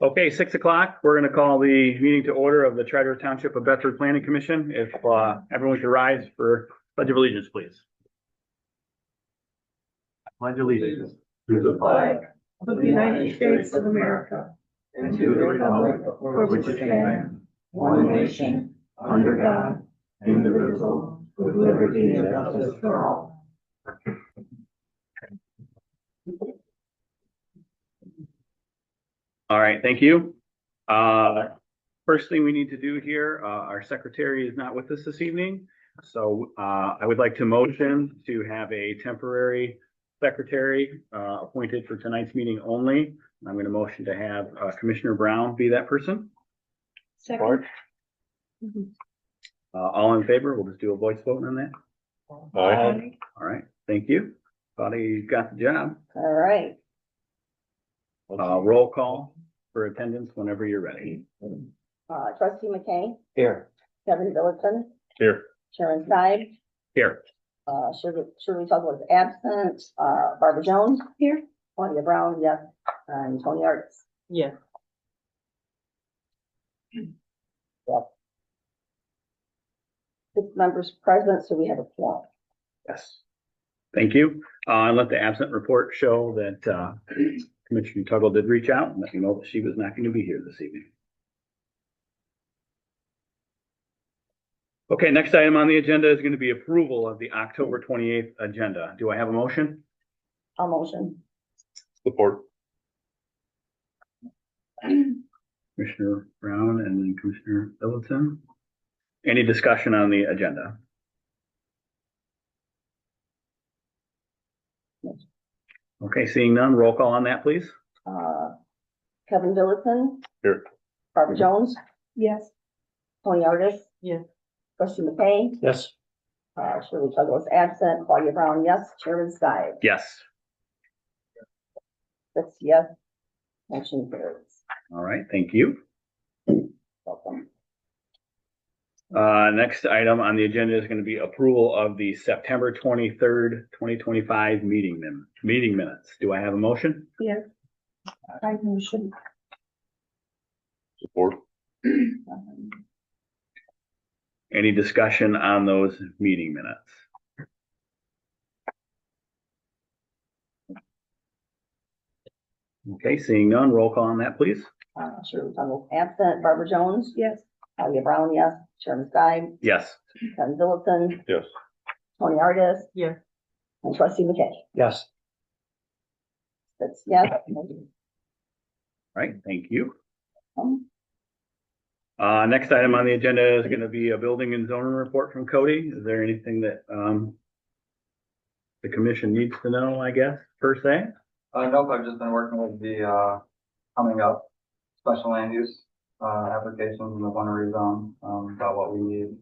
Okay, 6 o'clock. We're going to call the meeting to order of the Charter Township of Bedford Planning Commission. If everyone could rise for Pledge of Allegiance, please. Pledge allegiance To the flag of the United States of America and to the republic for which it stands, one nation, under God, indivisible, with liberty and justice for all. All right, thank you. First thing we need to do here, our secretary is not with us this evening. So I would like to motion to have a temporary secretary appointed for tonight's meeting only. I'm going to motion to have Commissioner Brown be that person. Second. All in favor? We'll just do a voice vote on that. Aye. All right, thank you. Thought you got the job. All right. Roll call for attendance whenever you're ready. Trustee McKay, Here. Kevin Billington, Here. Sharon Stein, Here. Shirley Tuggle is absent, Barbara Jones here, Claudia Brown, yes, and Tony Artis. Yes. Yep. 6 members present, so we have a quorum. Yes. Thank you. And let the absent report show that Commissioner Tuggle did reach out and let me know that she was not going to be here this evening. Okay, next item on the agenda is going to be approval of the October 28th agenda. Do I have a motion? I'll motion. Support. Commissioner Brown and then Commissioner Billington. Any discussion on the agenda? Okay, seeing none, roll call on that, please. Kevin Billington. Here. Barbara Jones. Yes. Tony Artis. Yes. Trustee McKay, Yes. Shirley Tuggle is absent, Claudia Brown, yes, Sharon Stein. Yes. 6 yes. Motion carries. All right, thank you. Welcome. Next item on the agenda is going to be approval of the September 23rd, 2025 meeting minutes. Do I have a motion? Yes. I motion. Support. Any discussion on those meeting minutes? Okay, seeing none, roll call on that, please. Shirley Tuggle is absent, Barbara Jones. Yes. Claudia Brown, yes, Sharon Stein, Yes. Kevin Billington, Yes. Tony Artis, Yes. and Trustee McKay. Yes. 6 yes. All right, thank you. Um, Next item on the agenda is going to be a building and zoning report from Cody. Is there anything that the commission needs to know, I guess, per se? Nope, I've just been working with the, coming up special land use, applications in the one rezone, about what we need.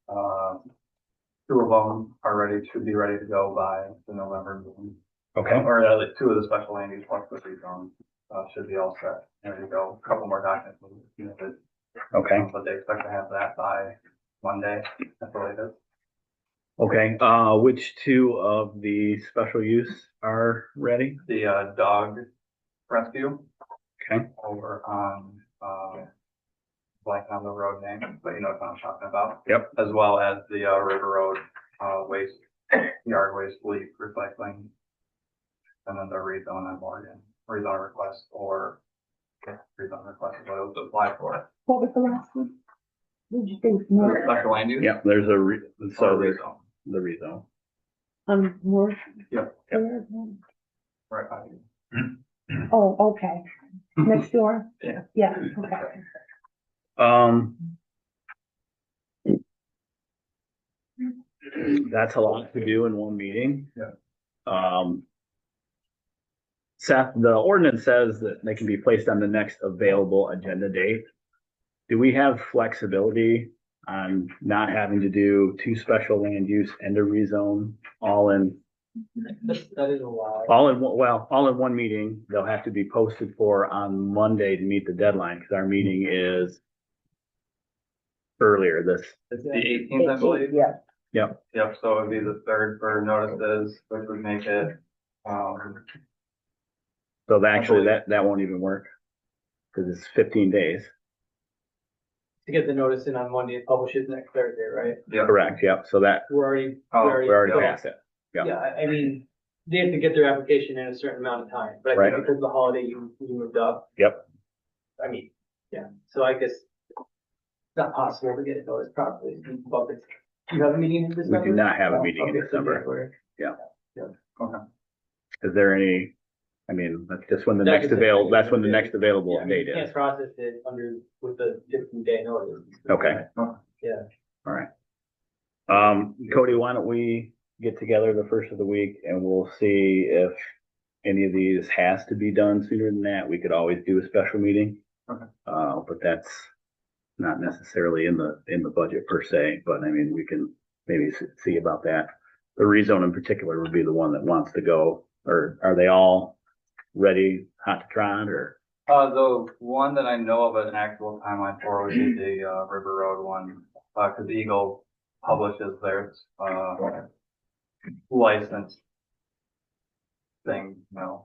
2 of them should be ready to go by the November meeting. Okay. Or at least 2 of the special land use plus the rezone, should be all set, ready to go. A couple more documents, Okay. but they expect to have that by Monday at the latest. Okay. Which 2 of the special use are ready? The, dog rescue. Okay. Over on, blank on the road name, but you know what I'm talking about. Yep. As well as the, River Road, waste, yard waste, leaf recycling. And then the rezone on Morgan, rezone request or rezone request, what it was applied for. What was the last one? Did you think The more? Special land use? Yep, there's a Or rezone, the rezone. More? Yep. right by you. Oh, okay. Next door? Yeah. Yeah, okay. That's a lot to do in one meeting. Yeah. Seth, the ordinance says that they can be placed on the next available agenda date. Do we have flexibility on not having to do 2 special land use and a rezone all in? That is allowed. All in one meeting? They'll have to be posted for on Monday to meet the deadline because our meeting is earlier this. It's the 18th, I believe. Yeah. Yep. Yep, so it would be the 3rd for notices, which would make it, So actually that won't even work. because it's 15 days. To get the notice in on Monday and publish it next Thursday, right? Yeah. Correct, yep, so that, We're already. we're already so- past it. Yeah. Yeah, I mean, they have to get their application in a certain amount of time, but I Right. think because of the holiday, you moved up. Yep. I mean, yeah, so I guess it's not possible to get it noticed properly. But do you have a meeting in December? We do not have a No? meeting in Okay, so December. we're- Okay. Is there any, I mean, that's just when the That's next just- available, that's when the next available Yeah, I mean, date you is. can't process it with the 15-day notice. Okay. Yeah. All right. Cody, why don't we get together the first of the week and we'll see if any of these has to be done sooner than that. We could always do a special meeting. Okay. But that's not necessarily in the budget per se, but I mean, we can maybe see about that. The rezone in particular would be the one that wants to go, or are they all ready, hot to trot, or? The one that I know of as an actual timeline for would be the, River Road one, cause Eagle publishes their, license thing,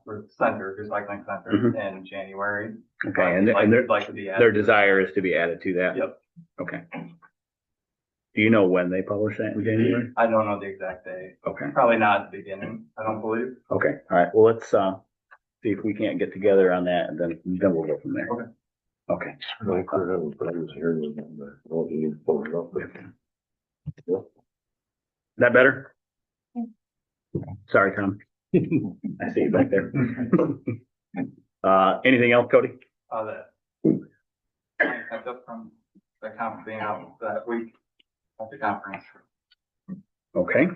for center, recycling center in January. Okay, and Like, their, like to be added. their desire is to be added to that? Yep. Okay. Do you know when they publish that in January? I don't know the exact date. Okay, Probably not at the beginning, I don't believe. okay, all right, well, let's, see if we can't get together on that, and then we'll go from there. Okay. Okay. Well, Kurt, I was hearing you, what you pulled it up with. That better? Sorry, Tom. I see you back there. Anything else, Cody? That. I picked up from the conference being out that week at the conference. Okay.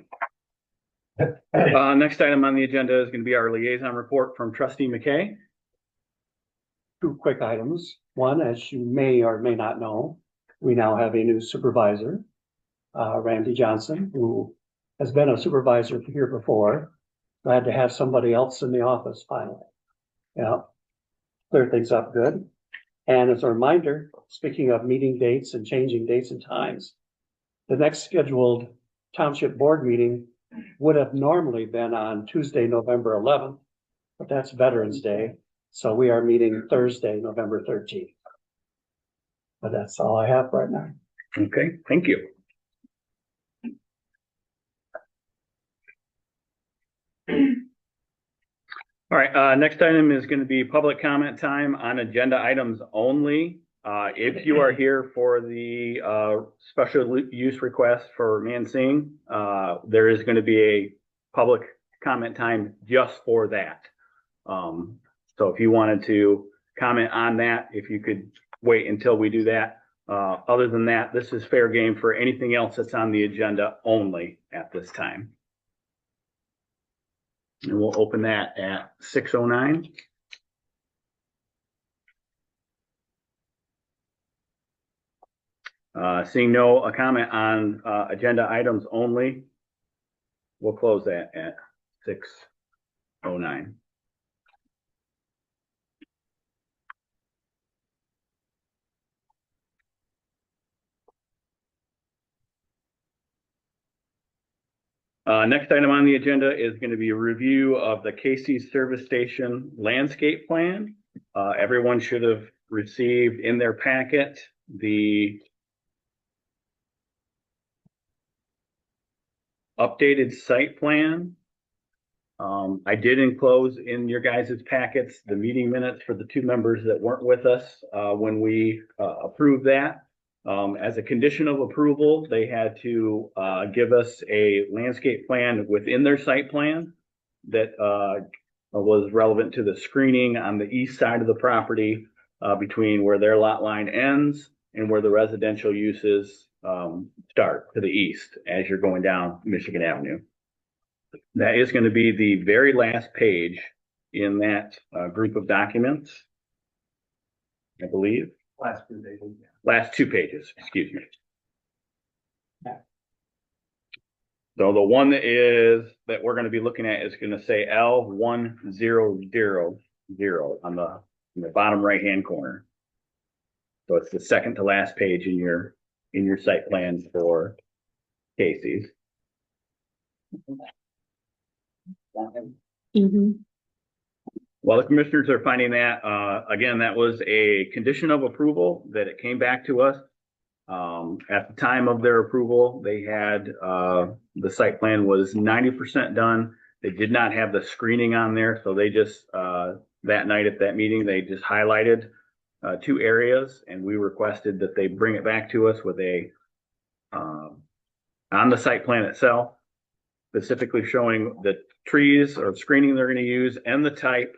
Next item on the agenda is gonna be our liaison report from trustee McKay. Two quick items. One, as you may or may not know, we now have a new supervisor, Randy Johnson, who has been a supervisor here before. Glad to have somebody else in the office finally. Yeah, clear things up good. And as a reminder, speaking of meeting dates and changing dates and times, the next scheduled township board meeting would have normally been on Tuesday, November 11th, but that's Veterans Day. So we are meeting Thursday, November 13th. But that's all I have right now. Okay, thank you. All right, next item is gonna be public comment time on agenda items only. If you are here for the, special use request for Mansing, there is gonna be a public comment time just for that. So if you wanted to comment on that, if you could wait until we do that. Other than that, this is fair game for anything else that's on the agenda only at this time. And we'll open that at 6:09. Seeing no comment on agenda items only, we'll close that at 6:09. Next item on the agenda is going to be a review of the Casey's Service Station landscape plan. Everyone should have received in their packet the updated site plan. I did enclose in your guys' packets the meeting minutes for the two members that weren't with us when we approved that. As a condition of approval, they had to give us a landscape plan within their site plan that was relevant to the screening on the east side of the property between where their lot line ends and where the residential uses start to the east as you're going down Michigan Avenue. That is going to be the very last page in that group of documents, I believe. Last 2 days. Last 2 pages, excuse me. So the one that we're going to be looking at is going to say L1000 on the bottom right-hand corner. So it's the second to last page in your site plan for Casey's. Mm-hmm. While the commissioners are finding that, again, that was a condition of approval that it came back to us. At the time of their approval, they had, the site plan was 90% done. They did not have the screening on there, so they just, that night at that meeting, they just highlighted, 2 areas, and we requested that they bring it back to us with a, on the site plan itself, specifically showing the trees or screening they're going to use and the type.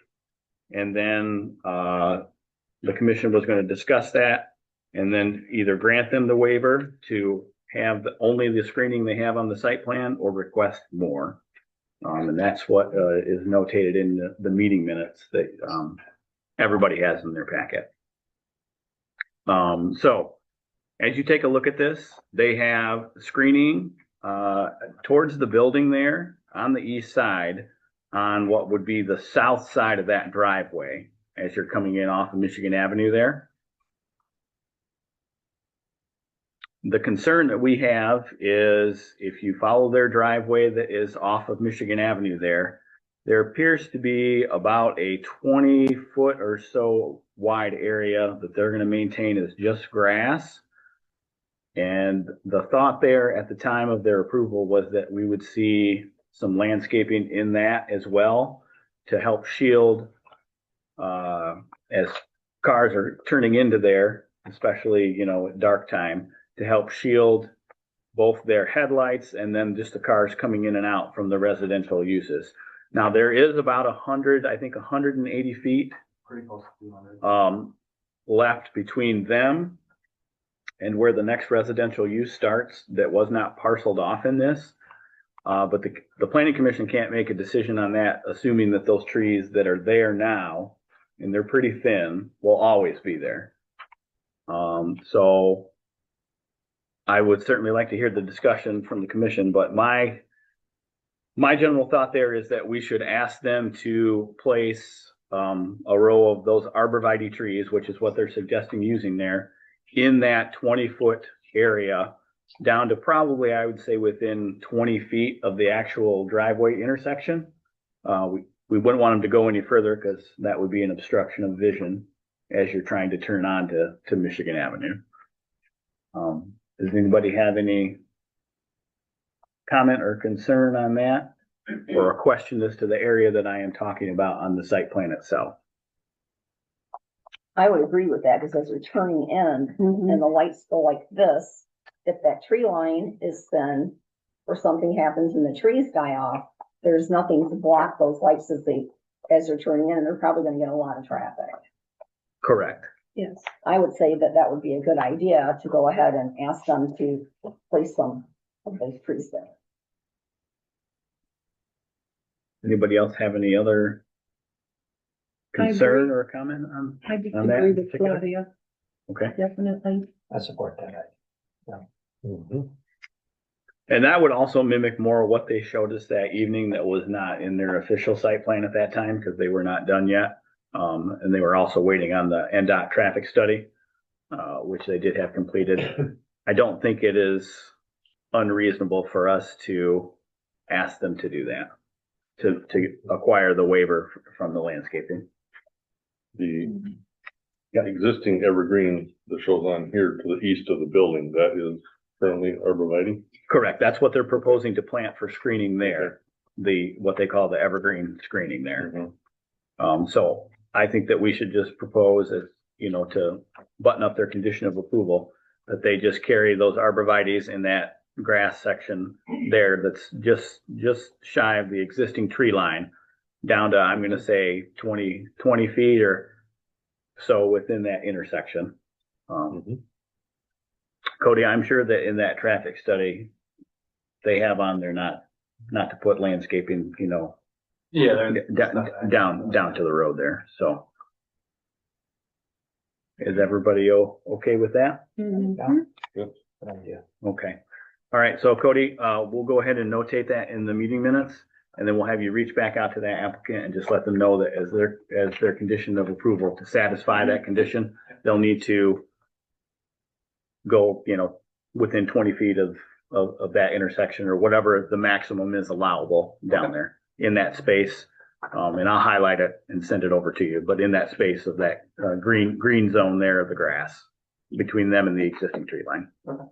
And then, the commission was going to discuss that and then either grant them the waiver to have only the screening they have on the site plan or request more. And that's what, is notated in the meeting minutes that, everybody has in their packet. So as you take a look at this, they have screening, towards the building there on the east side on what would be the south side of that driveway as you're coming in off of Michigan Avenue there. The concern that we have is if you follow their driveway that is off of Michigan Avenue there, there appears to be about a 20-foot or so wide area that they're going to maintain as just grass. And the thought there at the time of their approval was that we would see some landscaping in that as well to help shield, as cars are turning into there, especially, at dark time, to help shield both their headlights and then just the cars coming in and out from the residential uses. Now, there is about 180 feet Pretty close to 200. left between them and where the next residential use starts that was not parceled off in this. But the planning commission can't make a decision on that, assuming that those trees that are there now, and they're pretty thin, will always be there. So I would certainly like to hear the discussion from the commission, but my general thought there is that we should ask them to place a row of those arborvitae trees, which is what they're suggesting using there, in that 20-foot area down to probably, I would say, within 20 feet of the actual driveway intersection. We wouldn't want them to go any further because that would be an obstruction of vision as you're trying to turn on to Michigan Avenue. Does anybody have any comment or concern on that, or a question as to the area that I am talking about on the site plan itself? I would agree with that, because as you're turning in and the lights go like this, if that tree line is thin or something happens and the trees die off, there's nothing to block those lights as you're turning in, and they're probably gonna get a lot of traffic. Correct. Yes. I would say that would be a good idea to go ahead and ask them to place some of those trees there. Anybody else have any other I concern agree. or comment on? I On that disagree with particular- Claudia, Okay. definitely. I support that. And that would also mimic more of what they showed us that evening that was not in their official site plan at that time because they were not done yet. And they were also waiting on the NDOT traffic study, which they did have completed. I don't think it is unreasonable for us to ask them to do that, to acquire the waiver from the landscaping. The existing evergreen that shows on here to the east of the building, that is currently arborvitae. Correct. That's what they're proposing to plant for screening there, what they call the evergreen screening there. So I think that we should just propose as, to button up their condition of approval, that they just carry those arborvitaes in that grass section there that's just shy of the existing tree line down to, I'm going to say 20 feet or so within that intersection. Cody, I'm sure that in that traffic study, they have on there not to put landscaping, Yeah, down to the road there. So is everybody okay with that? Okay. All right. So Cody, we'll go ahead and notate that in the meeting minutes, and then we'll have you reach back out to that applicant and just let them know that as their condition of approval to satisfy that condition, they'll need to go, within 20 feet of that intersection or whatever the maximum is allowable down there in that space And I'll highlight it and send it over to you, but in that space of that, green zone there of the grass between them and the existing tree line. Okay.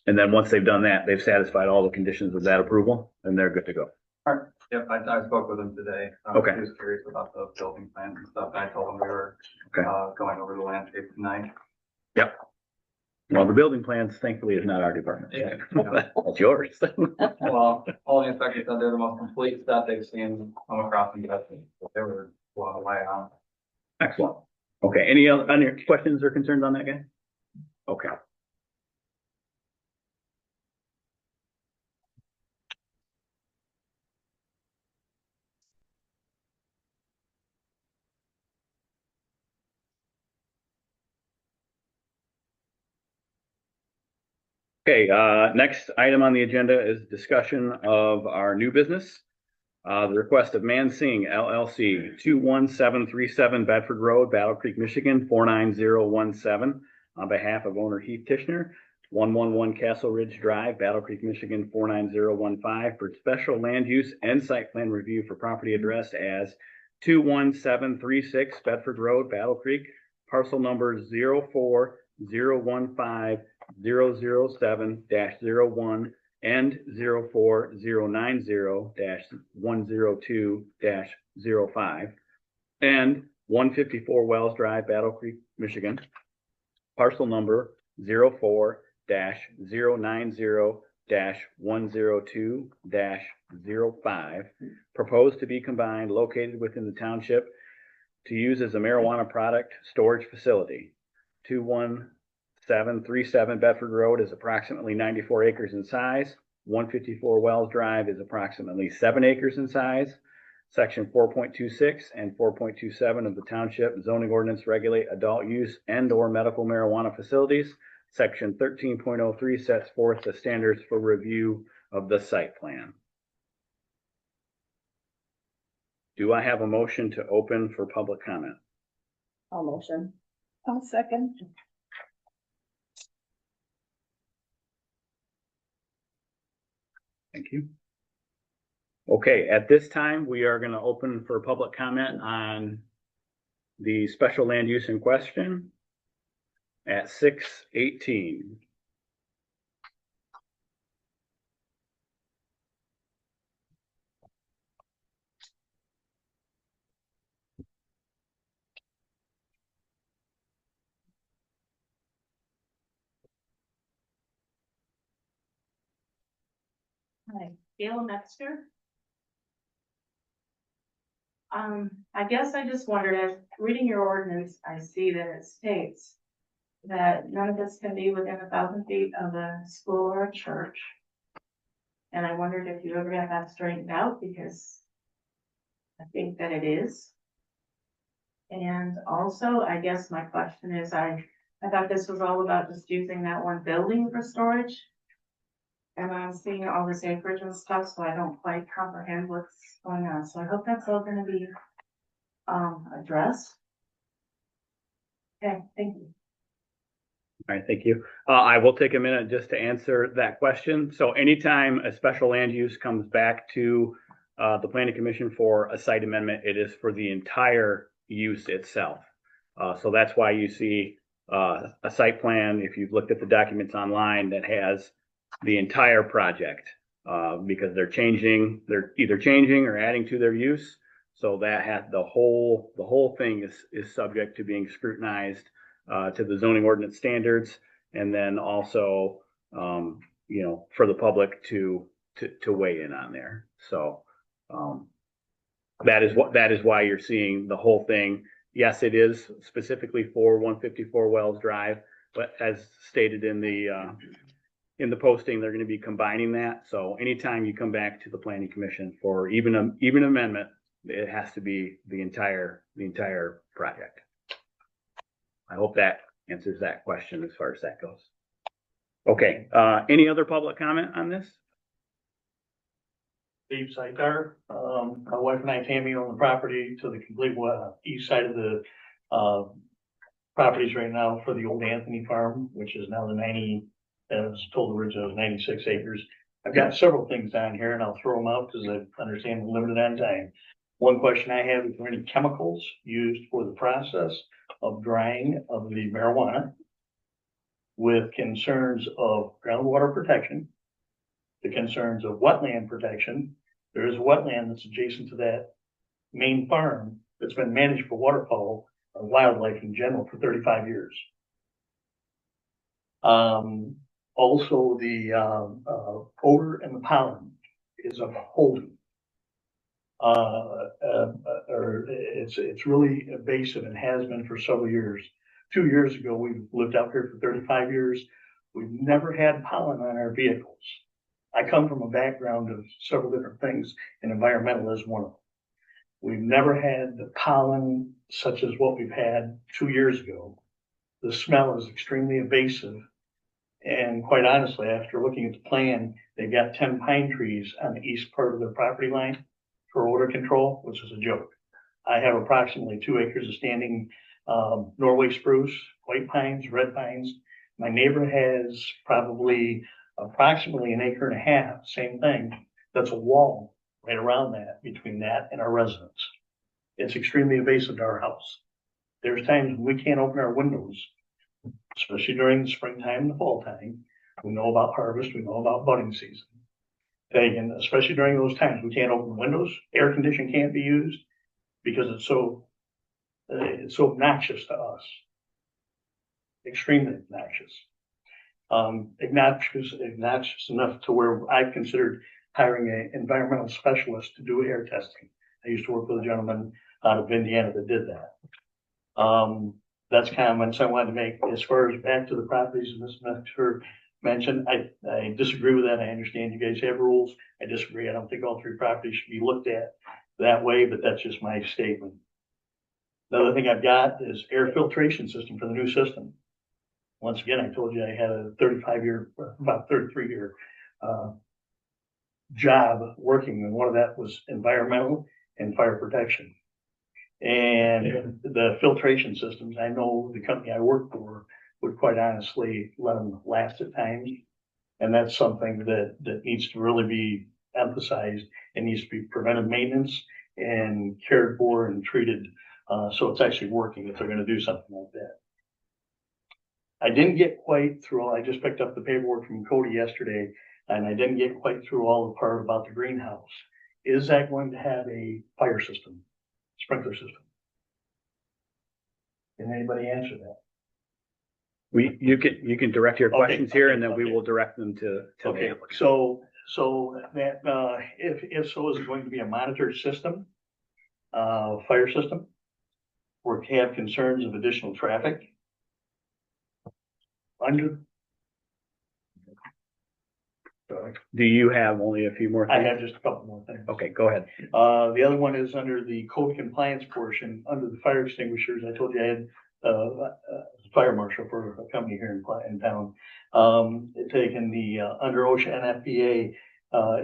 And then once they've done that, they've satisfied all the conditions of that approval and they're good to go. Yep, I spoke with him today. Okay. He was curious about the building plans and stuff, and I told him we were, Okay. going over the landscape tonight. Yep. Well, the building plans thankfully is not our department. Yeah. It's yours. Well, all the inspectors said they're the most complete stuff they've seen come across in Bedford. They were blown away on. Excellent. Okay, any other questions or concerns on that guy? Okay. Okay, next item on the agenda is discussion of our new business. The request of Mansing LLC, 21737 Bedford Road, Battle Creek, Michigan, 49017, on behalf of owner Heath Tishner, 111 Castle Ridge Drive, Battle Creek, Michigan, 49015, for special land use and site plan review for property addressed as 21736 Bedford Road, Battle Creek, parcel number 04015-007-01 and 04090-102-05 and 154 Wells Drive, Battle Creek, Michigan, parcel number 04-090-102-05, proposed to be combined, located within the township to use as a marijuana product storage facility. 21737 Bedford Road is approximately 94 acres in size. 154 Wells Drive is approximately 7 acres in size. Section 4.26 and 4.27 of the township zoning ordinance regulate adult use and or medical marijuana facilities. Section 13.03 sets forth the standards for review of the site plan. Do I have a motion to open for public comment? I'll motion. I'll second. Thank you. Okay, at this time, we are going to open for public comment on the special land use in question at 6:18. Hi, Gail Metzger. I guess I just wondered, as reading your ordinance, I see that it states that none of this can be within 1,000 feet of a school or a church. And I wondered if you ever got that straightened out, because I think that it is. And also, I guess my question is, I thought this was all about just using that one building for storage. And I'm seeing all this acreage and stuff, so I don't quite comprehend what's going on. So I hope that's all gonna be, addressed. Okay, thank you. All right, thank you. I will take a minute just to answer that question. So anytime a special land use comes back to the planning commission for a site amendment, it is for the entire use itself. So that's why you see a site plan, if you've looked at the documents online, that has the entire project, because they're either changing or adding to their use. So that has the whole thing is subject to being scrutinized to the zoning ordinance standards, and then also for the public to weigh in on there. So that is why you're seeing the whole thing. Yes, it is specifically for 154 Wells Drive, but as stated in the posting, they're going to be combining that. So anytime you come back to the planning commission for even amendment, it has to be the entire project. I hope that answers that question as far as that goes. Okay, any other public comment on this? Steve Sycar, my wife and I, Tammy, own the property to the complete east side of the properties right now for the old Anthony Farm, which is now the 90, as told originally, 96 acres. I've got several things on here and I'll throw them out because I understand we're limited on time. One question I have, is there any chemicals used for the process of drying of the marijuana with concerns of groundwater protection, the concerns of wetland protection? There is a wetland that's adjacent to that main farm that's been managed for waterfowl or wildlife in general for 35 years. Also the, odor and the pollen is appalling. Or it's really invasive and has been for several years. 2 years ago, we lived out here for 35 years. We've never had pollen on our vehicles. I come from a background of several different things, and environmental is one of them. We've never had the pollen such as what we've had 2 years ago. The smell is extremely invasive. And quite honestly, after looking at the plan, they've got 10 pine trees on the east part of their property line for odor control, which is a joke. I have approximately 2 acres of standing Norway spruce, white pines, red pines. My neighbor has probably approximately 1.5 acres, same thing. That's a wall right around that, between that and our residence. It's extremely invasive to our house. There's times when we can't open our windows, especially during the springtime and the fall time. We know about harvest, we know about budding season. And especially during those times, we can't open windows, air conditioning can't be used because it's so obnoxious to us. Extremely obnoxious. Obnoxious enough to where I've considered hiring an environmental specialist to do air testing. I used to work with a gentleman out of Indiana that did that. That's comments I wanted to make. As far as back to the properties and this mentioned, I disagree with that. I understand you guys have rules. I disagree. I don't think all 3 properties should be looked at that way, but that's just my statement. Another thing I've got is air filtration system for the new system. Once again, I told you I had a 33-year job working, and one of that was environmental and fire protection. And the filtration systems, I know the company I work for would quite honestly let them last at times. And that's something that needs to really be emphasized. It needs to be preventive maintenance and cared for and treated. So it's actually working if they're going to do something like that. I didn't get quite through, I just picked up the paperwork from Cody yesterday, and I didn't get quite through all the part about the greenhouse. Is that going to have a fire system, sprinkler system? Can anybody answer that? You can direct your questions here, and then we will direct them to the Okay, applicant. so that, if so, is it going to be a monitored system, fire system? Or have concerns of additional traffic? Do you have only a few more I things? have just a couple more things. Okay, go ahead. The other one is under the code compliance portion, under the fire extinguishers. I told you I had a fire marshal for a company here in town. Taking the under OSHA NFPA,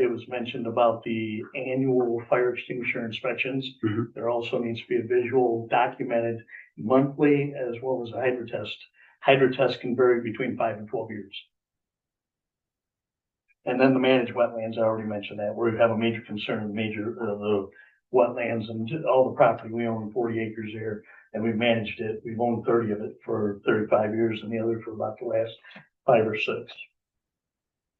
it was mentioned about the annual fire extinguisher inspections. Mhm. There also needs to be a visual documented monthly, as well as a hydro test. Hydro test can vary between 5 and 12 years. And then the managed wetlands, I already mentioned that, where we have a major concern, the wetlands and all the property. We own 40 acres there, and we've managed it. We've owned 30 of it for 35 years and the other for about the last 5 or 6.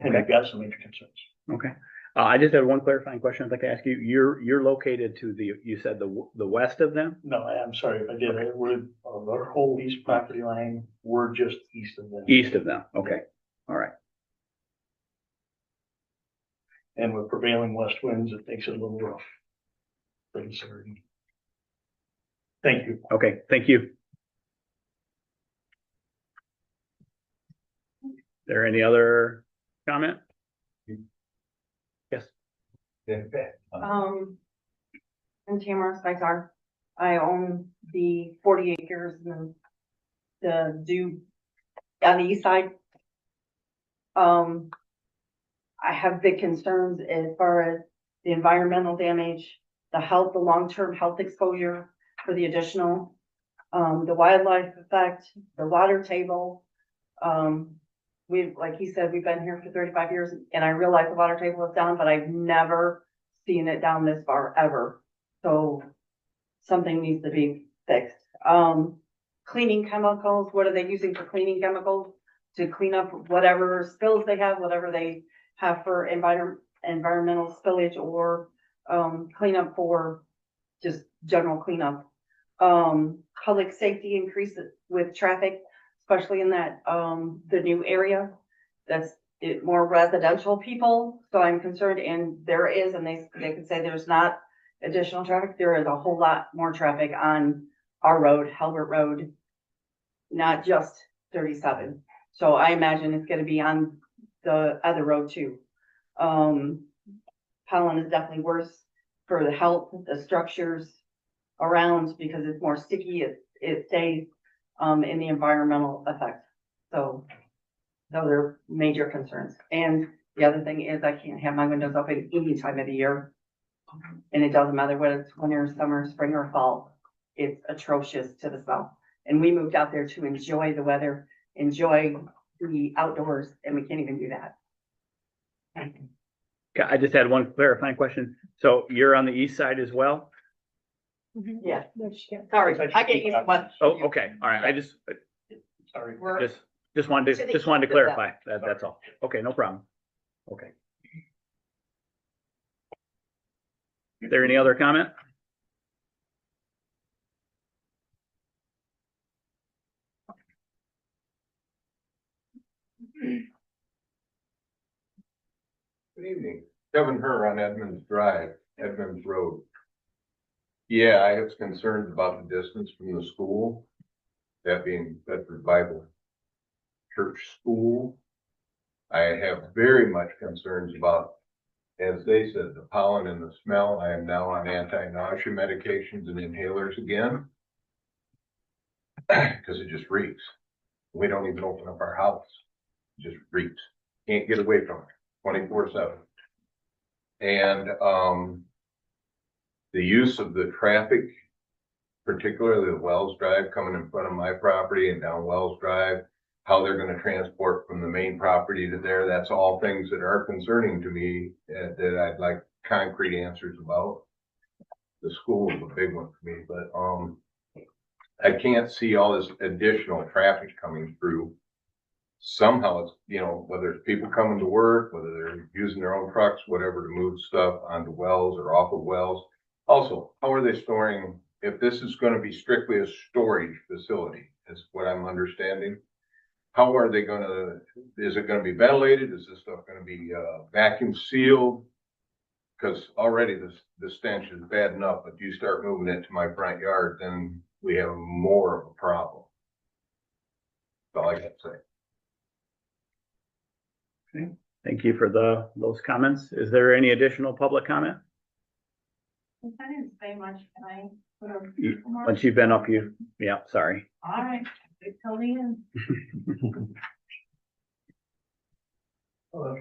And we've got some major concerns. Okay. I just had one clarifying question I'd like to ask you. You're located to you said the west of them? No, I'm sorry if I did. We're our whole east property line. We're just east of them. East of them. Okay. All right. And with prevailing west winds, it makes it a little rough. Thank you. Okay, thank you. There any other comment? Yes. I'm Tamara Spicar. I own the 40 acres and the zoo on the east side. I have big concerns as far as the environmental damage, the health, the long-term health exposure for the additional, the wildlife effect, the water table. like he said, we've been here for 35 years and I realize the water table is down, but I've never seen it down this far ever. So something needs to be fixed. Cleaning chemicals, what are they using for cleaning chemicals? To clean up whatever spills they have, whatever they have for environmental spillage or, clean up for just general cleanup. Public safety increase with traffic, especially in that, the new area. That's it, more residential people, so I'm concerned, and there is, and they could say there's not additional traffic. There is a whole lot more traffic on our road, Halbert Road, not just 37. So I imagine it's gonna be on the other road too. Pollen is definitely worse for the health, the structures around, because it's more sticky, it stays, in the environmental effect. So those are major concerns. And the other thing is I can't have my windows open any time of the year. And it doesn't matter whether it's winter, summer, spring, or fall. It's atrocious to the smell. And we moved out there to enjoy the weather, enjoy the outdoors, and we can't even do that. Okay, I just had one clarifying question. So you're on the east side as well? Yeah, There she goes. sorry, I get used to what. Oh, okay, all right, I just Sorry. We're, just wanted To the to east of clarify, that's all. Okay, no problem. Okay. Is there any other comment? Good evening. Kevin Herr on Edmonds Drive, Edmonds Road. Yeah, I have concerns about the distance from the school, that being Bedford Bible Church School. I have very much concerns about, as they said, the pollen and the smell. I am now on anti-nausea medications and inhalers again. Because it just reeks. We don't even open up our house. It just reeks. Can't get away from it 24/7. And the use of the traffic, particularly the Wells Drive coming in front of my property and down Wells Drive, how they're going to transport from the main property to there, that's all things that are concerning to me that I'd like concrete answers about. The school is a big one for me, but I can't see all this additional traffic coming through. Somehow it's, you know, whether it's people coming to work, whether they're using their own trucks, whatever, to move stuff onto Wells or off of Wells. Also, how are they storing, if this is going to be strictly a storage facility, is what I'm understanding. How are they going to, is it going to be ventilated? Is this stuff going to be vacuum sealed? Because already the stench is bad enough, but you start moving it to my front yard, then we have more of a problem. That's all I got to say. Okay, thank you for those comments. Is there any additional public comment? I didn't say much, can I put a? Once you've been up, yeah, sorry. All right, wait till the end. Hello.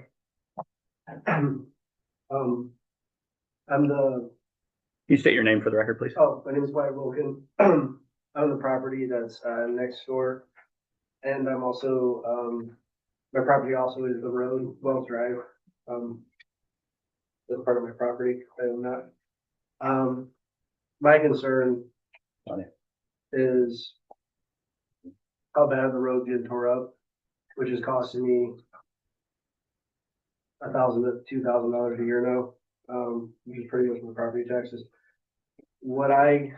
I'm the, Can you state your name for the record, please? my name is Wyatt Wilkin. I'm the property that's next door. And I'm also, my property also is the road, Wells Drive. That's part of my property. I am not. My concern is how bad the road getting tore up, which is costing me $1,000 to $2,000 a year now, which is pretty much my property taxes. What I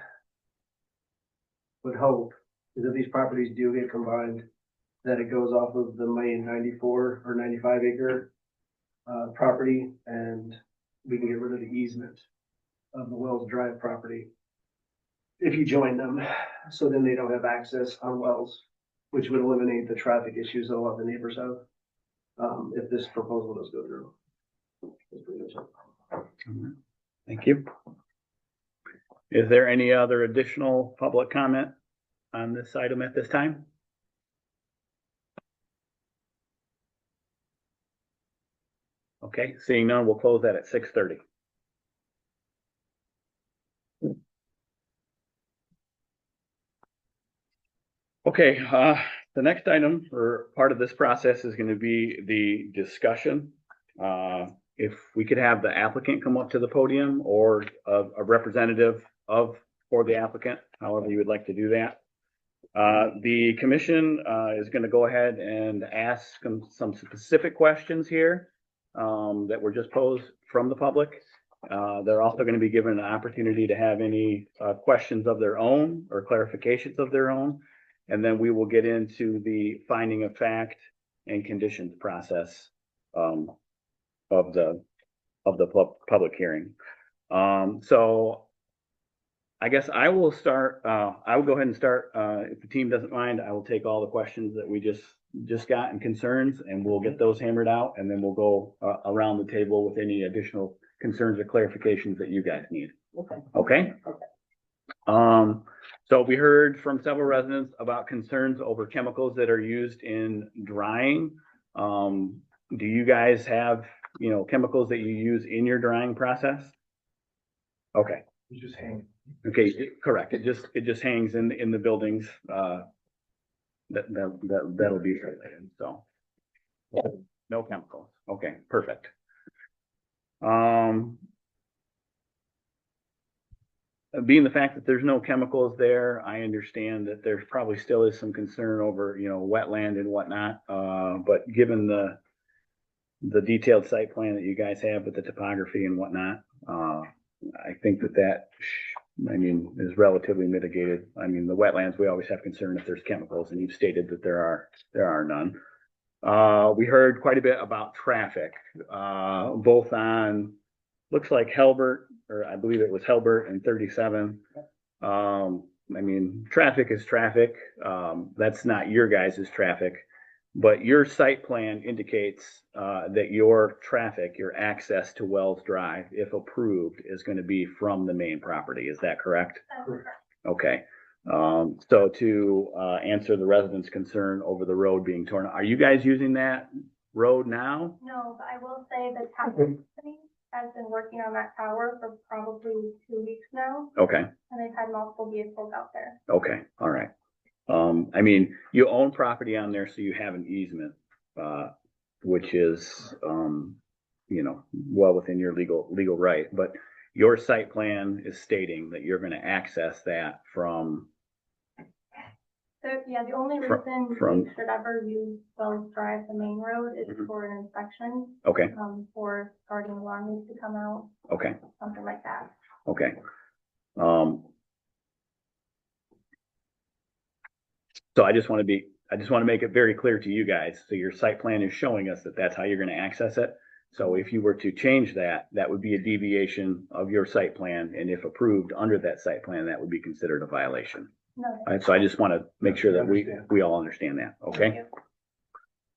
would hope is that these properties do get combined, that it goes off of the main 94 or 95 acre property, and we can get rid of the easement of the Wells Drive property if you join them, so then they don't have access on Wells, which would eliminate the traffic issues that a lot of the neighbors have, if this proposal does go through. That's pretty much it. Thank you. Is there any other additional public comment on this item at this time? Okay, seeing none, we'll close that at 6:30. Okay, The next item or part of this process is going to be the discussion. If we could have the applicant come up to the podium or a representative for the applicant, however you would like to do that. The commission is going to go ahead and ask some specific questions here that were just posed from the public. They're also going to be given an opportunity to have any questions of their own or clarifications of their own. And then we will get into the finding of fact and conditions process of the public hearing. So I guess I will start, I will go ahead and start, if the team doesn't mind, I will take all the questions that we just got and concerns, and we'll get those hammered out, and then we'll go around the table with any additional concerns or clarifications that you guys need. Okay. Okay? So we heard from several residents about concerns over chemicals that are used in drying. Do you guys have, chemicals that you use in your drying process? Okay. You just hang. Okay, correct. It just hangs in the buildings. That'll be regulated. So no chemicals. Okay, perfect. Being the fact that there's no chemicals there, I understand that there's probably still is some concern over, wetland and whatnot. But given the detailed site plan that you guys have with the topography and whatnot, I think that is relatively mitigated. I mean, the wetlands, we always have concern if there's chemicals, and you've stated that there are none. We heard quite a bit about traffic, both on, looks like Helbert, or I believe it was Helbert and 37. Traffic is traffic. That's not your guys' traffic, but your site plan indicates that your traffic, your access to Wells Drive, if approved, is going to be from the main property. Is that correct? Correct. Okay. So to answer the residents' concern over the road being torn, are you guys using that road now? No, but I will say the tower company has been working on that tower for probably 2 weeks now, Okay. and they've had multiple vehicles out there. Okay. All right. You own property on there, so you have an easement, which is, well within your legal right. But your site plan is stating that you're going to access that from. So, yeah, the only reason you should ever use Wells Drive, the main road, is for an inspection. Okay. For guardian alarm needs to come out. Okay. Something like that. Okay. So I just want to make it very clear to you guys. So your site plan is showing us that that's how you're going to access it. So if you were to change that, that would be a deviation of your site plan. And if approved under that site plan, that would be considered a violation. No. All right, so I just want to make sure that we all understand that. Okay.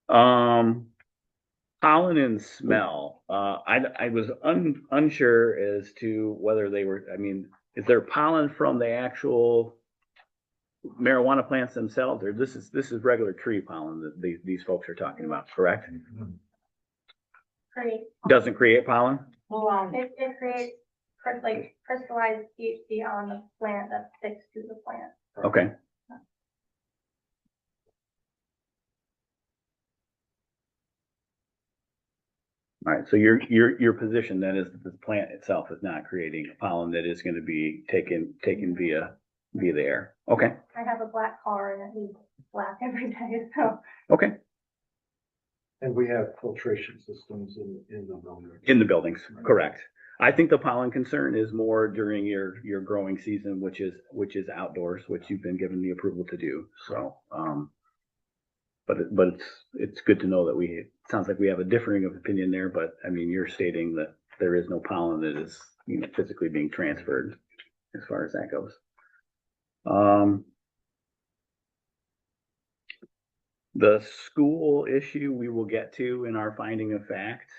Pollen and smell. I was unsure as to whether they were, is there pollen from the actual marijuana plants themselves, or this is regular tree pollen that these folks are talking about, correct? Doesn't create pollen? It creates crystallized THC on the plant that sticks to the plant. Okay. All right, so your position then is that the plant itself is not creating pollen that is going to be taken via the air. Okay. I have a black car and it leaves black every day, so. Okay. And we have filtration systems in the building. In the buildings, correct. I think the pollen concern is more during your growing season, which is outdoors, which you've been given the approval to do. So, but it's good to know that it sounds like we have a differing of opinion there, but you're stating that there is no pollen that is, physically being transferred as far as that goes. The school issue we will get to in our finding of fact.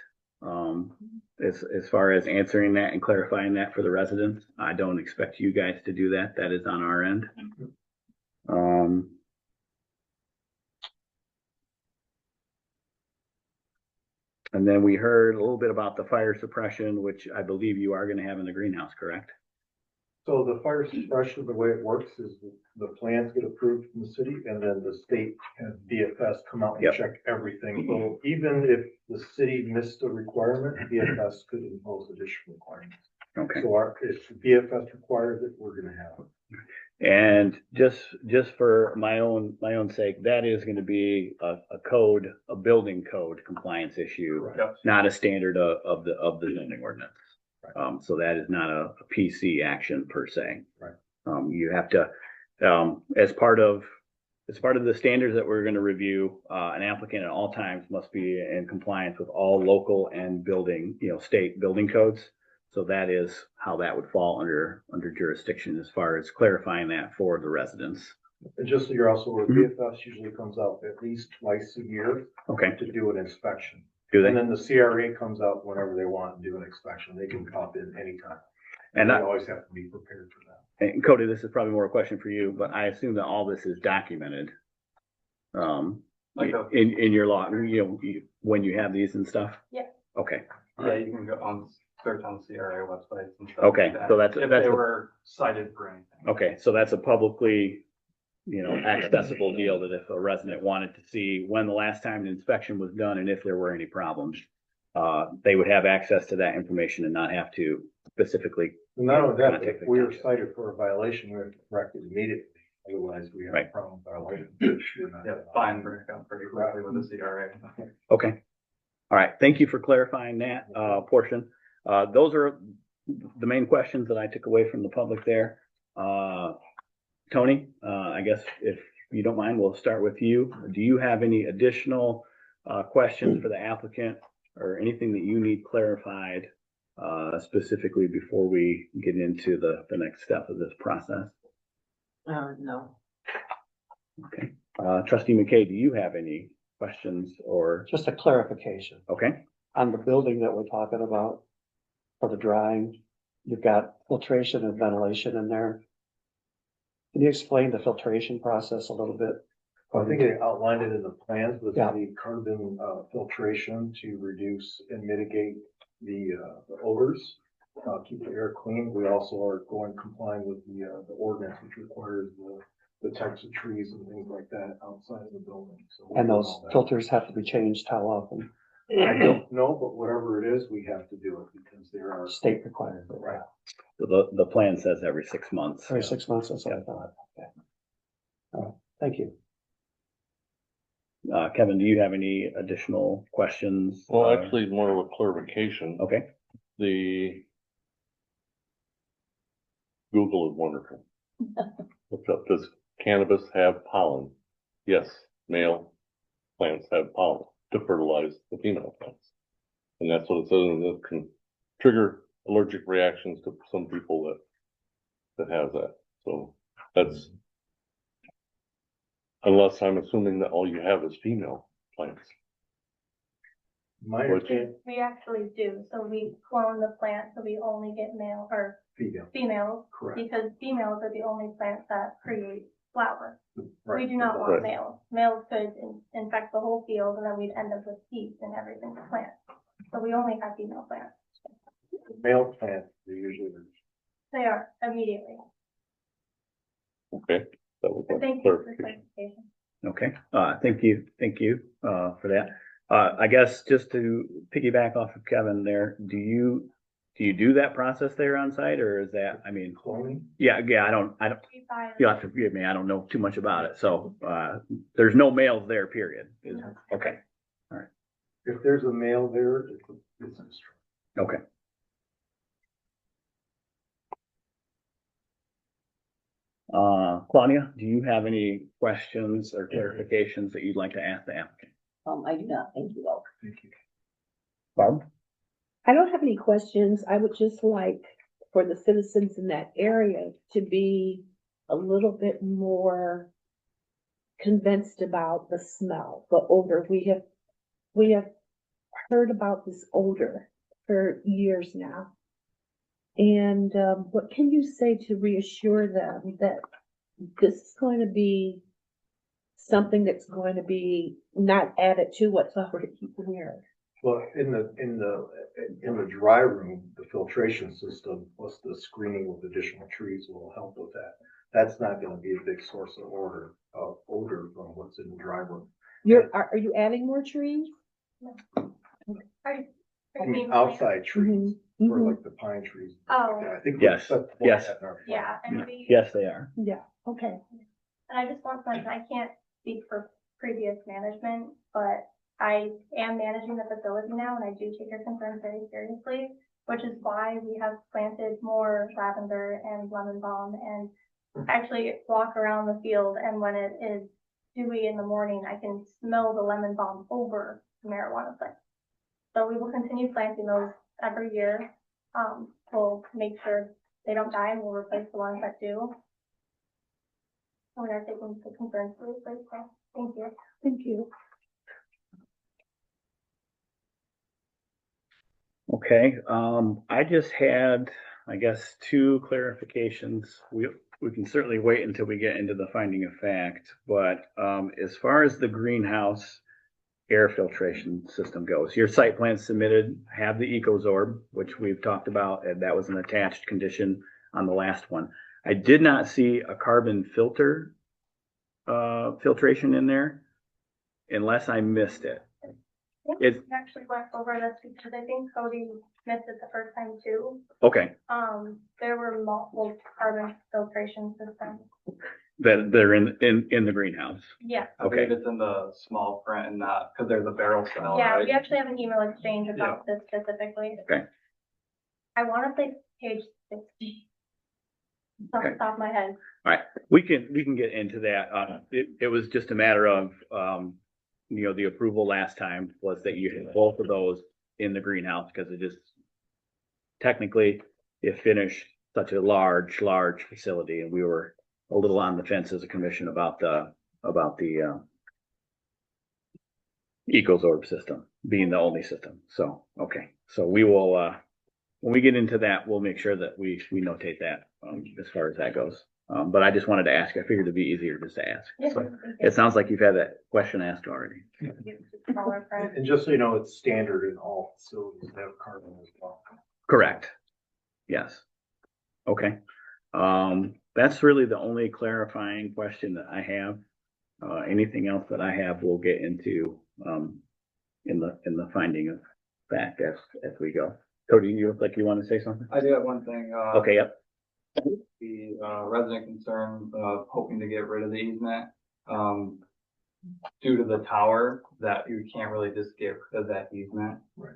As far as answering that and clarifying that for the residents, I don't expect you guys to do that. That is on our end. And then we heard a little bit about the fire suppression, which I believe you are going to have in the greenhouse, correct? So the fire suppression, the way it works is the plans get approved from the city and then the state and DFS come out and Yep. check everything. So even if the city missed a requirement, DFS could impose additional requirements. Okay. So if DFS requires it, we're gonna have it. And just for my own sake, that is gonna be a building code compliance issue, Correct. not a standard of the zoning ordinance. Right. So that is not a PC action per se. Right. You have to, as part of the standards that we're gonna review, an applicant at all times must be in compliance with all local and state building codes. So that is how that would fall under jurisdiction as far as clarifying that for the residents. And just so you're also aware, DFS usually comes out at least twice a year Okay, to do an inspection. do And they? then the CRA comes out whenever they want to do an inspection. They can pop in anytime. And they I- always have to be prepared for that. And Cody, this is probably more a question for you, but I assume that all this is documented. Like a- In your law, when you have these and stuff? Yeah. Okay, Yeah, you can go on, search on CRA websites and stuff. Okay, like that, so that's- if that's they a- were cited for anything. okay, so that's a publicly, accessible deal that if a resident wanted to see when the last time the inspection was done and if there were any problems, they would have access to that information and not have to specifically. And not only that, Contact if we are the township. cited for a violation, we have to correct it immediately. Otherwise, we have a Right. problem with our license. Yeah, fine, break up pretty quickly with the CRA. Okay. All right. Thank you for clarifying that, portion. Those are the main questions that I took away from the public there. Tony, I guess if you don't mind, we'll start with you. Do you have any additional, questions for the applicant or anything that you need clarified, specifically before we get into the next step of this process? No. Okay. Trustee McKay, do you have any questions or, Just a clarification okay? on the building that we're talking about for the drawing. You've got filtration and ventilation in there. Can you explain the filtration process a little bit? I think they outlined it in the plans, but Yeah. the carbon filtration to reduce and mitigate the odors, keep the air clean. We also are complying with the ordinance, which requires the types of trees and things like that outside of the building. So we're And doing those all that. filters have to be changed how often? I don't know, but whatever it is, we have to do it because there are. State required. Right. So the plan says every 6 months. Every 6 months, that's what I thought. Okay. All right, thank you. Kevin, do you have any additional questions? Well, actually, more of a clarification. Okay, The Google is wonderful. Look up, does cannabis have pollen? Yes, male plants have pollen to fertilize the female plants. And that's what it says, and it can trigger allergic reactions to some people that have that. So that's, unless I'm assuming that all you have is female plants. My Which- opinion, We actually do, so we clone the plant, so we only get male or female, females, correct. because females are the only plants that create flower. We Right. do not want Right. males. Males could infect the whole field, and then we'd end up with yeast and everything to plant. So we only have female plants. Male plants, they usually are. They are immediately. Okay, that was But my thank you for clarification. clarification. okay, thank you, for that. I guess just to piggyback off of Kevin there, do you do that process there on site, or is that, I mean, Cloning? yeah, I don't, We buy you'll have to forgive me, I don't know too much about it, so, there's no males there, period. No. Okay, If there's a male there, it's a business. okay. Claudia, do you have any questions or clarifications that you'd like to ask the applicant? I do not, thank you though. Thank you. Barb? I don't have any questions. I would just like for the citizens in that area to be a little bit more convinced about the smell, the odor. We have heard about this odor for years now. And what can you say to reassure them that this is going to be something that's going to be not added to what's already there? Well, in the dry room, the filtration system plus the screening with additional trees will help with that. That's not gonna be a big source of odor from what's in the dry room. Are you adding more trees? I mean, outside trees, Mhm, or mhm. like the pine trees. Oh. Yeah, I think. Yes, that's what yes. that in our plan. Yeah, and we, Yes, they are. Yeah, okay. And I just want to mention, I can't speak for previous management, but I am managing the facility now and I do take your concerns very seriously, which is why we have planted more lavender and lemon balm and actually walk around the field. And when it is dewy in the morning, I can smell the lemon balm over the marijuana plant. So we will continue planting those every year. We'll make sure they don't die and we'll replace the ones that do. We are taking the concerns seriously, so thank you. Thank you. Okay, I just had, I guess, two clarifications. We can certainly wait until we get into the finding of fact, but, as far as the greenhouse air filtration system goes, your site plan submitted, have the EcoZorb, which we've talked about, and that was an attached condition on the last one. I did not see a carbon filter, filtration in there, unless I missed it. I think It's- we actually went over this because I think Cody missed it the first time too. Okay, There were multiple carbon filtration systems. that they're in the greenhouse. Yeah, I Okay. believe it's in the small print and not, because there's a barrel style, yeah, right? we actually have an email exchange about this specifically. Okay. I want to say page 60. Off the Okay. top of my head. We can get into that. It was just a matter of, the approval last time was that you had both of those in the greenhouse because it just technically it finished such a large facility and we were a little on the fence as a commission about the EcoZorb system being the only system. So, okay. So we will, when we get into that, we'll make sure that we notate that, as far as that goes. But I just wanted to ask, I figured it'd be easier just to ask. Yeah, So thank you. it sounds like you've had that question asked already. Smaller print. And just so you know, it's standard in all facilities to have carbon as well. Correct. Yes. Okay. That's really the only clarifying question that I have. Anything else that I have, we'll get into, in the finding of fact as we go. Cody, you look like you want to say something? I do have one thing, Okay, yep. the resident concern of hoping to get rid of the easement, due to the tower, that you can't really just get rid of that easement. Right.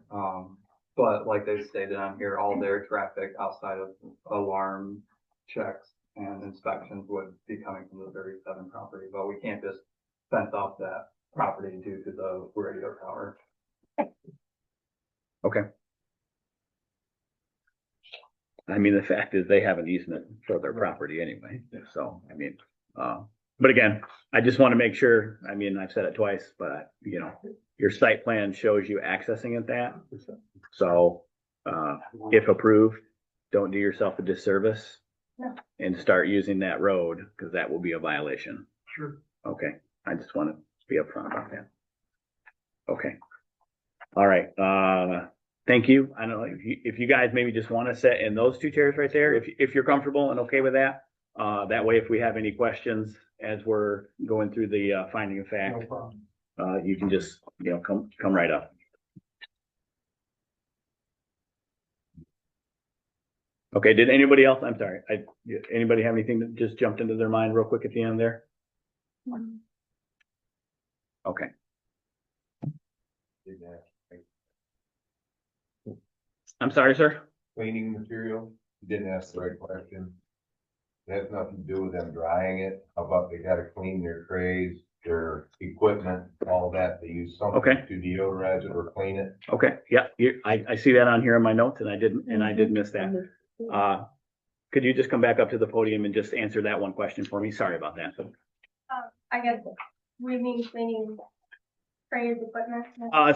But like they stated on here, all their traffic outside of alarm checks and inspections would be coming from the 37 property, but we can't just fence off that property due to the radio tower. Okay. I mean, the fact is they have an easement for their property anyway, so, I mean, but again, I just want to make sure, I mean, I've said it twice, but your site plan shows you accessing it that. So, if approved, don't do yourself a disservice. No. And start using that road, because that will be a violation. Sure. Okay, I just want to be upfront about that. Okay. All right, thank you. I don't know if you guys maybe just want to sit in those two chairs right there, if you're comfortable and okay with that. That way, if we have any questions as we're going through the finding of fact, No problem. you can just, come right up. Okay, did anybody else, I'm sorry, anybody have anything that just jumped into their mind real quick at the end there? Okay. I'm sorry, sir? Cleaning material, you didn't ask the right question. It has nothing to do with them drying it. How about they gotta clean their trays, their equipment, all that. They use something Okay. to deodorize it or clean it. Okay, yeah, I see that on here in my notes and I did miss that. Could you just come back up to the podium and just answer that one question for me? Sorry about that. I guess we mean cleaning trays, equipment.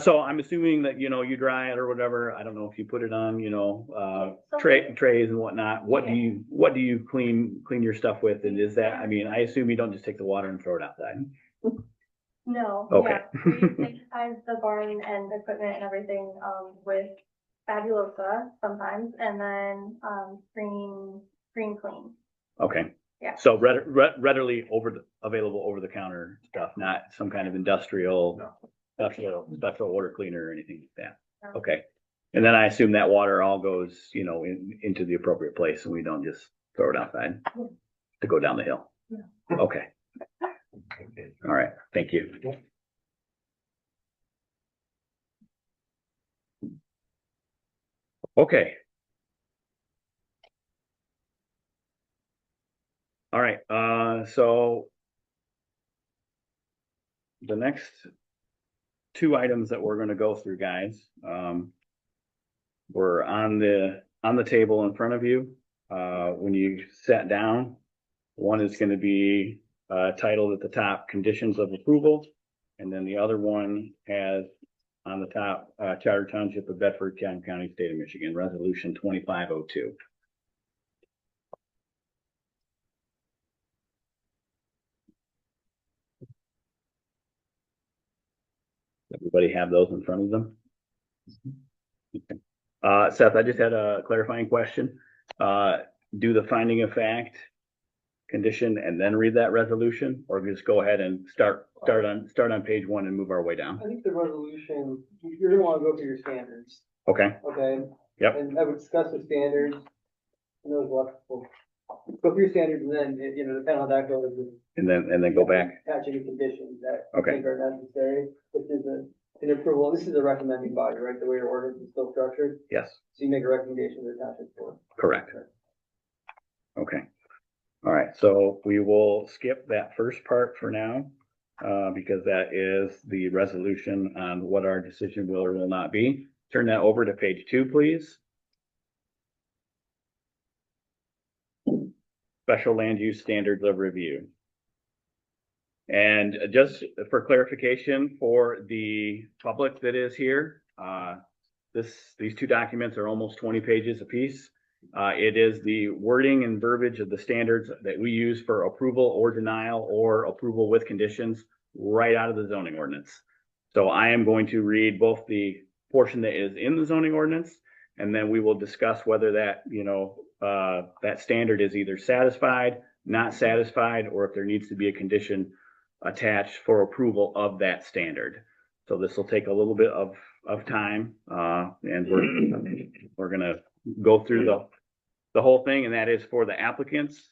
So I'm assuming that, you dry it or whatever. I don't know if you put it on, trays and whatnot. What do you clean your stuff with? And is that, I mean, I assume you don't just take the water and throw it outside. No, Okay. yeah, we digitize the barn and equipment and everything, with Fabulosa sometimes, and then, screen clean. Okay. Yeah. So readily available over the counter stuff, not some kind of industrial, special order cleaner or anything like that. No. Okay. And then I assume that water all goes, into the appropriate place and we don't just throw it outside to go down the hill. Yeah. Okay. All right. Thank you. Okay. All right. So the next two items that we're going to go through, guys, were on the table in front of you. When you sat down, one is going to be titled at the top, Conditions of Approval. And then the other one has on the top, Charter Township of Bedford, County, State of Michigan, Resolution 2502. Everybody have those in front of them? Okay. Seth, I just had a clarifying question. Do the finding of fact condition and then read that resolution, or just go ahead and start on page one and move our way down? I think the resolution, you're gonna wanna go through your standards, Okay. okay? Yep. And I would discuss the standards, and those electrical, go through your standards, and then, depending on how that goes. And then go back. Attach any conditions that I Okay. think are necessary, which is an approval, and this is a recommending body, right, the way your ordinance is still structured, Yes, so you make a recommendation to the township board. correct. Okay. All right. So we will skip that first part for now, because that is the resolution on what our decision will or will not be. Turn that over to page 2, please. Special land use standards of review. And just for clarification for the public that is here, these two documents are almost 20 pages apiece. It is the wording and verbiage of the standards that we use for approval or denial or approval with conditions right out of the zoning ordinance. So I am going to read both the portion that is in the zoning ordinance, and then we will discuss whether that, that standard is either satisfied, not satisfied, or if there needs to be a condition attached for approval of that standard. So this will take a little bit of time, and we're gonna go through the whole thing, and that is for the applicant's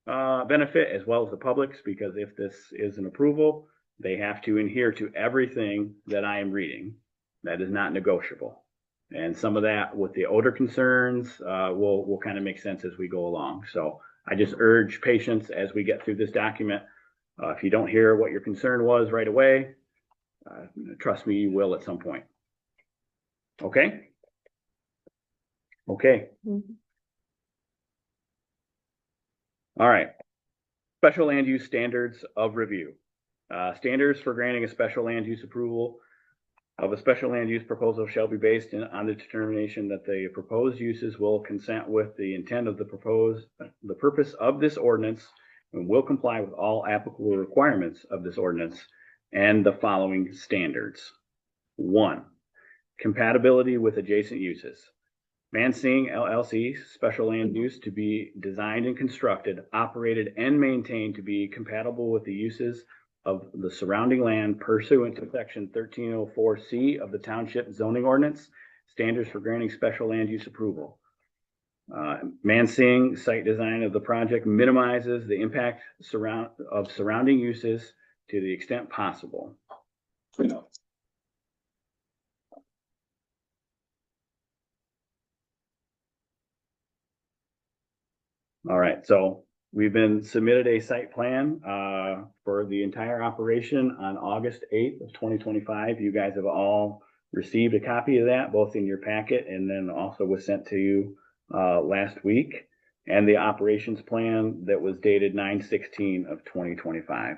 benefit as well as the public's, because if this is an approval, they have to adhere to everything that I am reading. That is not negotiable. And some of that with the odor concerns will kind of make sense as we go along. So I just urge patience as we get through this document. If you don't hear what your concern was right away, trust me, you will at some point. Okay? Okay. Mm-hmm. All right. Special land use standards of review. Standards for granting a special land use approval of a special land use proposal shall be based on the determination that the proposed uses will consent with the intent of the purpose of this ordinance, and will comply with all applicable requirements of this ordinance and the following standards. 1, compatibility with adjacent uses. Mansing LLC special land use to be designed and constructed, operated, and maintained to be compatible with the uses of the surrounding land pursuant to section 1304C of the Township zoning ordinance, standards for granting special land use approval. Mansing site design of the project minimizes the impact of surrounding uses to the extent possible. All right, so we've been submitted a site plan for the entire operation on August 8th of 2025. You guys have all received a copy of that, both in your packet and then also was sent to you last week, and the operations plan that was dated 9/16 of 2025.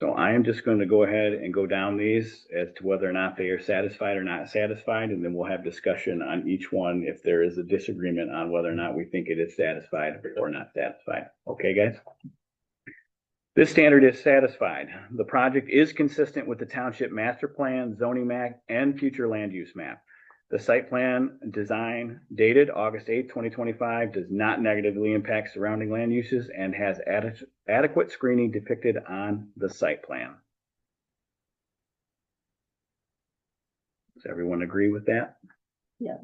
So I am just going to go ahead and go down these as to whether or not they are satisfied or not satisfied, and then we'll have discussion on each one if there is a disagreement on whether or not we think it is satisfied or not satisfied. Okay, guys? This standard is satisfied. The project is consistent with the township master plan, zoning map, and future land use map. The site plan design dated August 8th, 2025 does not negatively impact surrounding land uses and has adequate screening depicted on the site plan. Does everyone agree with that? Yes.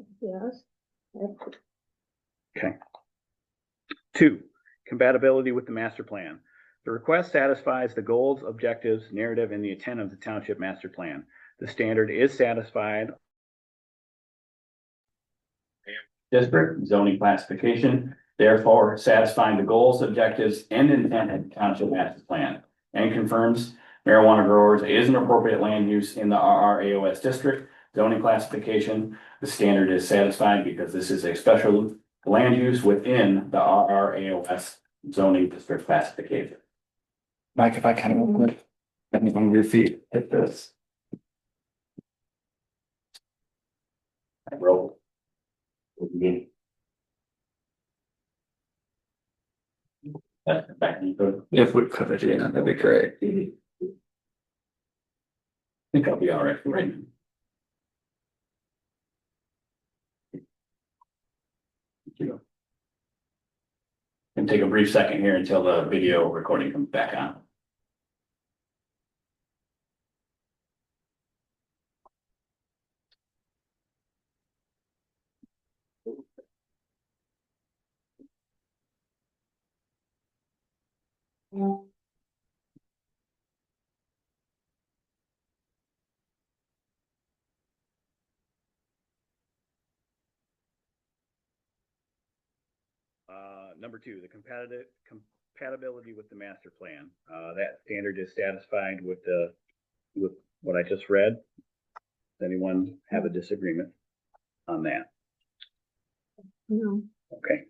Okay. 2, compatibility with the master plan. The request satisfies the goals, objectives, narrative, and the intent of the township master plan. The standard is satisfied. District zoning classification, therefore satisfying the goals, objectives, and intent of the township master plan, and confirms marijuana growers is an appropriate land use in the RRAOS district zoning classification. The standard is satisfied because this is a special land use within the RRAOS zoning district classification. Mike, if I kind of would, let me on your feet, hit this. I wrote. If we could, yeah, that'd be great. I think I'll be all right for right now. Thank you. And take a brief second here until the video recording comes back on. Number 2, the compatibility with the master plan. That standard is satisfied with what I just read. Does anyone have a disagreement on that? No. Okay.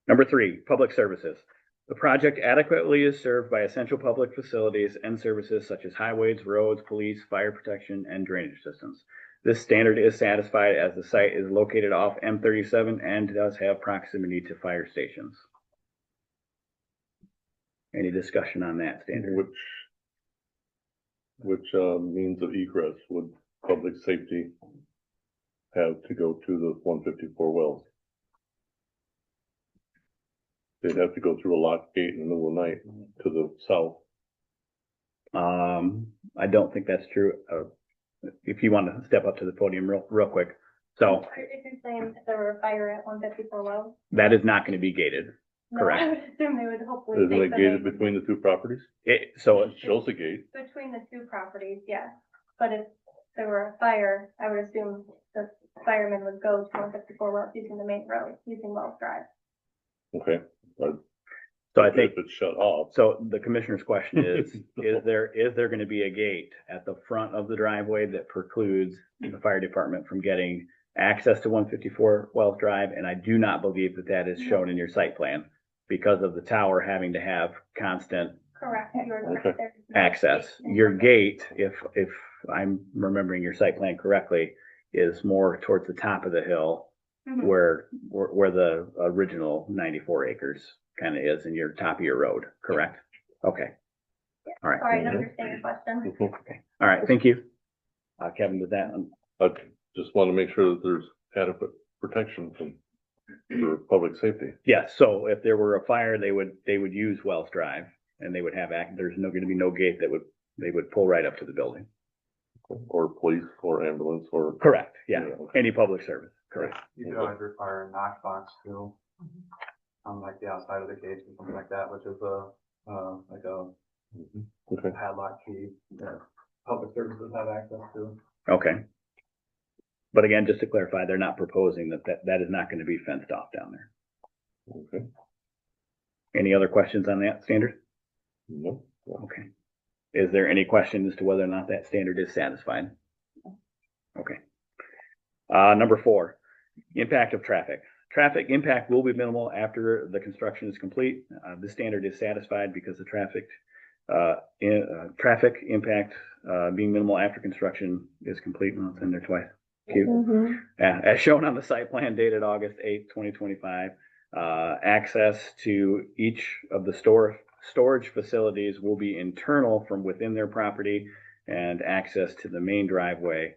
Number 3, public services. The project adequately is served by essential public facilities and services such as highways, roads, police, fire protection, and drainage systems. This standard is satisfied as the site is located off M37 and does have proximity to fire stations. Any discussion on that standard? Which means of egress would public safety have to go to the 154 wells? They'd have to go through a locked gate in the middle of the night to the south. I don't think that's true. If you want to step up to the podium real quick. So If you're saying if there were a fire at 154 Wells? that is not going to be gated. No, Correct. I would assume they would hopefully Isn't take it the gated main- between the two properties? So It shows a gate. between the two properties, yes. But if there were a fire, I would assume the firemen would go to 154 Wells using the main road, using Wells Drive. Okay. So I think if it's shut off. so. The commissioner's question is: is there going to be a gate at the front of the driveway that precludes the fire department from getting access to 154 Wells Drive? And I do not believe that is shown in your site plan because of the tower having to have constant Correct. Okay. There's no access. gate in Your front. gate, if I'm remembering your site plan correctly, is more towards the top of the hill Mhm. where the original 94 acres kind of is in your top of your road, correct? Okay. All right. Sorry, I don't understand your question. Okay. All right. Thank you. Kevin, did that? I just want to make sure that there's adequate protection for public safety. Yes. So if there were a fire, they would use Wells Drive and they would have there's going to be no gate they would pull right up to the building. Or police or ambulance or. Correct. Yeah. Okay. Any public service. Correct. You could always require a knock box too, on like the outside of the gate or something like that, which is like a Okay. padlock key that public services have access to. Okay. But again, just to clarify, they're not proposing that is not going to be fenced off down there. Okay. Any other questions on that standard? No. Okay. Is there any question as to whether or not that standard is satisfied? Okay. Number 4, impact of traffic. Traffic impact will be minimal after the construction is complete. This standard is satisfied because the traffic Traffic impact, being minimal after construction is complete. Well, it's in there twice. Cute. As shown on the site plan dated August 8th, 2025, access to each of the storage facilities will be internal from within their property, and access to the main driveway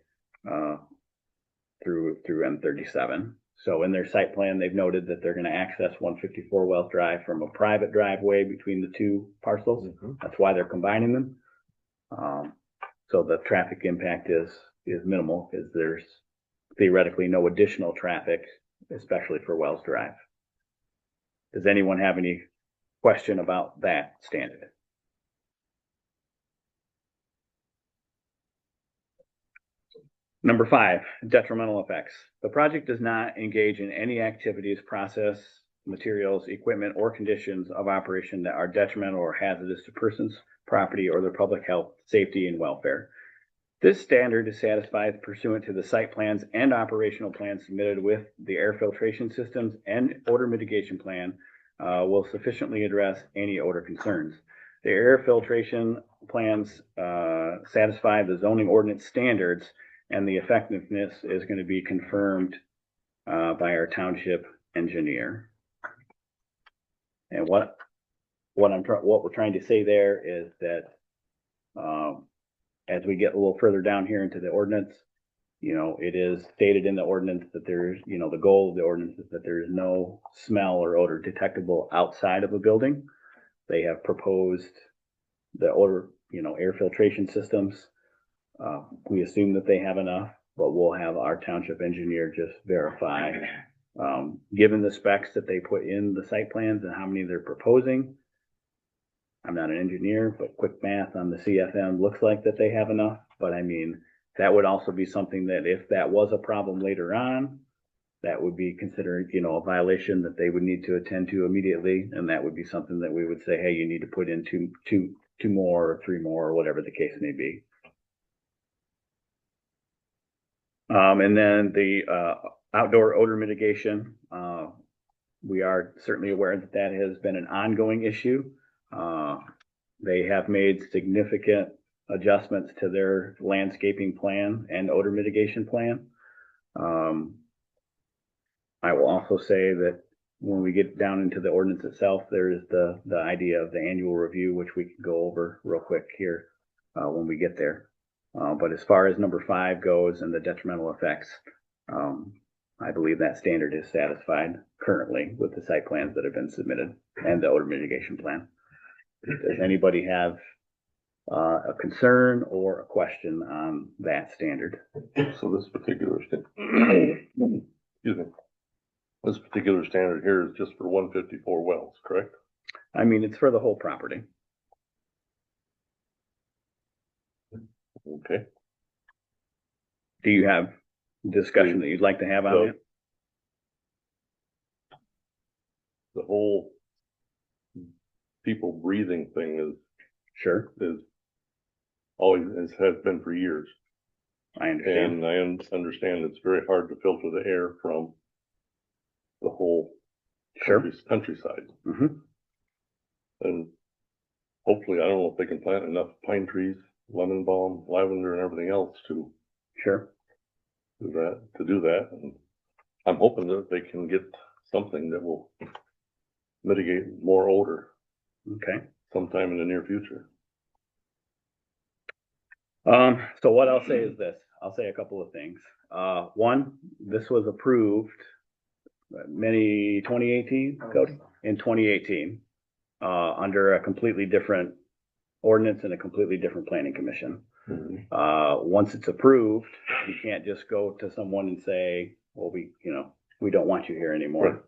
through M37. So in their site plan, they've noted that they're going to access 154 Wells Drive from a private driveway between the two parcels. That's why they're combining them. So the traffic impact is minimal, because there's theoretically no additional traffic, especially for Wells Drive. Does anyone have any question about that standard? Number 5, detrimental effects. The project does not engage in any activities, process, materials, equipment, or conditions of operation that are detrimental or hazardous to persons, property, or their public health, safety, and welfare. This standard is satisfied pursuant to the site plans and operational plans submitted with the air filtration systems and odor mitigation plan will sufficiently address any odor concerns. The air filtration plans satisfy the zoning ordinance standards, and the effectiveness is going to be confirmed by our township engineer. And what we're trying to say there is that as we get a little further down here into the ordinance, it is stated in the ordinance that there's, the goal of the ordinance is that there is no smell or odor detectable outside of a building. They have proposed the odor, air filtration systems. We assume that they have enough, but we'll have our township engineer just verify. Given the specs that they put in the site plans and how many they're proposing, I'm not an engineer, but quick math on the CFM looks like that they have enough. But I mean, that would also be something that if that was a problem later on, that would be considered, a violation that they would need to attend to immediately. And that would be something that we would say, hey, you need to put in two more or 3 more, or whatever the case may be. And then the outdoor odor mitigation, we are certainly aware that that has been an ongoing issue. They have made significant adjustments to their landscaping plan and odor mitigation plan. I will also say that when we get down into the ordinance itself, there is the idea of the annual review, which we can go over real quick here when we get there. But as far as number 5 goes and the detrimental effects, I believe that standard is satisfied currently with the site plans that have been submitted and the odor mitigation plan. Does anybody have a concern or a question on that standard? So this particular this particular standard here is just for 154 wells, correct? I mean, it's for the whole property. Okay. Do you have discussion that you'd like to have on it? The whole people breathing thing is always has been for years. I understand. And I understand it's very hard to filter the air from the whole countryside. And hopefully, I don't know if they can plant enough pine trees, lemon balm, lavender, and everything else to do that. And I'm hoping that they can get something that will mitigate more odor. Okay. Sometime in the near future. So what I'll say is this. I'll say a couple of things. One, this was approved in 2018, under a completely different ordinance and a completely different planning commission. Once it's approved, you can't just go to someone and say, well, we don't want you here anymore.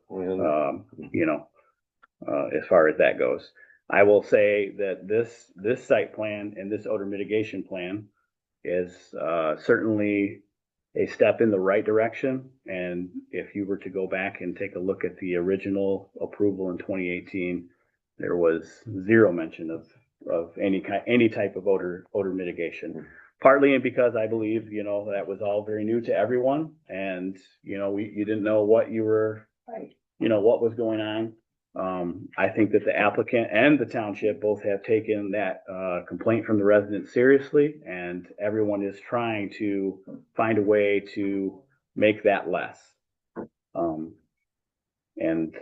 As far as that goes. I will say that this site plan and this odor mitigation plan is certainly a step in the right direction. And if you were to go back and take a look at the original approval in 2018, there was zero mention of any type of odor mitigation. Partly because I believe, that was all very new to everyone, and you didn't know what you were, what was going on. I think that the applicant and the township both have taken that, complaint from the residents seriously, and everyone is trying to find a way to make that less. And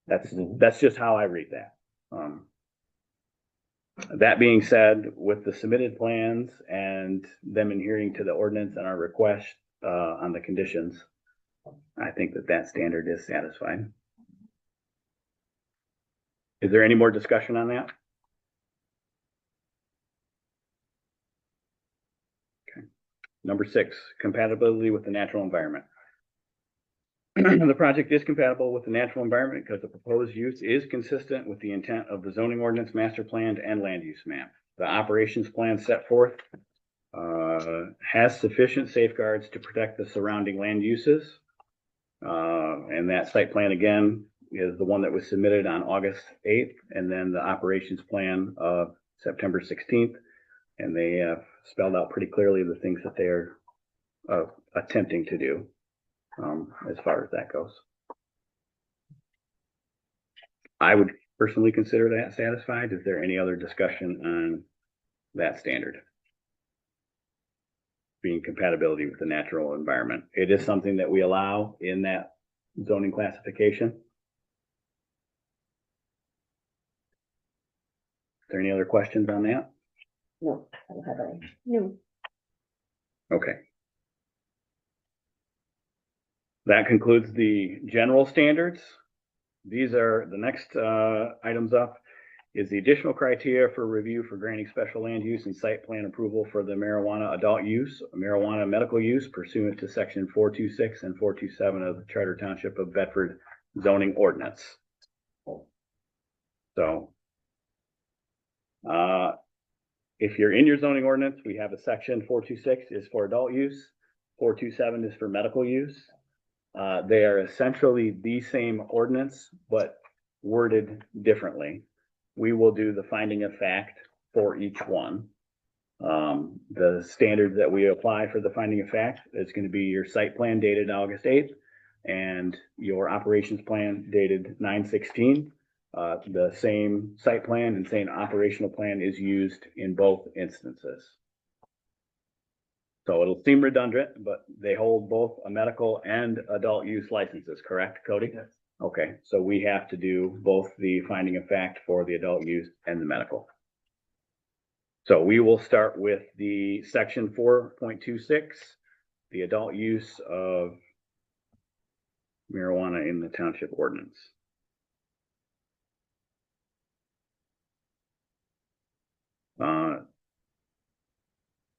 that's just how I read that. That being said, with the submitted plans and them adhering to the ordinance and our request, on the conditions, I think that that standard is satisfied. Is there any more discussion on that? Okay. Number 6, compatibility with the natural environment. The project is compatible with the natural environment because the proposed use is consistent with the intent of the zoning ordinance, master plan, and land use map. The operations plan set forth has sufficient safeguards to protect the surrounding land uses. And that site plan again is the one that was submitted on August 8th, and then the operations plan of September 16th. And they have spelled out pretty clearly the things that they're attempting to do, as far as that goes. I would personally consider that satisfied. Is there any other discussion on that standard? Being compatibility with the natural environment. It is something that we allow in that zoning classification. Is there any other questions on that? No, I don't have any. No. Okay. That concludes the general standards. These are the next items up is the additional criteria for review for granting special land use and site plan approval for the marijuana adult use, marijuana medical use pursuant to section 426 and 427 of the Charter Township of Bedford zoning ordinance. So, if you're in your zoning ordinance, we have a section 426 is for adult use, 427 is for medical use. They are essentially the same ordinance, but worded differently. We will do the finding of fact for each one. The standard that we apply for the finding of fact is going to be your site plan dated August 8th and your operations plan dated 9/16. The same site plan and same operational plan is used in both instances. So it'll seem redundant, but they hold both a medical and adult use licenses, correct, Cody? Yes. Okay, so we have to do both the finding of fact for the adult use and the medical. So we will start with the section 4.26, the adult use of marijuana in the township ordinance.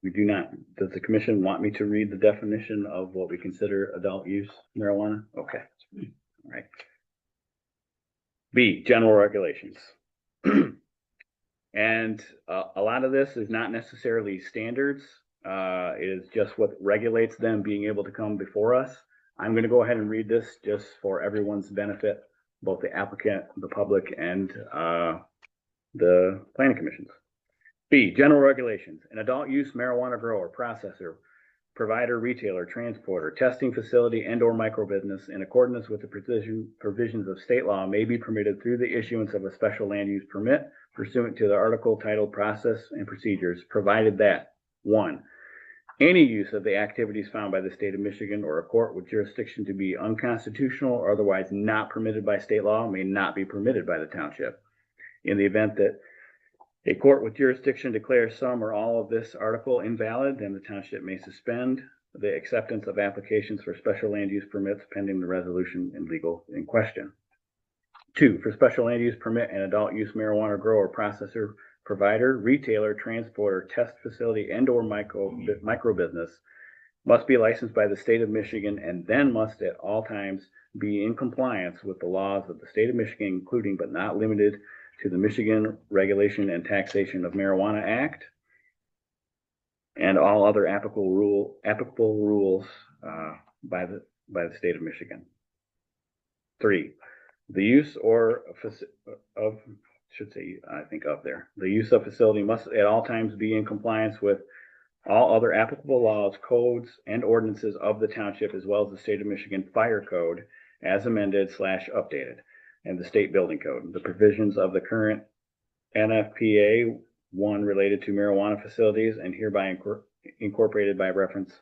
We do not, does the commission want me to read the definition of what we consider adult use marijuana? Okay, all right. B, general regulations. And a lot of this is not necessarily standards. It is just what regulates them being able to come before us. I'm going to go ahead and read this just for everyone's benefit, both the applicant, the public, and the planning commissions. B, general regulations. An adult use marijuana grower, processor, provider, retailer, transporter, testing facility, and or microbusiness in accordance with the provisions of state law may be permitted through the issuance of a special land use permit pursuant to the article titled Process and Procedures, provided that 1. Any use of the activities found by the state of Michigan or a court with jurisdiction to be unconstitutional or otherwise not permitted by state law may not be permitted by the township. In the event that a court with jurisdiction declares some or all of this article invalid, then the township may suspend the acceptance of applications for special land use permits pending the resolution in question. 2, for special land use permit, an adult use marijuana grower, processor, provider, retailer, transporter, test facility, and or microbusiness must be licensed by the state of Michigan and then must at all times be in compliance with the laws of the state of Michigan, including but not limited to the Michigan Regulation and Taxation of Marijuana Act and all other applicable rules by the state of Michigan. 3, the use the use of facility must at all times be in compliance with all other applicable laws, codes, and ordinances of the township, as well as the state of Michigan fire code as amended / updated, and the state building code, the provisions of the current NFPA 1 related to marijuana facilities and hereby incorporated by reference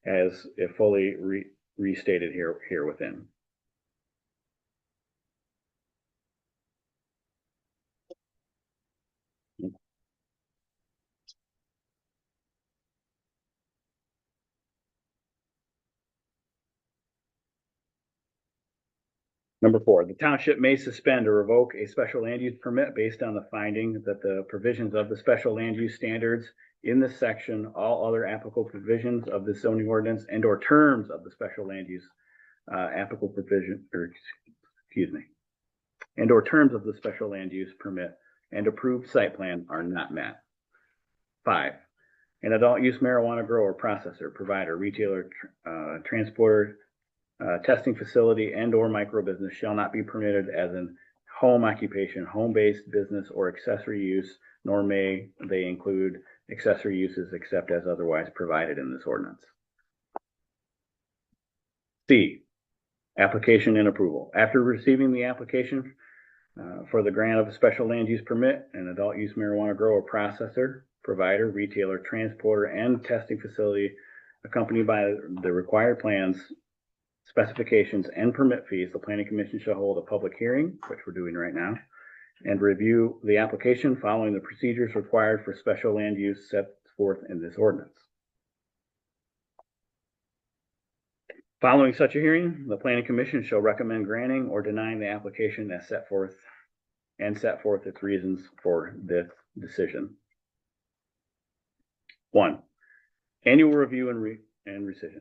as if fully restated here within. Number 4, the township may suspend or revoke a special land use permit based on the finding that the provisions of the special land use standards in this section, all other applicable provisions of the zoning ordinance and or terms of the special land use applicable provision, or excuse me, and or terms of the special land use permit and approved site plan are not met. 5, an adult use marijuana grower, processor, provider, retailer, transporter, testing facility and or micro business shall not be permitted as an home occupation, home-based business or accessory use, nor may they include accessory uses except as otherwise provided in this ordinance. C, application and approval. After receiving the application for the grant of a special land use permit, an adult use marijuana grower, processor, provider, retailer, transporter, and testing facility accompanied by the required plans, specifications, and permit fees, the planning commission shall hold a public hearing, which we're doing right now, and review the application following the procedures required for special land use set forth in this ordinance. Following such a hearing, the planning commission shall recommend granting or denying the application as set forth its reasons for this decision. 1, annual review and rescission.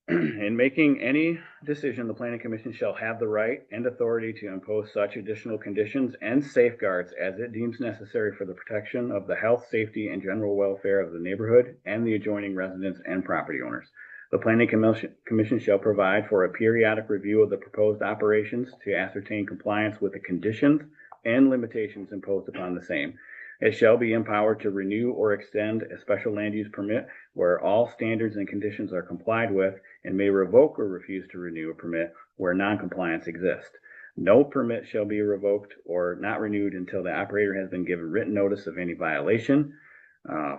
In making any decision, the planning commission shall have the right and authority to impose such additional conditions and safeguards as it deems necessary for the protection of the health, safety, and general welfare of the neighborhood and the adjoining residents and property owners. The planning commission shall provide for a periodic review of the proposed operations to ascertain compliance with the conditions and limitations imposed upon the same. It shall be empowered to renew or extend a special land use permit where all standards and conditions are complied with, and may revoke or refuse to renew a permit where noncompliance exists. No permit shall be revoked or not renewed until the operator has been given written notice of any violation,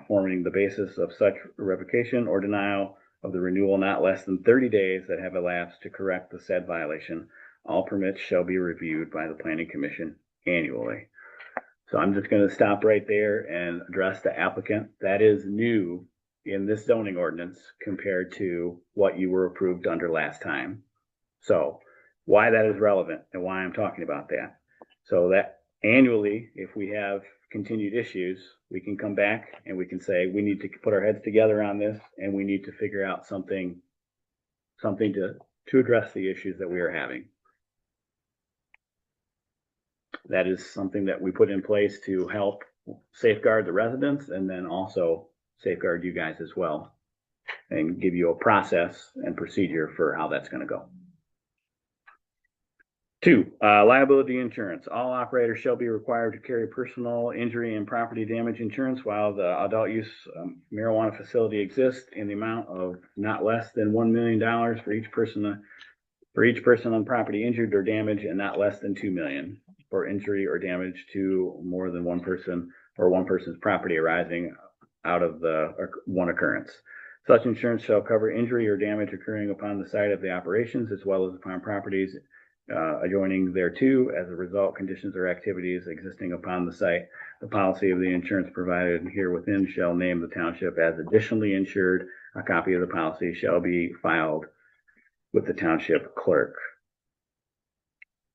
forming the basis of such revocation or denial of the renewal not less than 30 days that have elapsed to correct the said violation. All permits shall be reviewed by the planning commission annually. So I'm just going to stop right there and address the applicant. That is new in this zoning ordinance compared to what you were approved under last time. So why that is relevant and why I'm talking about that. So that annually, if we have continued issues, we can come back and we can say, we need to put our heads together on this and we need to figure out something to address the issues that we are having. That is something that we put in place to help safeguard the residents and then also safeguard you guys as well and give you a process and procedure for how that's going to go. 2, liability insurance. All operators shall be required to carry personal injury and property damage insurance while the adult use marijuana facility exists in the amount of not less than $1 million for each person on property injured or damaged, and not less than $2 million for injury or damage to more than one person or one person's property arising out of the one occurrence. Such insurance shall cover injury or damage occurring upon the site of the operations as well as upon properties adjoining thereto as a result, conditions or activities existing upon the site. The policy of the insurance provided here within shall name the township as additionally insured. A copy of the policy shall be filed with the township clerk.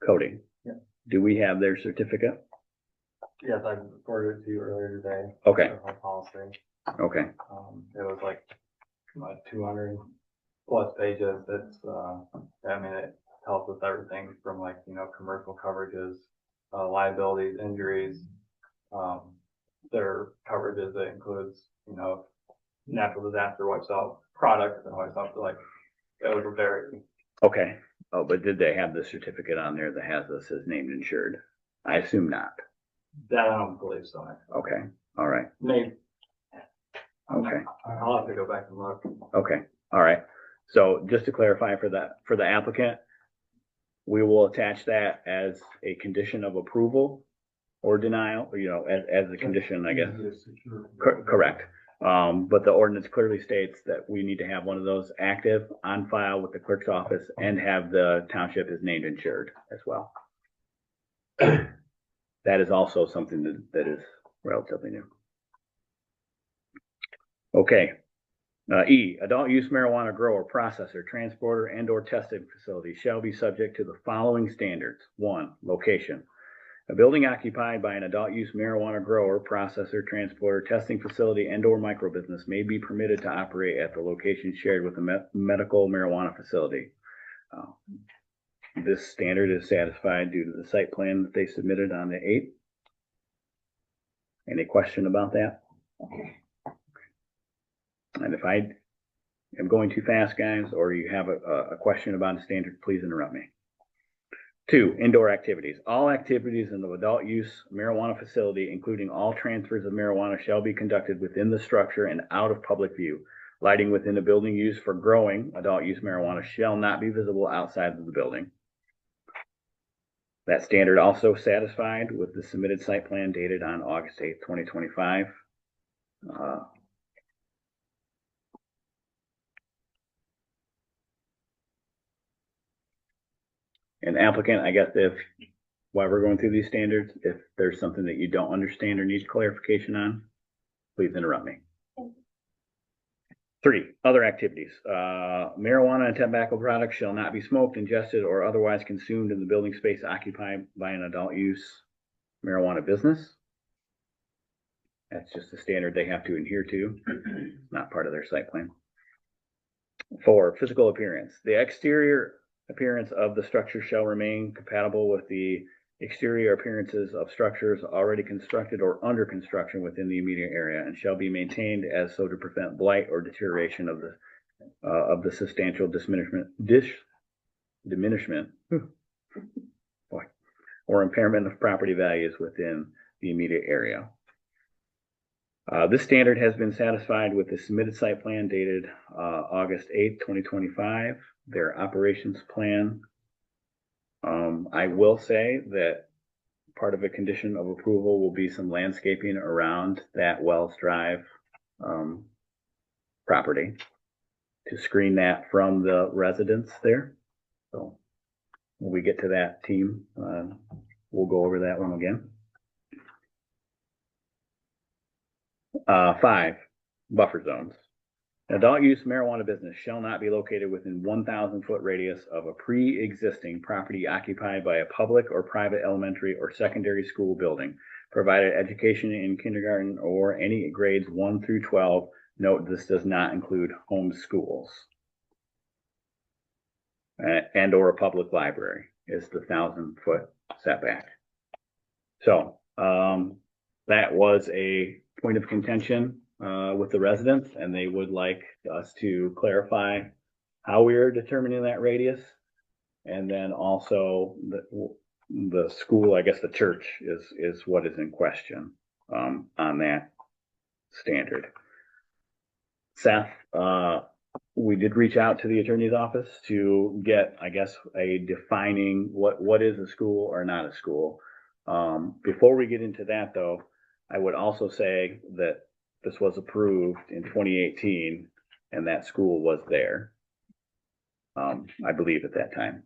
Cody, yeah. Do we have their certificate? Yes, I forwarded it to you earlier today. Okay. Our policy. Okay. It was like 200 plus pages. It's, I mean, it helps with everything from like, commercial coverages, liabilities, injuries, their coverages that includes, natural disaster wipes out products and wipes out like, it was very. Okay. Oh, but did they have the certificate on there that has us as named insured? I assume not. That I don't believe so. Okay. All right. Maybe. Okay. I'll have to go back and look. Okay. All right. So just to clarify for the applicant, we will attach that as a condition of approval or denial, as a condition, I guess. Correct. But the ordinance clearly states that we need to have one of those active on file with the clerk's office and have the township as named insured as well. That is also something that is relatively new. Okay. E, adult use marijuana grower, processor, transporter, and or testing facility shall be subject to the following standards. 1, location. A building occupied by an adult use marijuana grower, processor, transporter, testing facility, and or micro business may be permitted to operate at the location shared with a medical marijuana facility. This standard is satisfied due to the site plan that they submitted on the 8th. Any question about that? And if I am going too fast, guys, or you have a question about a standard, please interrupt me. 2, indoor activities. All activities in the adult use marijuana facility, including all transfers of marijuana, shall be conducted within the structure and out of public view. Lighting within the building used for growing adult use marijuana shall not be visible outside of the building. That standard also satisfied with the submitted site plan dated on August 8th, 2025. An applicant, I guess, while we're going through these standards, if there's something that you don't understand or need clarification on, please interrupt me. 3, other activities. Marijuana and tobacco products shall not be smoked, ingested, or otherwise consumed in the building space occupied by an adult use marijuana business. That's just a standard they have to adhere to. It's not part of their site plan. 4, physical appearance. The exterior appearance of the structure shall remain compatible with the exterior appearances of structures already constructed or under construction within the immediate area, and shall be maintained as so to prevent blight or deterioration of the substantial diminishment or impairment of property values within the immediate area. This standard has been satisfied with the submitted site plan dated August 8th, 2025. Their operations plan. I will say that part of a condition of approval will be some landscaping around that Wells Drive property to screen that from the residents there. So when we get to that team, we'll go over that one again. 5, buffer zones. Adult use marijuana business shall not be located within 1,000-foot radius of a pre-existing property occupied by a public or private elementary or secondary school building, provided education in kindergarten or any grades 1 through 12. Note this does not include home schools. And or a public library is the 1,000-foot setback. So that was a point of contention with the residents, and they would like us to clarify how we are determining that radius. And then also the school, I guess the church is what is in question on that standard. Seth, we did reach out to the attorney's office to get, I guess, a defining what is a school or not a school. Before we get into that though, I would also say that this was approved in 2018 and that school was there. I believe at that time.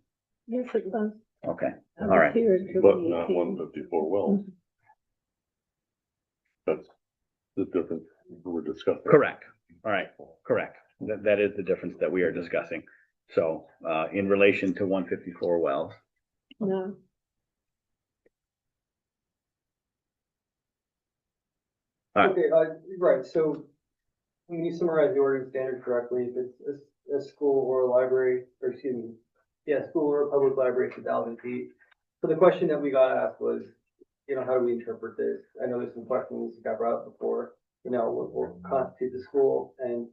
Yes, it was. Okay, I all was right. here in But not 2018. 154 wells. That's the difference we're discussing. Correct. All right, correct. That is the difference that we are discussing. So in relation to 154 wells. No. Okay, right, so when you summarize the ordinance standard correctly, if it's a school or a library, or excuse me, yeah, school or a public library, it's 1,000 feet. So the question that we got asked was, how do we interpret this? I know there's some questions that got brought up before, what constitutes a school? And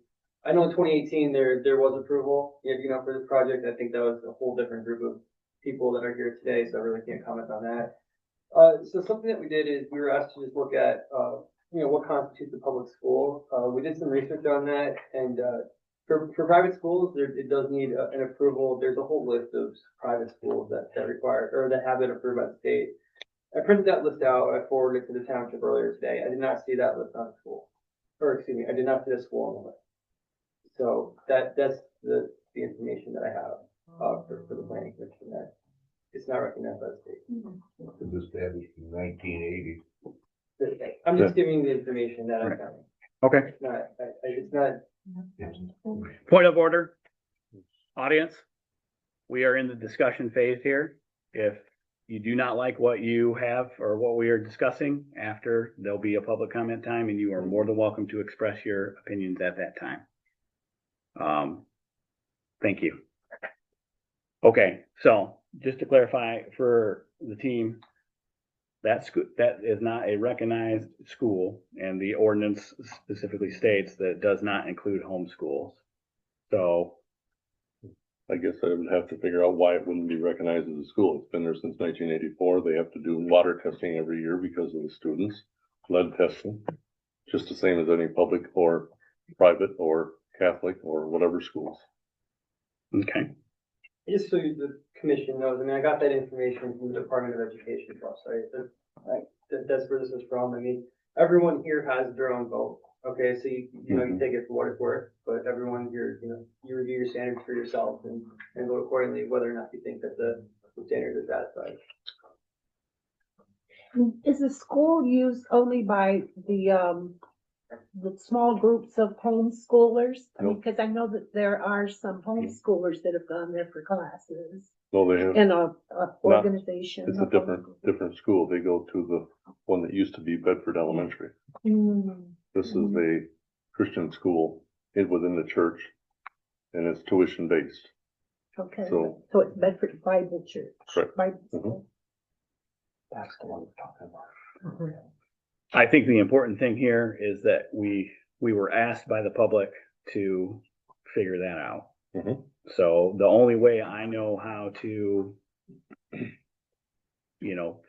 I know in 2018, there was approval, for this project. I think that was a whole different group of people that are here today, so I really can't comment on that. So something that we did is we were asked to just look at, what constitutes a public school. We did some research on that, and For private schools, it does need an approval. There's a whole list of private schools that require, or that have been approved by the state. I printed that list out. I forwarded it to the township earlier today. I did not see that list on the school. Or excuse me, I did not see the school on the list. So that's the information that I have, for the planning commission, that it's not recognized by the state. It was established in 1980. I'm just giving the information that I found. Okay, It's not, point of order. Audience, we are in the discussion phase here. If you do not like what you have or what we are discussing, after, there'll be a public comment time, and you are more than welcome to express your opinions at that time. Thank you. Okay, so just to clarify for the team, that is not a recognized school, and the ordinance specifically states that it does not include homeschools. So I guess I would have to figure out why it wouldn't be recognized as a school. It's been there since 1984. They have to do water testing every year because of the students, lead testing, just the same as any public or private or Catholic or whatever schools. okay, just so the commission knows, I mean, I got that information from the Department of Education website. That's where this is from. I mean, everyone here has their own vote. Okay, so you know, you take it for what it's worth, but everyone here, you review your standards for yourself and vote accordingly, whether or not you think that the standards are satisfied. Is the school used only by the small groups of homeschoolers? I mean, because I know that there are some homeschoolers that have gone there for classes No, they have, in a organization. it's a different school. They go to the one that used to be Bedford Elementary. This is a Christian school within the church, and it's tuition based. Okay, So- so it's Bedford Bible Church. Correct. Bible Mhm. school. That's the one we're talking about. I think the important thing here is that we were asked by the public to figure that out. Mhm. So the only way I know how to,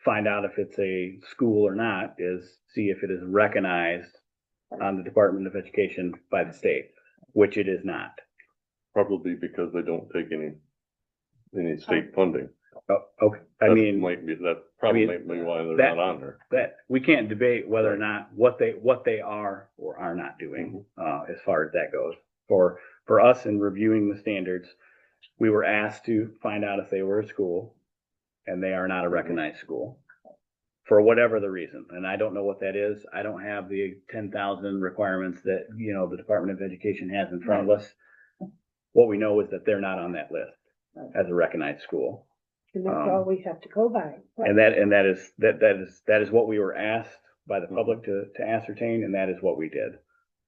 find out if it's a school or not is see if it is recognized on the Department of Education by the state, which it is not. Probably because they don't take any state funding. Oh, okay, That probably might be why they're that- not on there. that we can't debate whether or not what they are or are not doing, as far as that goes. For us in reviewing the standards, we were asked to find out if they were a school, and they are not a recognized school for whatever the reason. And I don't know what that is. I don't have the 10,000 requirements that, the Department of Education has in front of us. What we know is that they're not on that list as a recognized school. And that's all we have to go by. And that is what we were asked by the public to ascertain, and that is what we did.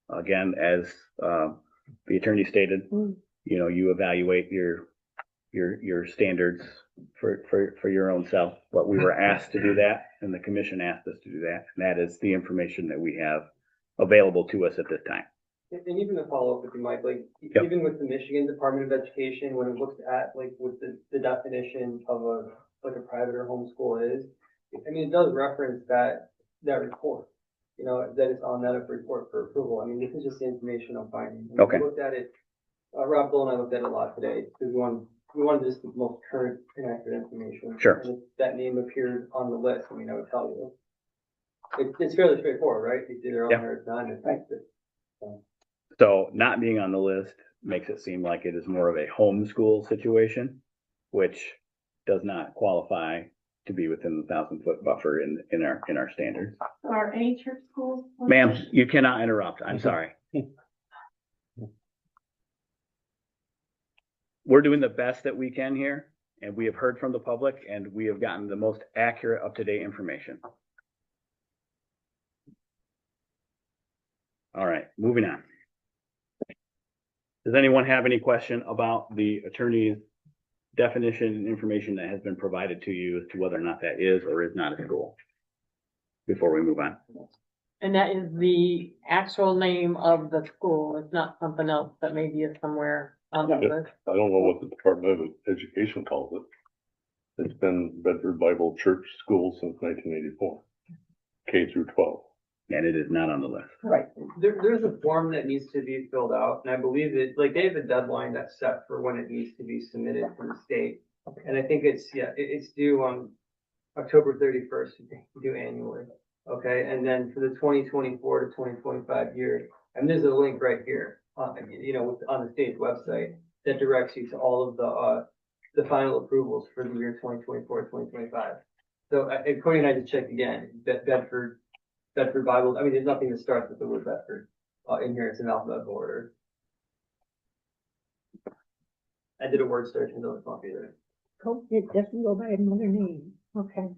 Again, as the attorney stated, you evaluate your standards for your own self, but we were asked to do that, and the commission asked us to do that, and that is the information that we have available to us at this time. And even to follow up with you, Mike, Yep. even with the Michigan Department of Education, when it looks at what the definition of a private or homeschool is, I mean, it does reference that report, that it's on that report for approval. I mean, this is just the information I'm finding. And Okay. We looked at it, Rob Bull and I looked at it a lot today, because we wanted just the most current and accurate information. Sure. And if that name appeared on the list, I mean, I would tell you. It's fairly straightforward, right? It's either on Yeah. there or it's not. Right. So not being on the list makes it seem like it is more of a homeschool situation, which does not qualify to be within the 1,000-foot buffer in our standards. Are any church schools? Ma'am, you cannot interrupt. I'm sorry. We're doing the best that we can here, and we have heard from the public, and we have gotten the most accurate, up-to-date information. All right, moving on. Does anyone have any question about the attorney's definition and information that has been provided to you as to whether or not that is or is not a school? Before we move on. And that is the actual name of the school. It's not something else that maybe is somewhere on the list. I don't know what the Department of Education calls it. It's been Bedford Bible Church School since 1984, K through 12. And it is not on the list. Right. There's a form that needs to be filled out, and I believe that, like, they have a deadline that's set for when it needs to be submitted from the state. And I think it's due on October 31st, due annually. Okay, and then for the 2024 to 2025 year, and there's a link right here, on the state's website that directs you to all of the final approvals for the year 2024, 2025. So, Cody and I just checked again, Bedford Bible, I mean, there's nothing that starts with the word Bedford, in here, it's in alphabetical order. I did a word search and those not be there. It doesn't go by another name, okay.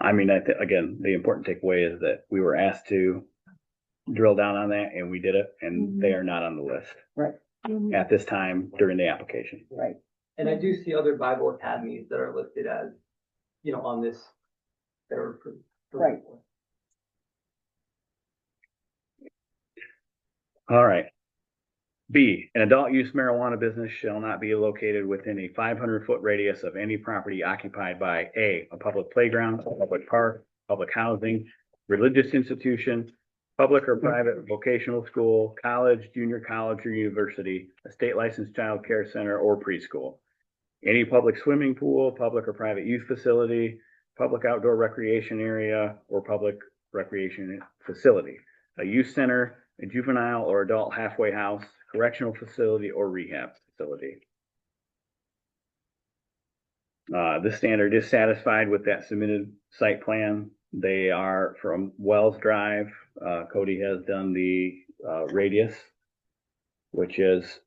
I mean, again, the important takeaway is that we were asked to drill down on that and we did it, and they are not on the list. Right. At this time during the application. Right. And I do see other Bible academies that are listed as, on this, that are approved. Right. All right. B, an adult use marijuana business shall not be located within a 500-foot radius of any property occupied by a public playground, a public park, public housing, religious institution, public or private vocational school, college, junior college, or university, a state licensed child care center, or preschool. Any public swimming pool, public or private youth facility, public outdoor recreation area, or public recreation facility, a youth center, a juvenile or adult halfway house, correctional facility, or rehab facility. This standard is satisfied with that submitted site plan. They are from Wells Drive. Cody has done the radius, which is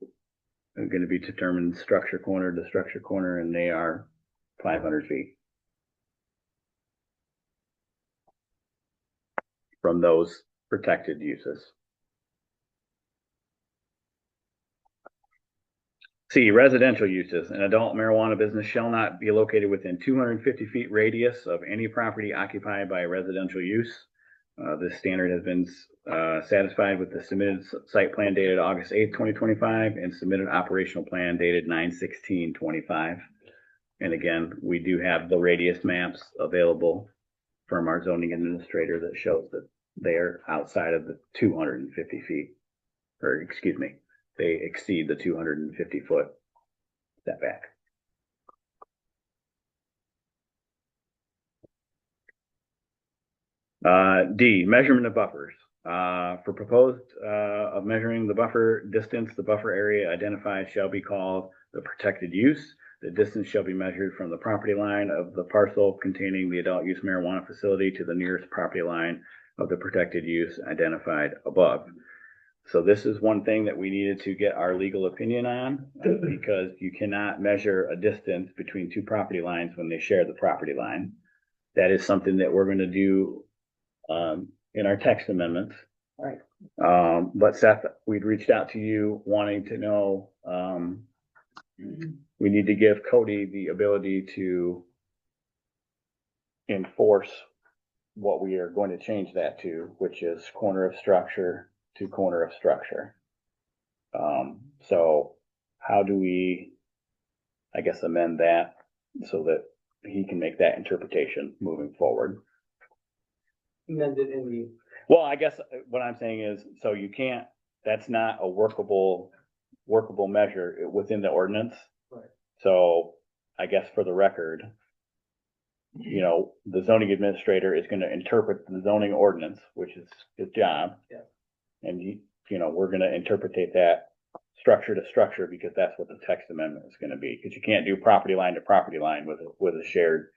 going to be determined structure corner to structure corner, and they are 500 feet from those protected uses. C, residential uses. An adult marijuana business shall not be located within 250 feet radius of any property occupied by residential use. This standard has been satisfied with the submitted site plan dated August 8th, 2025, and submitted operational plan dated 9/16/25. And again, we do have the radius maps available from our zoning administrator that shows that they are outside of the 250 feet, or excuse me, they exceed the 250 foot setback. D, measurement of buffers. For proposed of measuring the buffer distance, the buffer area identified shall be called the protected use. The distance shall be measured from the property line of the parcel containing the adult use marijuana facility to the nearest property line of the protected use identified above. So this is one thing that we needed to get our legal opinion on, because you cannot measure a distance between two property lines when they share the property line. That is something that we're going to do in our text amendments. Right. But Seth, we'd reached out to you wanting to know, we need to give Cody the ability to enforce what we are going to change that to, which is corner of structure to corner of structure. So how do we, I guess, amend that so that he can make that interpretation moving forward? Amend it in the. Well, I guess what I'm saying is, so you can't, that's not a workable measure within the ordinance. Right. So I guess for the record, the zoning administrator is going to interpret the zoning ordinance, which is his job. Yeah. And we're going to interpretate that structure to structure, because that's what the text amendment is going to be, because you can't do property line to property line with a shared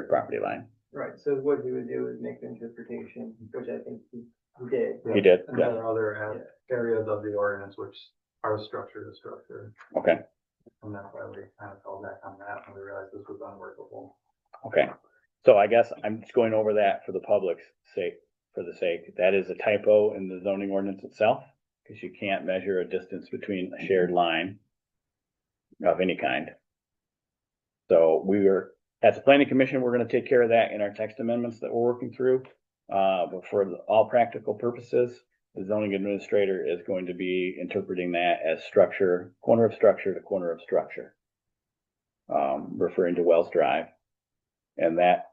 property line. Right, so what he would do is make the interpretation, which I think he did. He did. And then other areas of the ordinance which are structure to structure. Okay. And that's why we kind of fell back on that when we realized this was unworkable. Okay. So I guess I'm just going over that for the public's sake, that is a typo in the zoning ordinance itself, because you can't measure a distance between a shared line of any kind. So as a planning commission, we're going to take care of that in our text amendments that we're working through. But for all practical purposes, the zoning administrator is going to be interpreting that as structure, corner of structure to corner of structure, referring to Wells Drive. And that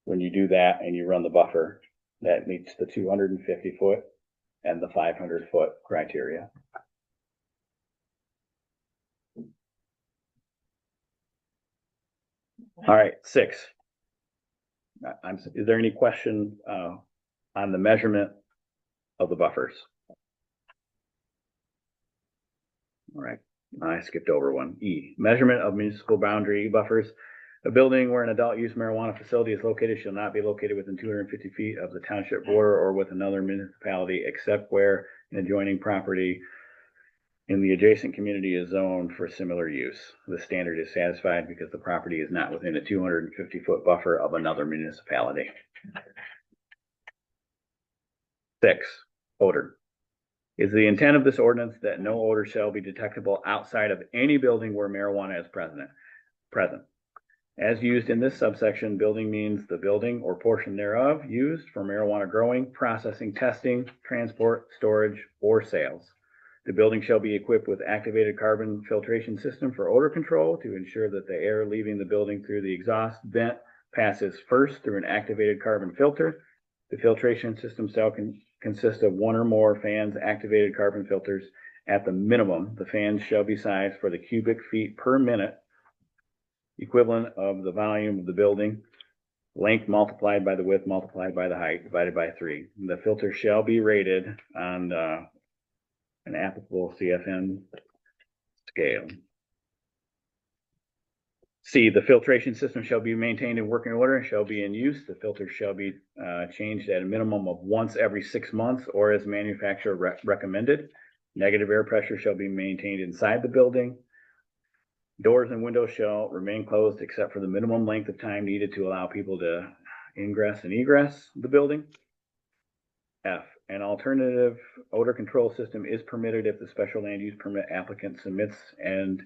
when you do that and you run the buffer, that meets the 250-foot and the 500-foot criteria. All right, 6. Is there any question on the measurement of the buffers? All right, I skipped over one. E, measurement of municipal boundary buffers. A building where an adult use marijuana facility is located shall not be located within 250 feet of the township border or with another municipality, except where an adjoining property in the adjacent community is zoned for similar use. The standard is satisfied because the property is not within a 250-foot buffer of another municipality. 6, odor. Is the intent of this ordinance that no odor shall be detectable outside of any building where marijuana is present? As used in this subsection, building means the building or portion thereof used for marijuana growing, processing, testing, transport, storage, or sales. The building shall be equipped with activated carbon filtration system for odor control to ensure that the air leaving the building through the exhaust vent passes first through an activated carbon filter. The filtration system shall consist of one or more fans activated carbon filters. At the minimum, the fans shall be sized for the cubic feet per minute, equivalent of the volume of the building, length multiplied by the width multiplied by the height divided by 3. The filter shall be rated on an applicable CFM scale. C, the filtration system shall be maintained in working order and shall be in use. The filter shall be changed at a minimum of once every 6 months or as manufacturer recommended. Negative air pressure shall be maintained inside the building. Doors and windows shall remain closed except for the minimum length of time needed to allow people to ingress and egress the building. F, an alternative odor control system is permitted if the special land use permit applicant submits and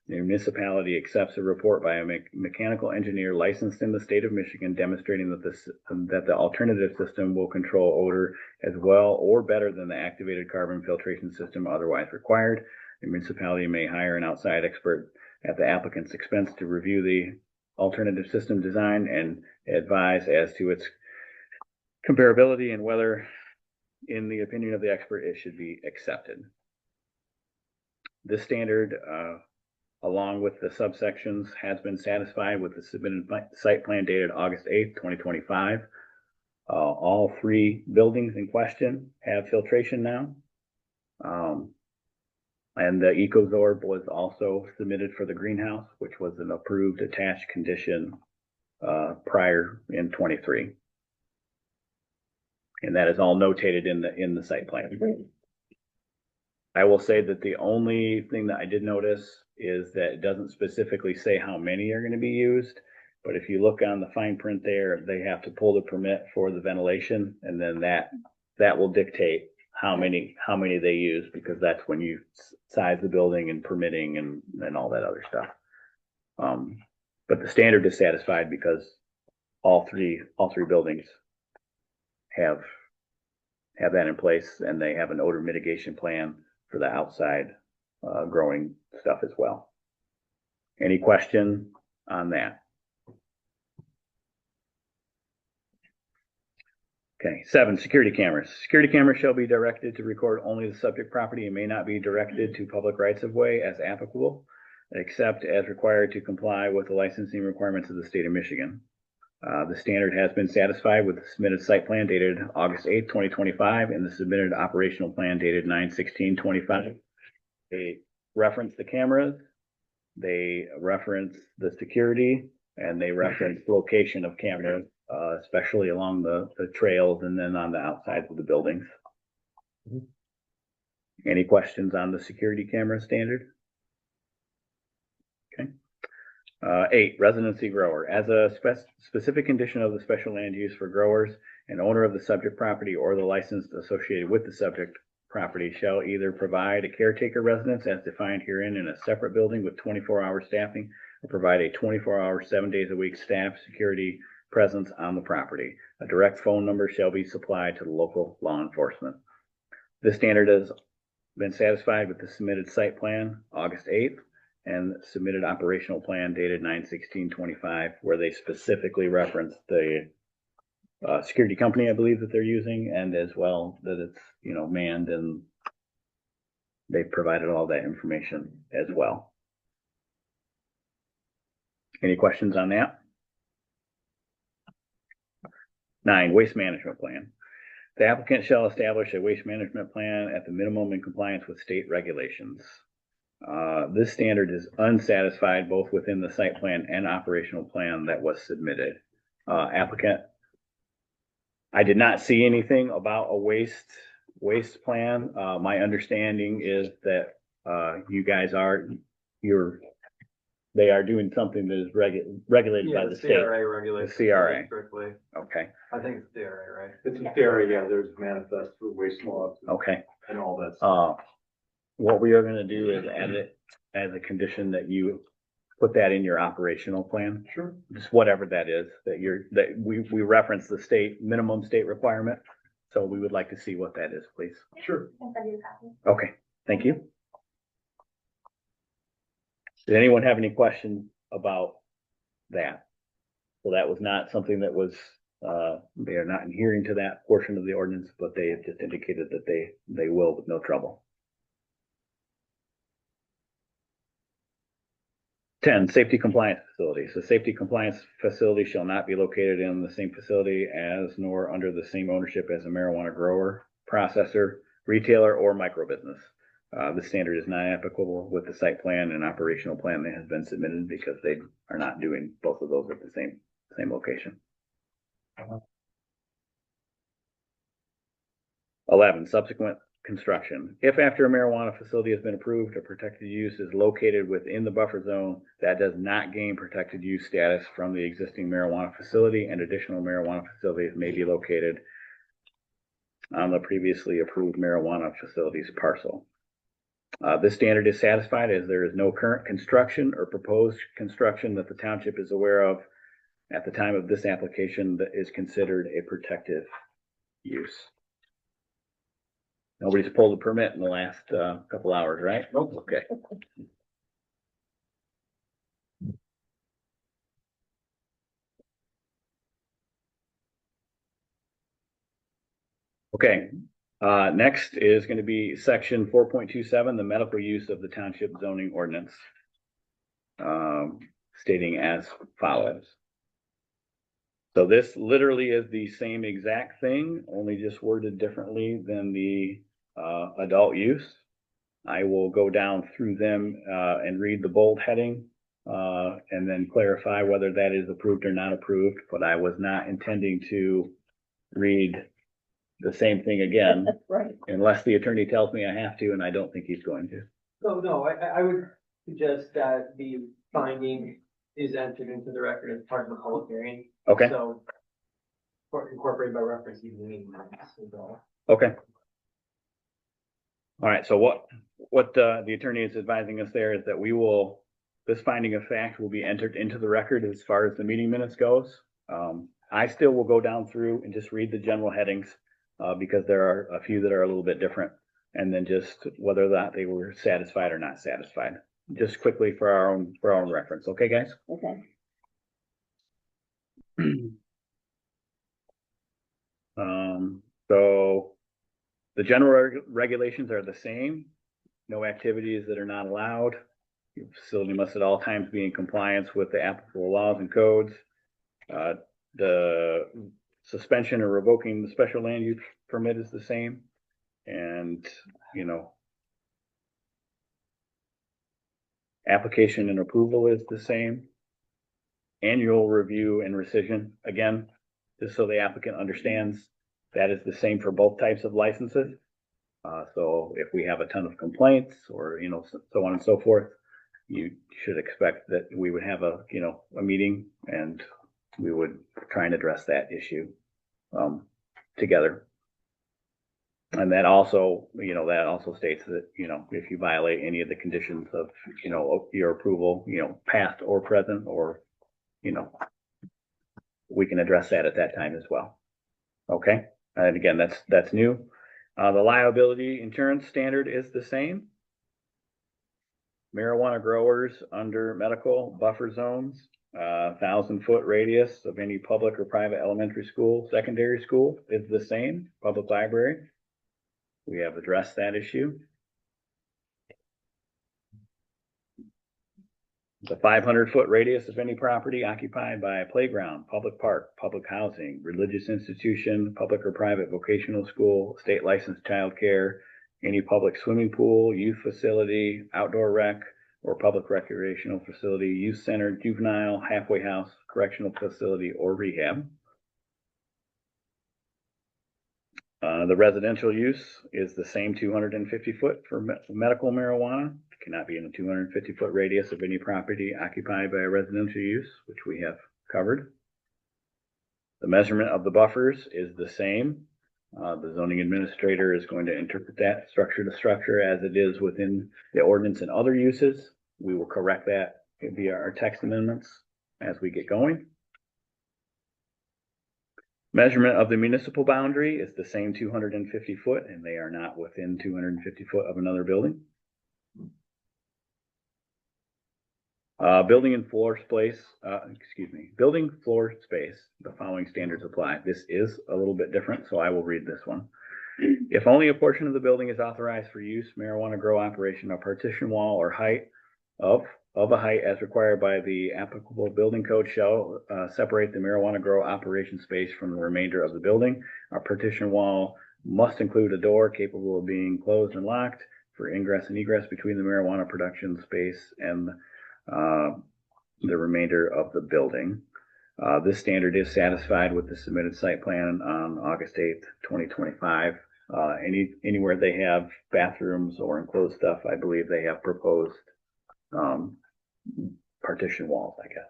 the municipality accepts a report by a mechanical engineer licensed in the state of Michigan demonstrating that the alternative system will control odor as well or better than the activated carbon filtration system otherwise required. The municipality may hire an outside expert at the applicant's expense to review the alternative system design and advise as to its comparability and whether, in the opinion of the expert, it should be accepted. This standard, along with the subsections, has been satisfied with the submitted site plan dated August 8th, 2025. All 3 buildings in question have filtration now. And the EcoZorb was also submitted for the greenhouse, which was an approved attached condition prior in 23. And that is all notated in the site plan. I will say that the only thing that I did notice is that it doesn't specifically say how many are going to be used. But if you look on the fine print there, they have to pull the permit for the ventilation, and then that will dictate how many they use, because that's when you size the building and permitting and all that other stuff. But the standard is satisfied because all three buildings have that in place, and they have an odor mitigation plan for the outside growing stuff as well. Any question on that? Okay, 7, security cameras. Security cameras shall be directed to record only the subject property and may not be directed to public rights of way as applicable, except as required to comply with the licensing requirements of the state of Michigan. The standard has been satisfied with the submitted site plan dated August 8th, 2025, and the submitted operational plan dated 9/16/25. They reference the cameras, they reference the security, and they reference location of cameras, especially along the trails and then on the outsides of the buildings. Any questions on the security camera standard? Okay. 8, residency grower. As a specific condition of the special land use for growers, an owner of the subject property or the license associated with the subject property shall either provide a caretaker residence as defined herein in a separate building with 24-hour staffing, or provide a 24-hour, 7 days a week staff security presence on the property. A direct phone number shall be supplied to the local law enforcement. This standard has been satisfied with the submitted site plan August 8th and submitted operational plan dated 9/16/25, where they specifically reference the security company, I believe, that they're using, and as well that it's, manned, and they've provided all that information as well. Any questions on that? 9, waste management plan. The applicant shall establish a waste management plan at the minimum in compliance with state regulations. This standard is unsatisfied both within the site plan and operational plan that was submitted. Applicant, I did not see anything about a waste plan. My understanding is that you guys they are doing something that is regulated by the state. CRA regulates. The CRA. Strictly. Okay, I think it's CRA, right? It's a theory, yeah, there's manifest for waste laws okay. and all that stuff. What we are gonna do is add it as a condition that you put that in your operational plan. Sure. Just whatever that is, that we reference the minimum state requirement. So we would like to see what that is, please. Sure. I'll send you a copy. Okay, thank you. Did anyone have any questions about that? So that was not something that was, they are not adhering to that portion of the ordinance, but they have just indicated that they will with no trouble. 10, safety compliance facilities. The safety compliance facility shall not be located in the same facility as nor under the same ownership as a marijuana grower, processor, retailer, or micro business. The standard is not applicable with the site plan and operational plan that has been submitted because they are not doing both of those at the same location. 11, subsequent construction. If after a marijuana facility has been approved, a protected use is located within the buffer zone, that does not gain protected use status from the existing marijuana facility, and additional marijuana facilities may be located on the previously approved marijuana facilities parcel. This standard is satisfied as there is no current construction or proposed construction that the township is aware of at the time of this application that is considered a protective use. Nobody's pulled a permit in the last couple hours, right? Nope. Okay. Okay. Next is going to be section 4.27, the medical use of the township zoning ordinance, stating as follows. So this literally is the same exact thing, only just worded differently than the adult use. I will go down through them and read the bold heading and then clarify whether that is approved or not approved, but I was not intending to read the same thing again. Right. Unless the attorney tells me I have to, and I don't think he's going to. No, I would suggest that the finding is entered into the record as part of the public hearing. Okay. So incorporated by reference even the meeting minutes as well. Okay. All right, so what the attorney is advising us there is that this finding of fact will be entered into the record as far as the meeting minutes goes. I still will go down through and just read the general headings because there are a few that are a little bit different, and then just whether or not they were satisfied or not satisfied. Just quickly for our own reference. Okay, guys? Okay. So the general regulations are the same. No activities that are not allowed. Your facility must at all times be in compliance with the applicable laws and codes. The suspension or revoking the special land use permit is the same. And, application and approval is the same. Annual review and rescission, again, just so the applicant understands, that is the same for both types of licenses. So if we have a ton of complaints or, so on and so forth, you should expect that we would have a meeting and we would try and address that issue together. And that also states that, if you violate any of the conditions of, your approval, past or present, or, we can address that at that time as well. Okay. And again, that's new. The liability insurance standard is the same. Marijuana growers under medical buffer zones 1,000-foot radius of any public or private elementary school, secondary school is the same, public library. We have addressed that issue. The 500-foot radius of any property occupied by a playground, public park, public housing, religious institution, public or private vocational school, state licensed childcare, any public swimming pool, youth facility, outdoor rec, or public recreational facility, youth center, juvenile, halfway house, correctional facility, or rehab. The residential use is the same 250 foot for medical marijuana. It cannot be in a 250 foot radius of any property occupied by a residential use, which we have covered. The measurement of the buffers is the same. The zoning administrator is going to interpret that structure to structure as it is within the ordinance and other uses. We will correct that via our text amendments as we get going. Measurement of the municipal boundary is the same 250 foot, and they are not within 250 foot of another building. Building floor space, the following standards apply. This is a little bit different, so I will read this one. If only a portion of the building is authorized for use, marijuana grow operation, a partition wall or height of a height as required by the applicable building code shall separate the marijuana grow operation space from the remainder of the building. A partition wall must include a door capable of being closed and locked for ingress and egress between the marijuana production space and the remainder of the building. This standard is satisfied with the submitted site plan on August 8th, 2025. Anywhere they have bathrooms or enclosed stuff, I believe they have proposed partition walls, I guess.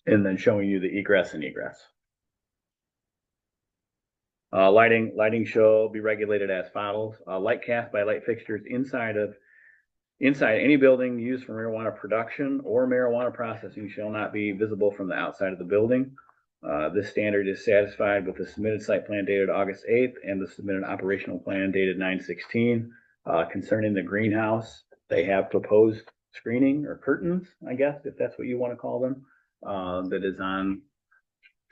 And then showing you the egress and egress. Lighting shall be regulated as follows. Light cast by light fixtures inside any building used for marijuana production or marijuana processing shall not be visible from the outside of the building. This standard is satisfied with the submitted site plan dated August 8th and the submitted operational plan dated 9/16. Concerning the greenhouse, they have proposed screening or curtains, I guess, if that's what you want to call them, that is on,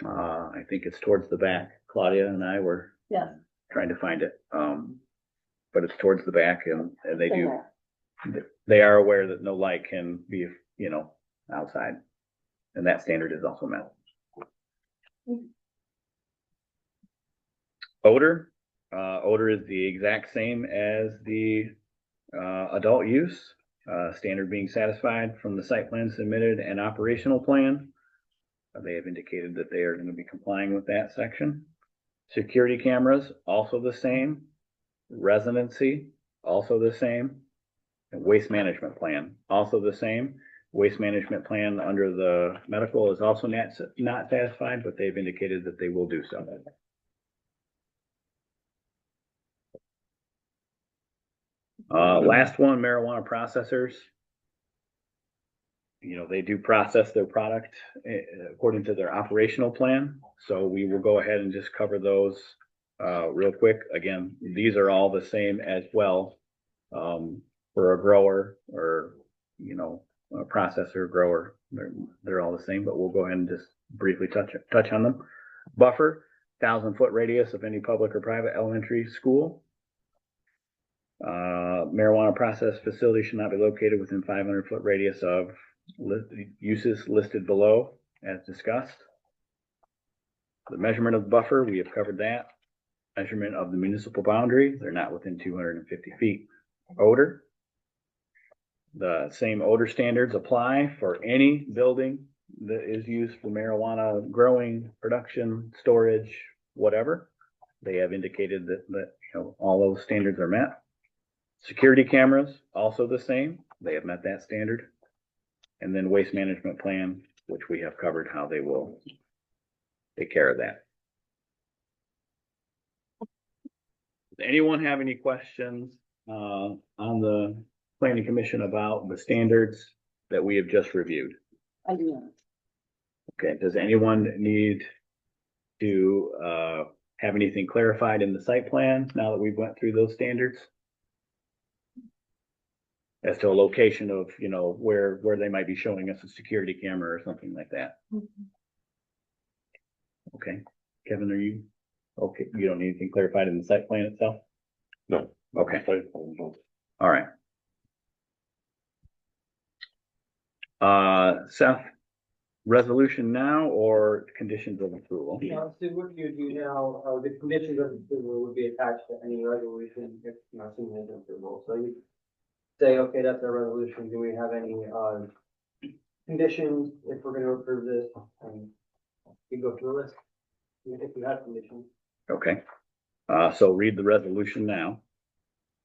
I think it's towards the back. Claudia and I were trying to find it, but it's towards the back, and they are aware that no light can be, outside, and that standard is also met. Odor is the exact same as the adult use, standard being satisfied from the site plan submitted and operational plan. They have indicated that they are going to be complying with that section. Security cameras, also the same. Residency, also the same. And waste management plan, also the same. Waste management plan under the medical is also not satisfied, but they've indicated that they will do so. Last one, marijuana processors. They do process their product according to their operational plan. So we will go ahead and just cover those real quick. Again, these are all the same as well for a grower or, a processor grower. They're all the same, but we'll go ahead and just briefly touch on them. Buffer, 1,000-foot radius of any public or private elementary school. Marijuana process facility should not be located within 500-foot radius of uses listed below as discussed. The measurement of the buffer, we have covered that. Measurement of the municipal boundary, they're not within 250 feet. Odor, the same odor standards apply for any building that is used for marijuana growing, production, storage, whatever. They have indicated that all those standards are met. Security cameras, also the same. They have met that standard. And then waste management plan, which we have covered how they will take care of that. Does anyone have any questions on the planning commission about the standards that we have just reviewed? I do not. Okay, does anyone need to have anything clarified in the site plan now that we've went through those standards? as to a location of, where they might be showing us a security camera or something like that. Okay, Kevin, are you, okay, you don't need anything clarified in the site plan itself? No. Okay, all right. Seth, resolution now or conditions of approval? So what you do now, the conditions of approval would be attached to any resolution, if, assuming it's approval. So you say, okay, that's our resolution. Do we have any, conditions if we're gonna approve this? And you go through a list, if you have conditions. Okay, so read the resolution now.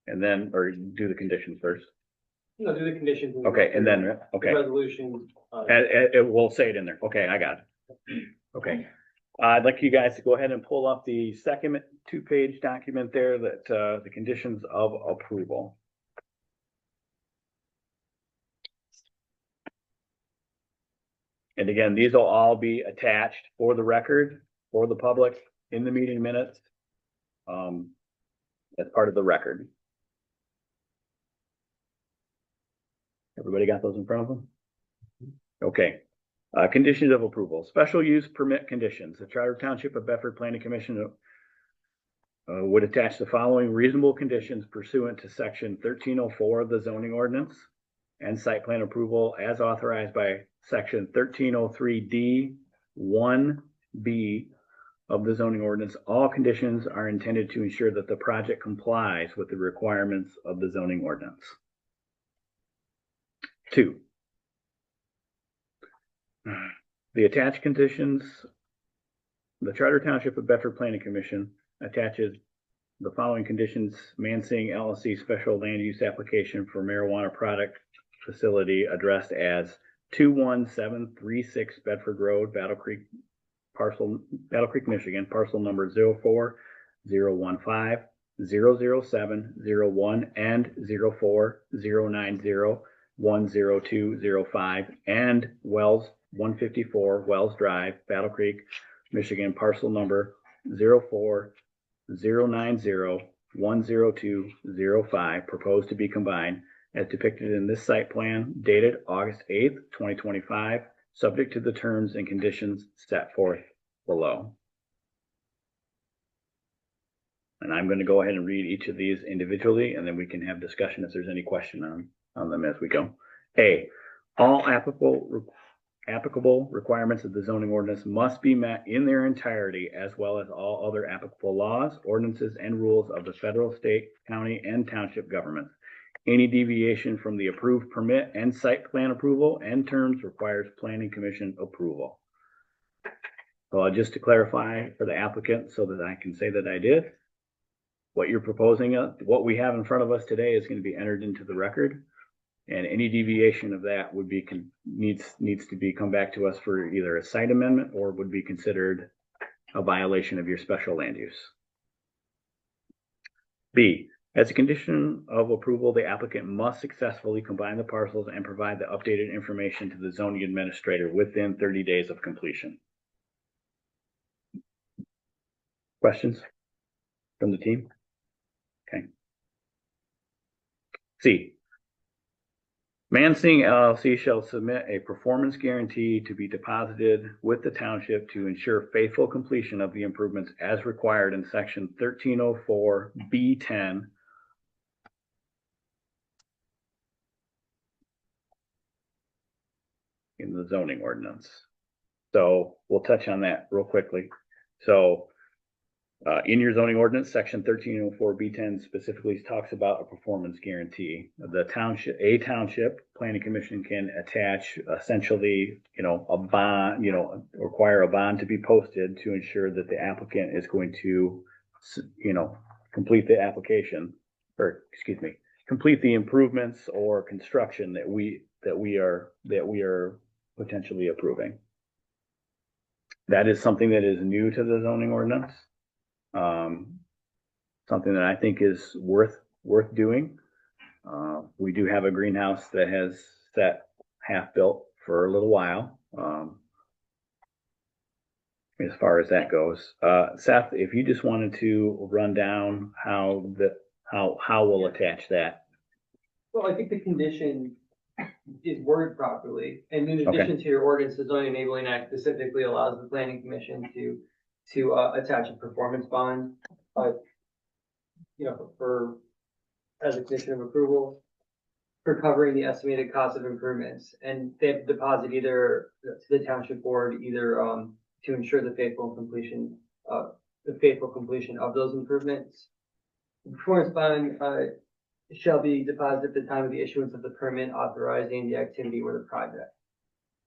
And then, or do the conditions first. No, do the conditions. Okay, and then, The okay, resolution. we'll say it in there. Okay, I got it. Okay. I'd like you guys to go ahead and pull up the second 2-page document there that, the conditions of approval. And again, these will all be attached for the record, for the public, in the meeting minutes. As part of the record. Everybody got those in front of them? Okay. Conditions of approval, special use permit conditions. The Charter Township of Bedford Planning Commission would attach the following reasonable conditions pursuant to section 1304 of the zoning ordinance and site plan approval as authorized by section 1303D 1B of the zoning ordinance. All conditions are intended to ensure that the project complies with the requirements of the zoning ordinance. 2. The attached conditions, the Charter Township of Bedford Planning Commission attaches the following conditions: Mansing LLC special land use application for marijuana product facility addressed as 21736 Bedford Road, Battle Creek, Michigan, parcel number 04015-00701 and 04090-10205, and Wells 154 Wells Drive, Battle Creek, Michigan, parcel number 04090-10205, proposed to be combined as depicted in this site plan dated August 8th, 2025, subject to the terms and conditions set forth below. And I'm going to go ahead and read each of these individually, and then we can have discussion if there's any question on them as we go. A, all applicable requirements of the zoning ordinance must be met in their entirety, as well as all other applicable laws, ordinances, and rules of the federal, state, county, and township governments. Any deviation from the approved permit and site plan approval and terms requires planning commission approval. So just to clarify for the applicant so that I can say that I did, what you're proposing, what we have in front of us today is going to be entered into the record, and any deviation of that would be needs to be come back to us for either a site amendment or would be considered a violation of your special land use. B, as a condition of approval, the applicant must successfully combine the parcels and provide the updated information to the zoning administrator within 30 days of completion. Questions from the team? Okay. C, Mansing LLC shall submit a performance guarantee to be deposited with the township to ensure faithful completion of the improvements as required in section 1304B10 in the zoning ordinance. So we'll touch on that real quickly. So in your zoning ordinance, section 1304B10 specifically talks about a performance guarantee. The township planning commission can attach essentially, a bond, require a bond to be posted to ensure that the applicant is going to, complete the application, or excuse me, complete the improvements or construction that we are potentially approving. That is something that is new to the zoning ordinance. Something that I think is worth doing. We do have a greenhouse that has sat half built for a little while. As far as that goes, Seth, if you just wanted to run down how we'll attach that. Well, I think the condition is worded properly, and in Okay. addition to your ordinance, the zoning enabling act specifically allows the planning commission to attach a performance bond, for as a condition of approval for covering the estimated cost of improvements, and they have to deposit either to the township board, either to ensure the faithful completion of those improvements. The performance bond shall be deposited at the time of the issuance of the permit authorizing the activity or the project.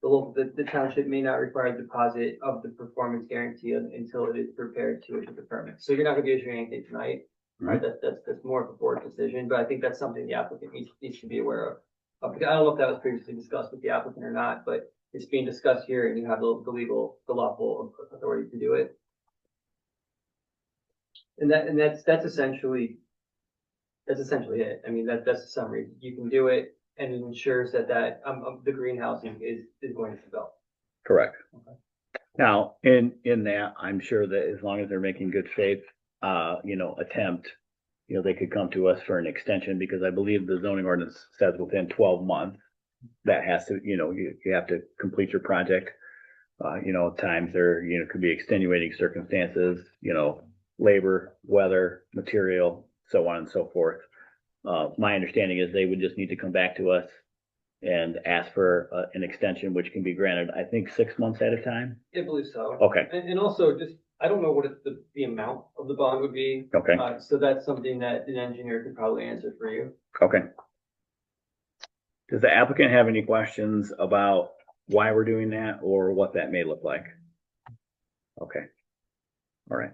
The township may not require a deposit of the performance guarantee until it is prepared to issue the permit. So you're not gonna be issuing anything tonight, right? That's more of a board decision, but I think that's something the applicant needs to be aware of. Because I don't know if that was previously discussed with the applicant or not, but it's being discussed here and you have the lawful authority to do it. And that's essentially it. I mean, that's the summary. You can do it and it ensures that the greenhouse is going to be built. Correct. Now, in that, I'm sure that as long as they're making good faith, attempt, they could come to us for an extension, because I believe the zoning ordinance says within 12 months, that has to, you have to complete your project. Times there, could be extenuating circumstances, labor, weather, material, so on and so forth. My understanding is they would just need to come back to us and ask for an extension, which can be granted, I think, 6 months at a time. I believe so. Okay. And also just, I don't know what the amount of the bond would be. Okay. So that's something that an engineer could probably answer for you. Okay. Does the applicant have any questions about why we're doing that or what that may look like? Okay. All right.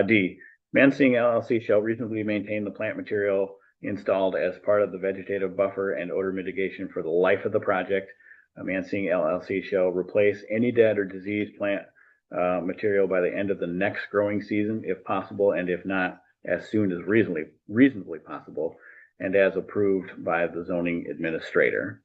D, Mansing LLC shall reasonably maintain the plant material installed as part of the vegetative buffer and odor mitigation for the life of the project. Mansing LLC shall replace any dead or diseased plant material by the end of the next growing season, if possible, and if not, as soon as reasonably possible, and as approved by the zoning administrator.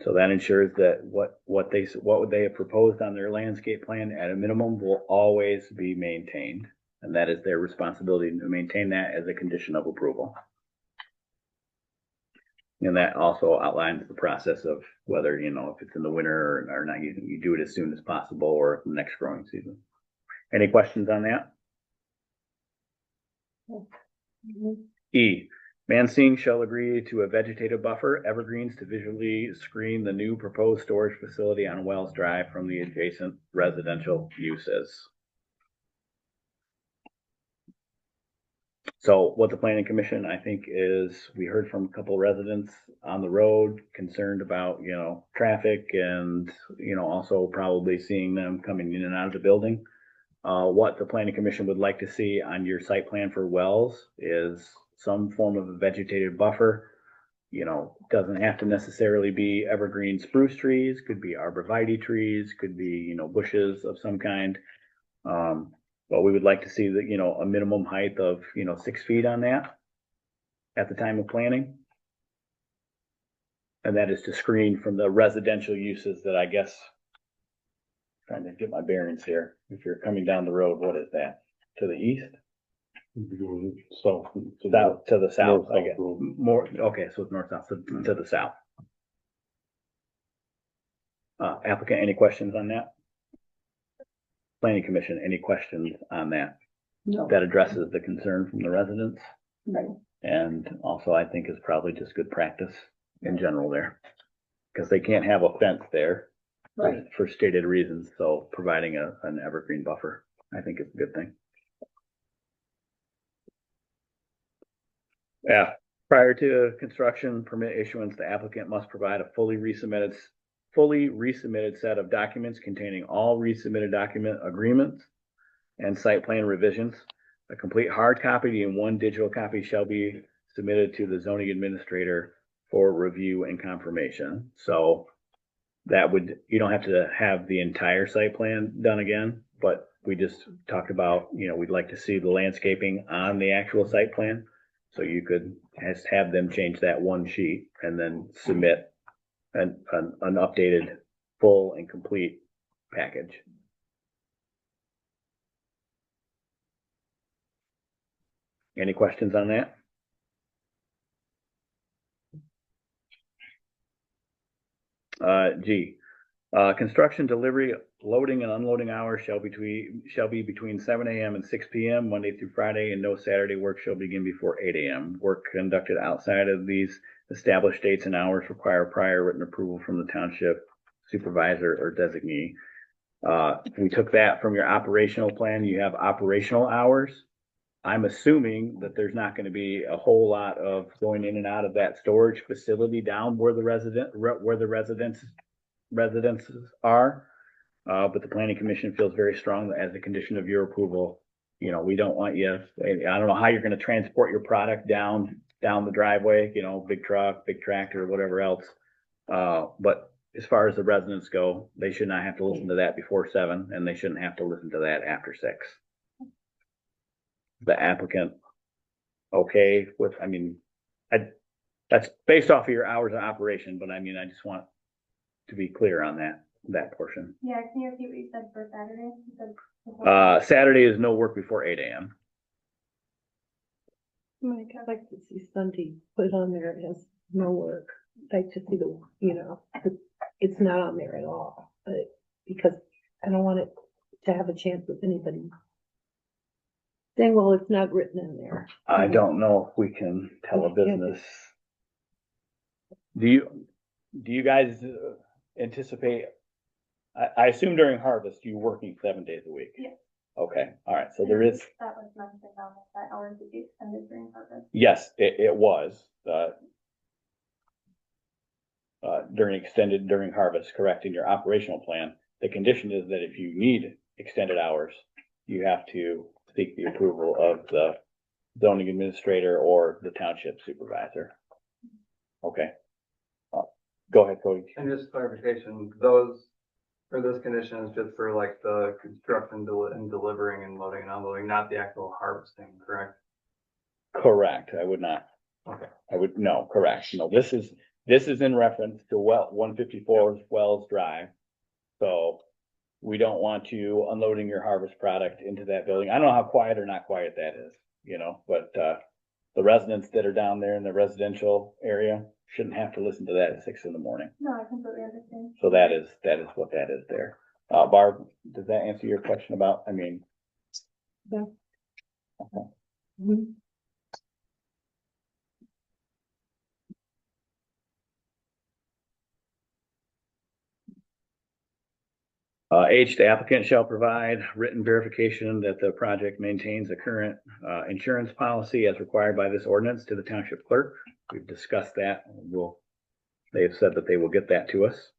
So that ensures that what they have proposed on their landscape plan at a minimum will always be maintained. And that is their responsibility to maintain that as a condition of approval. And that also outlines the process of whether, if it's in the winter or not, you do it as soon as possible or the next growing season. Any questions on that? E, Mansing shall agree to a vegetative buffer, evergreens, to visually screen the new proposed storage facility on Wells Drive from the adjacent residential uses. So what the planning commission, I think, is, we heard from a couple residents on the road concerned about, traffic and, also probably seeing them coming in and out of the building. What the planning commission would like to see on your site plan for Wells is some form of a vegetative buffer. Doesn't have to necessarily be evergreen spruce trees, could be arborvitae trees, could be, bushes of some kind. But we would like to see that, a minimum height of, 6 feet on that at the time of planning. And that is to screen from the residential uses that, I guess, trying to get my bearings here. If you're coming down the road, what is that? To the east? So South, to the south, north, I guess. south. More, okay, so it's north, south, to the south. Applicant, any questions on that? Planning commission, any questions on that? No. That addresses the concern from the residents, Right. and also I think is probably just good practice in general there. Because they can't have a fence there Right. for stated reasons, so providing an evergreen buffer, I think is a good thing. Yeah, prior to construction permit issuance, the applicant must provide a fully resubmitted set of documents containing all resubmitted document agreements and site plan revisions. A complete hard copy and one digital copy shall be submitted to the zoning administrator for review and confirmation. So that you don't have to have the entire site plan done again, but we just talked about, we'd like to see the landscaping on the actual site plan. So you could have them change that one sheet and then submit an updated full and complete package. Any questions on that? G, construction, delivery, loading and unloading hours shall be between 7 AM and 6 PM, Monday through Friday, and no Saturday work shall begin before 8 AM. Work conducted outside of these established dates and hours require prior written approval from the township supervisor or designee. We took that from your operational plan. You have operational hours. I'm assuming that there's not gonna be a whole lot of going in and out of that storage facility down where the residences are. But the planning commission feels very strong that as a condition of your approval, you know, we don't want you, I don't know how you're gonna transport your product down the driveway, you know, big truck, big tractor, whatever else. But as far as the residents go, they should not have to listen to that before 7, and they shouldn't have to listen to that after 6. The applicant, okay with, I mean, that's based off of your hours of operation, but I mean, I just want to be clear on that portion. Yeah, can you repeat what you said for Saturday? You said before- Saturday is no work before 8 AM. Mike, I'd like to see Sunday put on there as no work. I'd like to see the, you know, it's not on there at all, but because I don't want it to have a chance with anybody saying, well, it's not written in there. I don't know if we can tell a business. Do you guys anticipate, I assume during harvest, you're working 7 days a week? Yeah. Okay, all right, so there is, That was mentioned on that hours would be extended during harvest. yes, it was, during harvest, correct, in your operational plan. The condition is that if you need extended hours, you have to seek the approval of the zoning administrator or the township supervisor. Okay. Go ahead, Cody. And just clarification, those, for this condition is just for like the construction and delivering and loading and unloading, not the actual harvesting, correct? Correct, I would not. Okay. No, correct. No, this is in reference to 154 Wells Drive. So we don't want you unloading your harvest product into that building. I don't know how quiet or not quiet that is, you know, but, the residents that are down there in the residential area shouldn't have to listen to that at 6 in the morning. No, I completely understand. So that is what that is there. Barb, does that answer your question about, I mean? Yeah. Okay. Mhm. H, the applicant shall provide written verification that the project maintains a current insurance policy as required by this ordinance to the township clerk. We've discussed that. They've said that they will get that to us,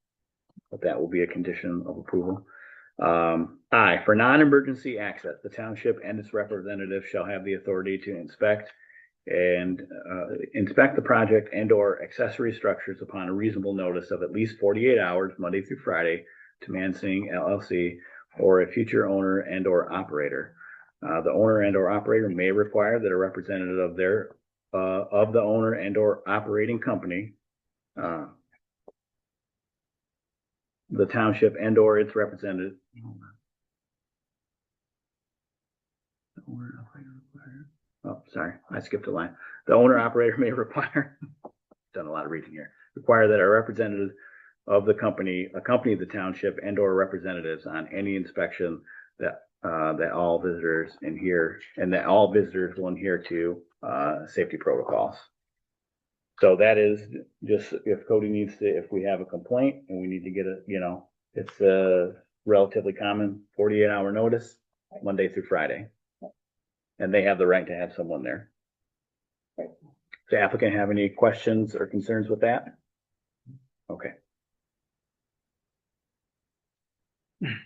but that will be a condition of approval. I, for non-emergency access, the township and its representative shall have the authority to inspect the project and or accessory structures upon a reasonable notice of at least 48 hours, Monday through Friday, to Mansing LLC or a future owner and or operator. The owner and or operator may require that a representative of the owner and or operating company, the township and or its representative. Oh, sorry, I skipped a line. The owner operator may require, done a lot of reading here, require that a representative of the company accompany the township and or representatives on any inspection that all visitors will adhere to safety protocols. So that is just if Cody needs to, if we have a complaint and we need to get it's a relatively common 48-hour notice, Monday through Friday. And they have the right to have someone there. Does the applicant have any questions or concerns with that? Okay.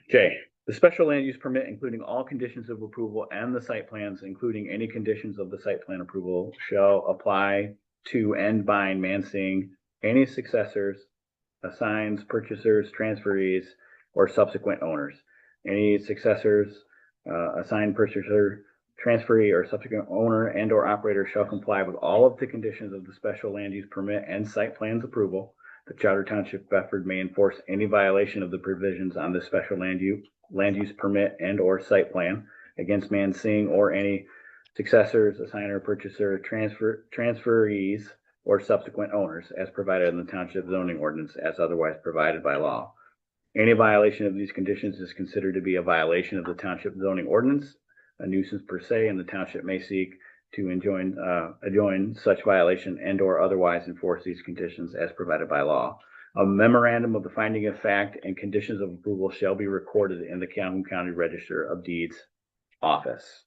J, the special land use permit, including all conditions of approval and the site plans, including any conditions of the site plan approval, shall apply to and bind Mansing, any successors, assigns, purchasers, transferees, or subsequent owners. Any successors, assigned purchaser, transferee, or subsequent owner and or operator shall comply with all of the conditions of the special land use permit and site plans approval. The Charter Township Bedford may enforce any violation of the provisions on the special land use permit and or site plan against Mansing or any successors, assigner, purchaser, transferees, or subsequent owners as provided in the township zoning ordinance as otherwise provided by law. Any violation of these conditions is considered to be a violation of the township zoning ordinance, a nuisance per se, and the township may seek to adjoin such violation and or otherwise enforce these conditions as provided by law. A memorandum of the finding of fact and conditions of approval shall be recorded in the Calhoun County Register of Deeds office.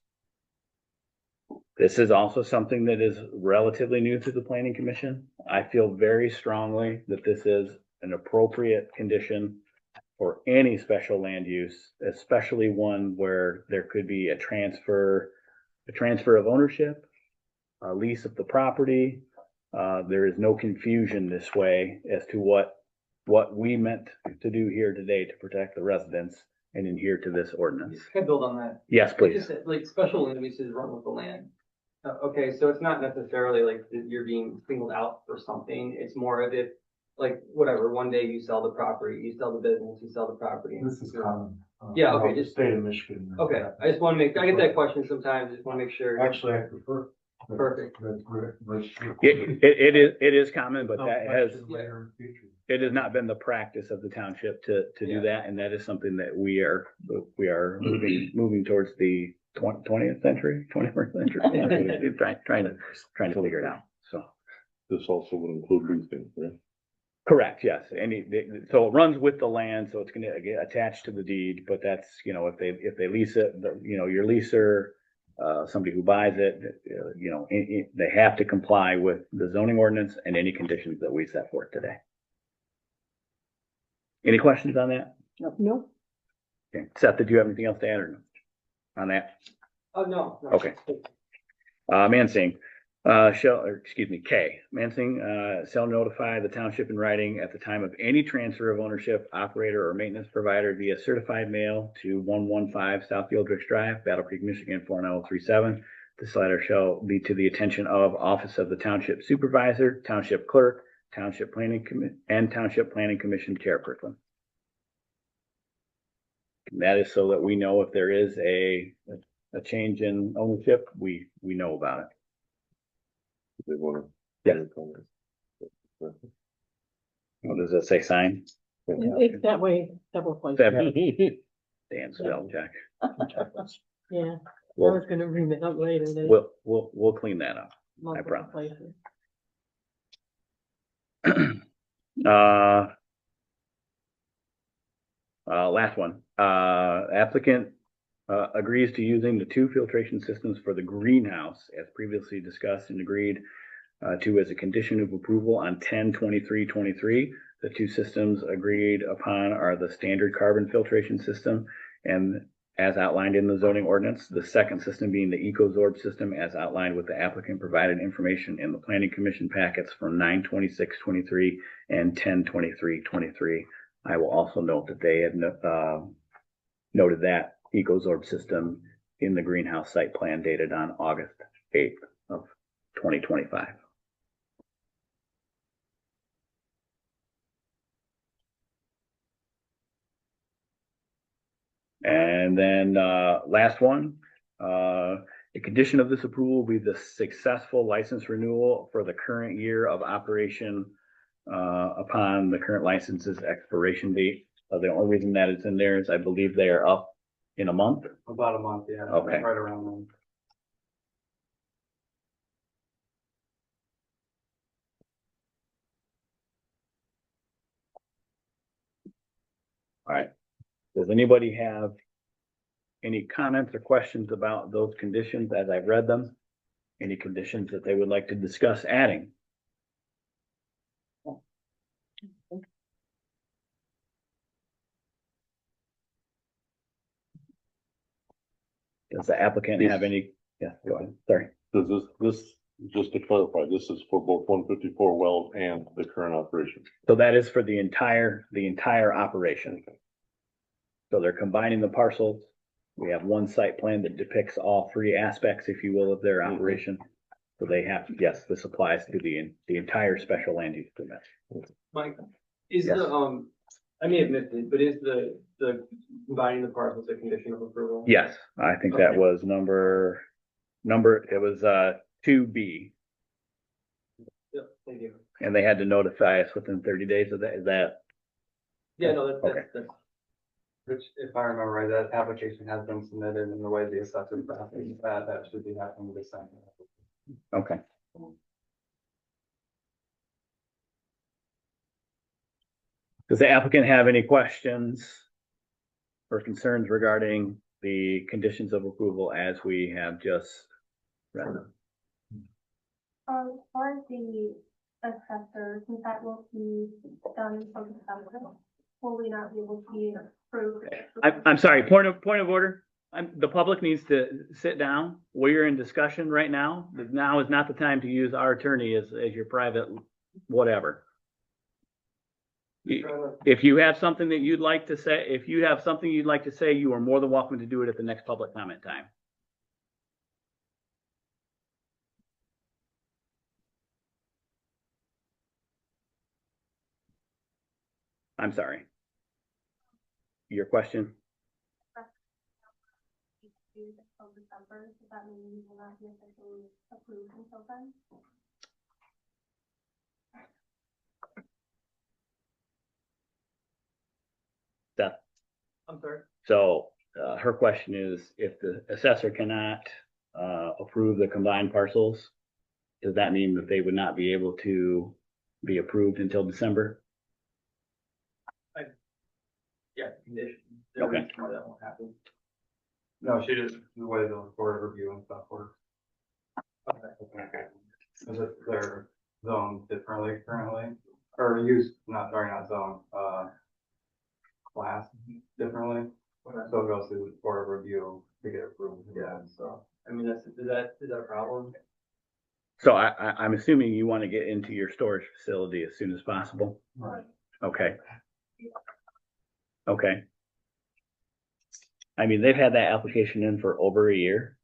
This is also something that is relatively new to the Planning Commission. I feel very strongly that this is an appropriate condition for any special land use, especially one where there could be a transfer of ownership, a lease of the property. There is no confusion this way as to what we meant to do here today to protect the residents and adhere to this ordinance. Can I build on that? Yes, please. Like I said, like special land uses run with the land. Okay, so it's not necessarily like that you're being singled out for something. It's more of if, like, whatever, one day you sell the property, you sell the business, you sell the property. This is common. Yeah, okay, throughout the just- State of Michigan. Okay, I just wanna I get that question sometimes, just wanna make sure. Actually, I prefer. Perfect. It is common, but that has, Later in the future. it has not been the practice of the township to do that, and that is something that we are moving towards the 20th century, 21st century. Trying to figure it out, so. This also would include leasing, right? Correct, yes. So it runs with the land, so it's gonna get attached to the deed, but that's, if they lease it, your leaser, somebody who buys it, they have to comply with the zoning ordinance and any conditions that we set forth today. Any questions on that? Nope. Okay. Seth, did you have anything else to add or no? On that? Oh, no. Okay. Mansing, K. Mansing, shall notify the township in writing at the time of any transfer of ownership, operator, or maintenance provider via certified mail to 115 South Gildrich Drive, Battle Creek, Michigan, 49037. This letter shall be to the attention of Office of the Township Supervisor, Township Clerk, Township Planning Commission Chairperson. And that is so that we know if there is a change in ownership, we know about it. They want to. Yeah. What does that say, sign? It's that way, several places. Dan spell check. Yeah, I We'll, was gonna bring that up later. There's we'll clean that up. multiple promise. places. Last one, applicant agrees to using the 2 filtration systems for the greenhouse as previously discussed and agreed to as a condition of approval on 10/23/23. The 2 systems agreed upon are the standard carbon filtration system and as outlined in the zoning ordinance, the second system being the EcoZorb system as outlined with the applicant provided information in the planning commission packets from 9/26/23 and 10/23/23. I will also note that they had noted that EcoZorb system in the greenhouse site plan dated on August 8th of 2025. And then last one, the condition of this approval will be the successful license renewal for the current year of operation upon the current license's expiration date. The only reason that it's in there is I believe they are up in a month. About a month, yeah. Okay. Right around then. All right. Does anybody have any comments or questions about those conditions as I've read them? Any conditions that they would like to discuss adding? Does the applicant have any? Yeah, go ahead. Sorry. Does this, just to clarify, this is for both 154 wells and the current operation? So that is for the entire operation. So they're combining the parcels. We have one site plan that depicts all 3 aspects, if you will, of their operation. So they have, yes, this applies to the entire special land use permit. Mike, is Yes. I may have missed it, but is the combining the parcels a condition of approval? Yes, I think that was number it was, 2B, Yep, thank you. and they had to notify us within 30 days of that, is that? Yeah, no, Okay. that's, Which, if I remember right, that application has been submitted in the way the assessment process, that should be happening this time. Okay. Does the applicant have any questions or concerns regarding the conditions of approval as we have just read them? As far as the assessor, since that will be done until December, will we not be able to be approved? I'm sorry, point of order. The public needs to sit down. We're in discussion right now. Now is not the time to use our attorney as your private whatever. If you have something that you'd like to say, you are more than welcome to do it at the next public comment time. I'm sorry. Your question? Until December, does that mean you will not be officially approved until then? Steph. I'm sorry. So, her question is, if the assessor cannot, approve the combined parcels, does that mean that they would not be able to be approved until December? Yeah, condition. Okay. Why that won't happen. No, she just, the way the board review and stuff works. Is it they're zoned differently currently, or used, not zone, class differently? So it goes through the board of review to get approved. Yeah, so, I mean, is that a problem? So I'm assuming you want to get into your storage facility as soon as possible? Right. Okay. Okay. I mean, they've had that application in for over a year.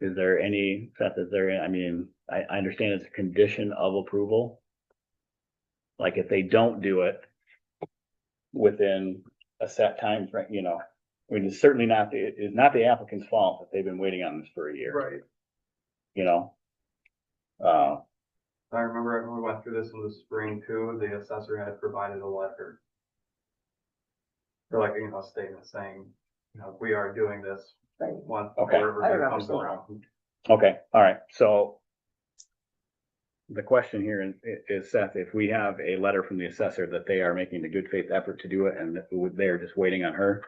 Is there any, Seth, I mean, I understand it's a condition of approval. Like if they don't do it within a set time, right, I mean, it's certainly it's not the applicant's fault that they've been waiting on this for a year. Right. I remember when we went through this in the spring too, the assessor had provided a letter. Or like, statement saying, we are doing this. Right. Once Okay. board I review remember comes seeing around. Okay, all right, so the question here is, Seth, if we have a letter from the assessor that they are making a good faith effort to do it and they're just waiting on her,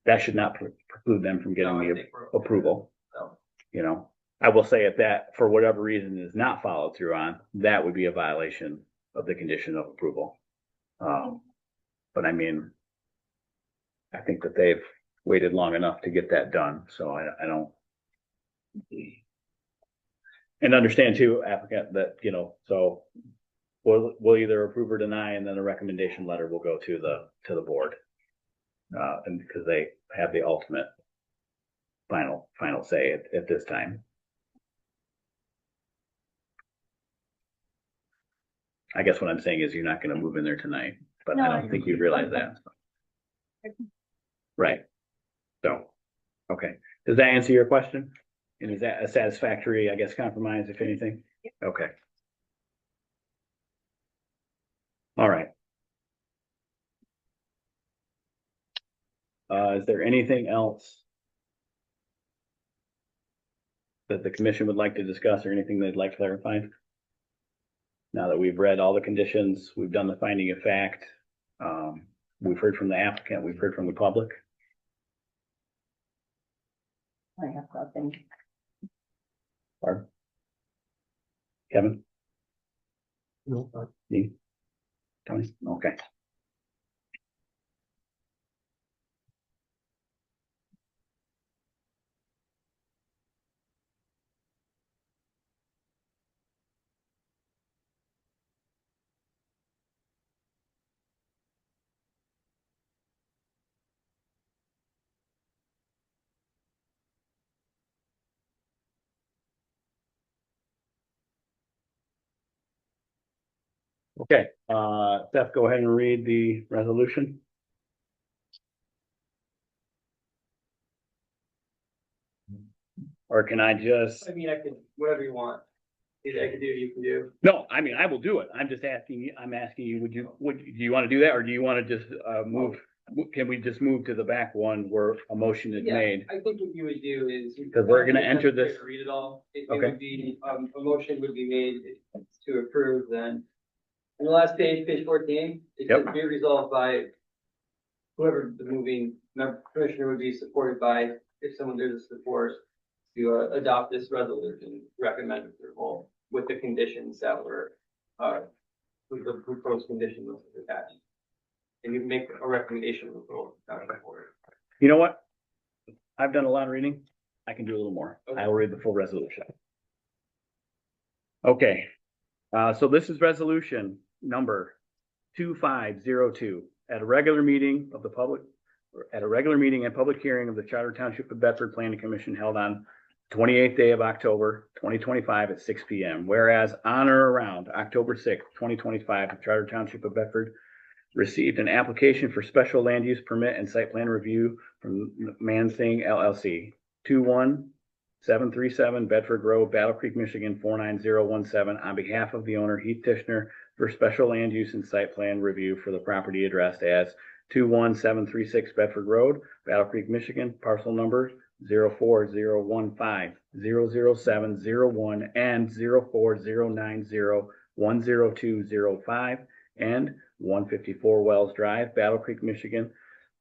that should not preclude them from getting the approval. So. I will say if that, for whatever reason, is not followed through on, that would be a violation of the condition of approval. But I mean, I think that they've waited long enough to get that done, so I don't. And understand too, applicant, that, so we'll either approve or deny, and then a recommendation letter will go to the board. And because they have the ultimate final say at this time. I guess what I'm saying is you're not gonna move in there tonight, but I don't think you realize that. Right. So, okay. Does that answer your question? And is that a satisfactory, I guess, compromise, if anything? Okay. All right. Is there anything else that the commission would like to discuss or anything they'd like clarified? Now that we've read all the conditions, we've done the finding of fact, we've heard from the applicant, we've heard from the public. I have nothing. Barb? Kevin? No, Me? Tony? Okay. Okay, Seth, go ahead and read the resolution. Or can I just, I mean, I could, whatever you want. I could do, you can do. no, I mean, I will do it. I'm just asking you, do you want to do that or do you want to just, can we just move to the back one where a motion is Yeah, made? I think what you would do is. Because we're gonna enter this- Read it all. It Okay. would be, a motion would be made to approve then. And the last page, page 14, it Yep. says be resolved by whoever the moving commissioner would be supported by, if someone does support, to adopt this resolution, recommend approval with the conditions that were, with the proposed conditions attached. And you make a recommendation of approval. You know what? I've done a lot of reading. I can do a little more. I will read the full resolution. Okay, so this is resolution number 2502. At a regular meeting of the public, at a regular meeting and public hearing of the Charter Township of Bedford Planning Commission held on 28th day of October, 2025 at 6 p.m. Whereas on or around October 6th, 2025, the Charter Township of Bedford received an application for special land use permit and site plan review from Mansing LLC, 21737 Bedford Road, Battle Creek, Michigan, 49017, on behalf of the owner Heath Tishner for special land use and site plan review for the property addressed as 21736 Bedford Road, Battle Creek, Michigan, parcel number 04015-00701 and 04090-10205 and 154 Wells Drive, Battle Creek, Michigan,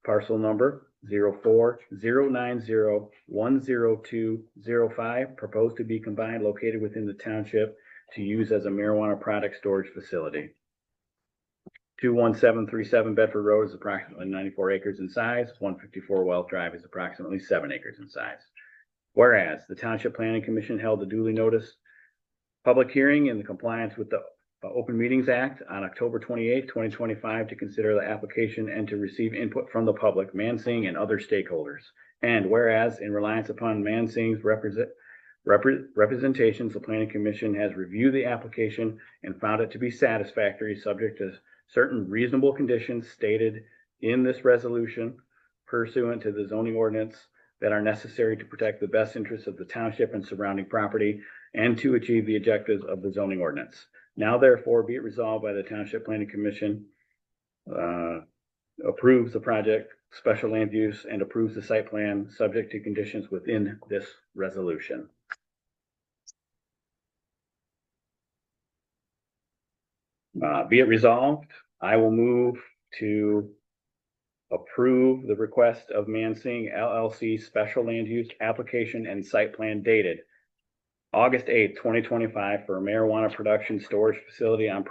parcel number 04090-10205, proposed to be combined, located within the township to use as a marijuana product storage facility. 21737 Bedford Road is approximately 94 acres in size. 154 Wells Drive is approximately 7 acres in size. Whereas the Township Planning Commission held a duly noticed public hearing in the compliance with the Open Meetings Act on October 28, 2025, to consider the application and to receive input from the public, Mansing, and other stakeholders. And whereas, in reliance upon Mansing's representations, the Planning Commission has reviewed the application and found it to be satisfactory, subject to certain reasonable conditions stated in this resolution pursuant to the zoning ordinance that are necessary to protect the best interests of the township and surrounding property and to achieve the objectives of the zoning ordinance. Now therefore be it resolved by the Township Planning Commission approves the project special land use and approves the site plan subject to conditions within this resolution. Be it resolved, I will move to approve the request of Mansing LLC special land use application and site plan dated August 8th, 2025 for a marijuana production storage facility on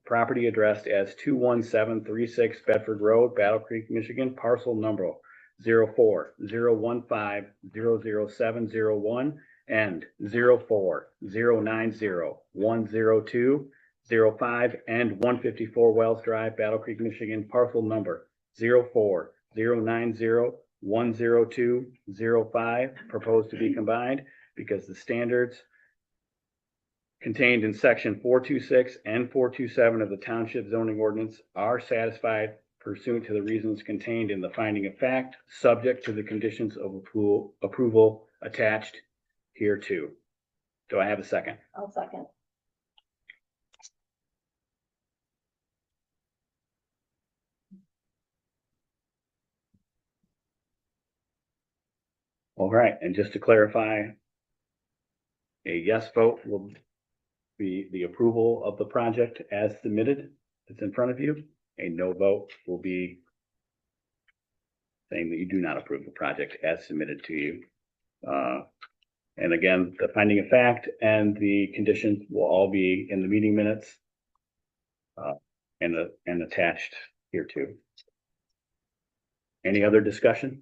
property addressed as 21736 Bedford Road, Battle Creek, Michigan, parcel number 04015-00701 and 04090-10205 and 154 Wells Drive, Battle Creek, Michigan, parcel number 04090-10205, proposed to be combined because the standards contained in section 426 and 427 of the Township zoning ordinance are satisfied pursuant to the reasons contained in the finding of fact, subject to the conditions of approval attached hereto. Do I have a second? I'll second. All right, and just to clarify, a yes vote will be the approval of the project as submitted that's in front of you. A no vote will be saying that you do not approve the project as submitted to you. And again, the finding of fact and the conditions will all be in the meeting minutes and attached here too. Any other discussion?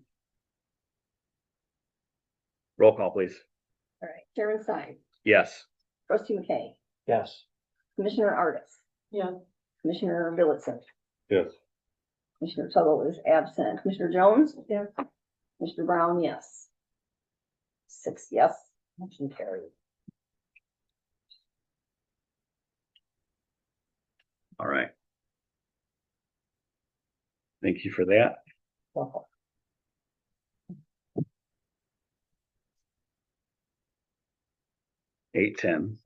Roll call, please. All right, Chairman Stein, Yes. Trustee McKay, Yes. Commissioner Artis, Yeah, Commissioner Billitson, Yes. Commissioner Tuttle is absent, Commissioner Jones, yeah. Mr. Brown, yes. 6 yes, motion carried. All right. Thank you for that. Welcome. 8:10.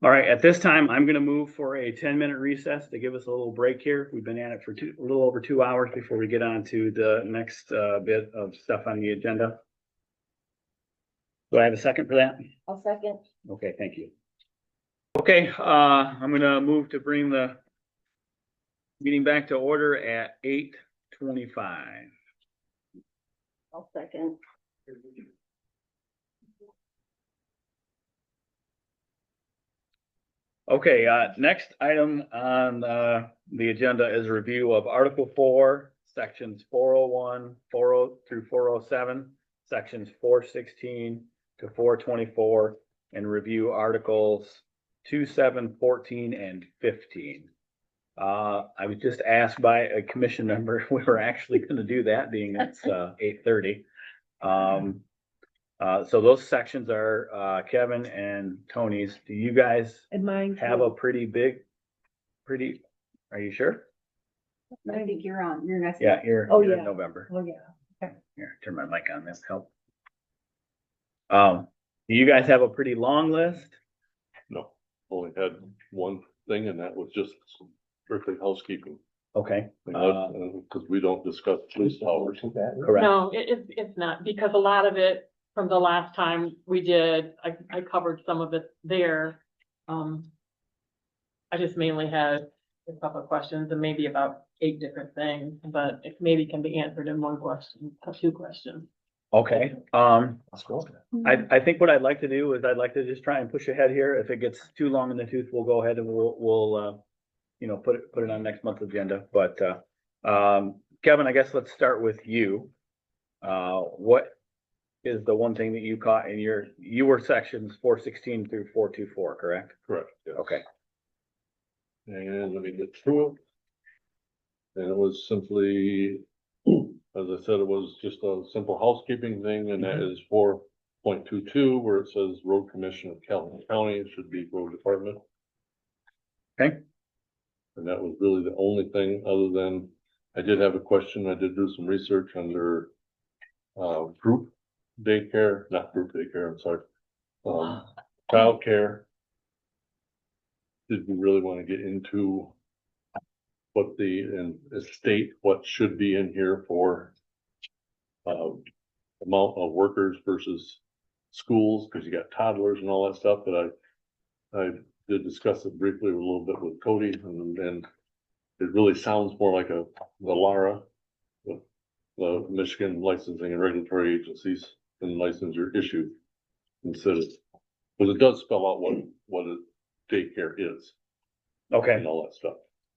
All right, at this time, I'm gonna move for a 10-minute recess to give us a little break here. We've been at it for a little over 2 hours before we get on to the next bit of stuff on the agenda. Do I have a second for that? I'll second. Okay, thank you. Okay, I'm gonna move to bring the meeting back to order at 8:25. I'll second. Okay, next item on the agenda is a review of Article 4, Sections 401, 40 through 407, Sections 416 to 424, and review Articles 2, 7, 14, and 15. I was just asked by a commission member if we were actually going to do that, being it's 8:30. So those sections are Kevin and Tony's. Do you guys And mine. have a pretty big, are you sure? I think you're on, you're next. Yeah, you're Oh, you're in yeah. November. Oh, yeah. Here, turn my mic on, this help. Do you guys have a pretty long list? No, only had one thing and that was just strictly housekeeping. Okay. Because we don't discuss police towers. Correct. No, it's not, because a lot of it from the last time we did, I covered some of it there. I just mainly had a couple of questions and maybe about 8 different things, but it maybe can be answered in one question, 2 questions. Okay, I think what I'd like to do is I'd like to just try and push ahead here. If it gets too long in the tooth, we'll go ahead and we'll put it on next month's agenda. But Kevin, I guess let's start with you. What is the one thing that you caught in you were sections 416 through 424, correct? Correct. Yes. Okay. And let me get through it. And it was simply, as I said, it was just a simple housekeeping thing, and that is 4.22, where it says Road Commission of Calhoun County. It should be Road Department. Okay. And that was really the only thing, other than I did have a question. I did do some research under group daycare, not group daycare, I'm sorry. Childcare. Did we really want to get into what state what should be in here for amount of workers versus schools, because you got toddlers and all that stuff. But I did discuss it briefly a little bit with Cody, and it really sounds more like the LARA, the Michigan Licensing and Regulatory Agencies and licensure issue, instead of, because it does spell out what a daycare is. Okay. And all that stuff.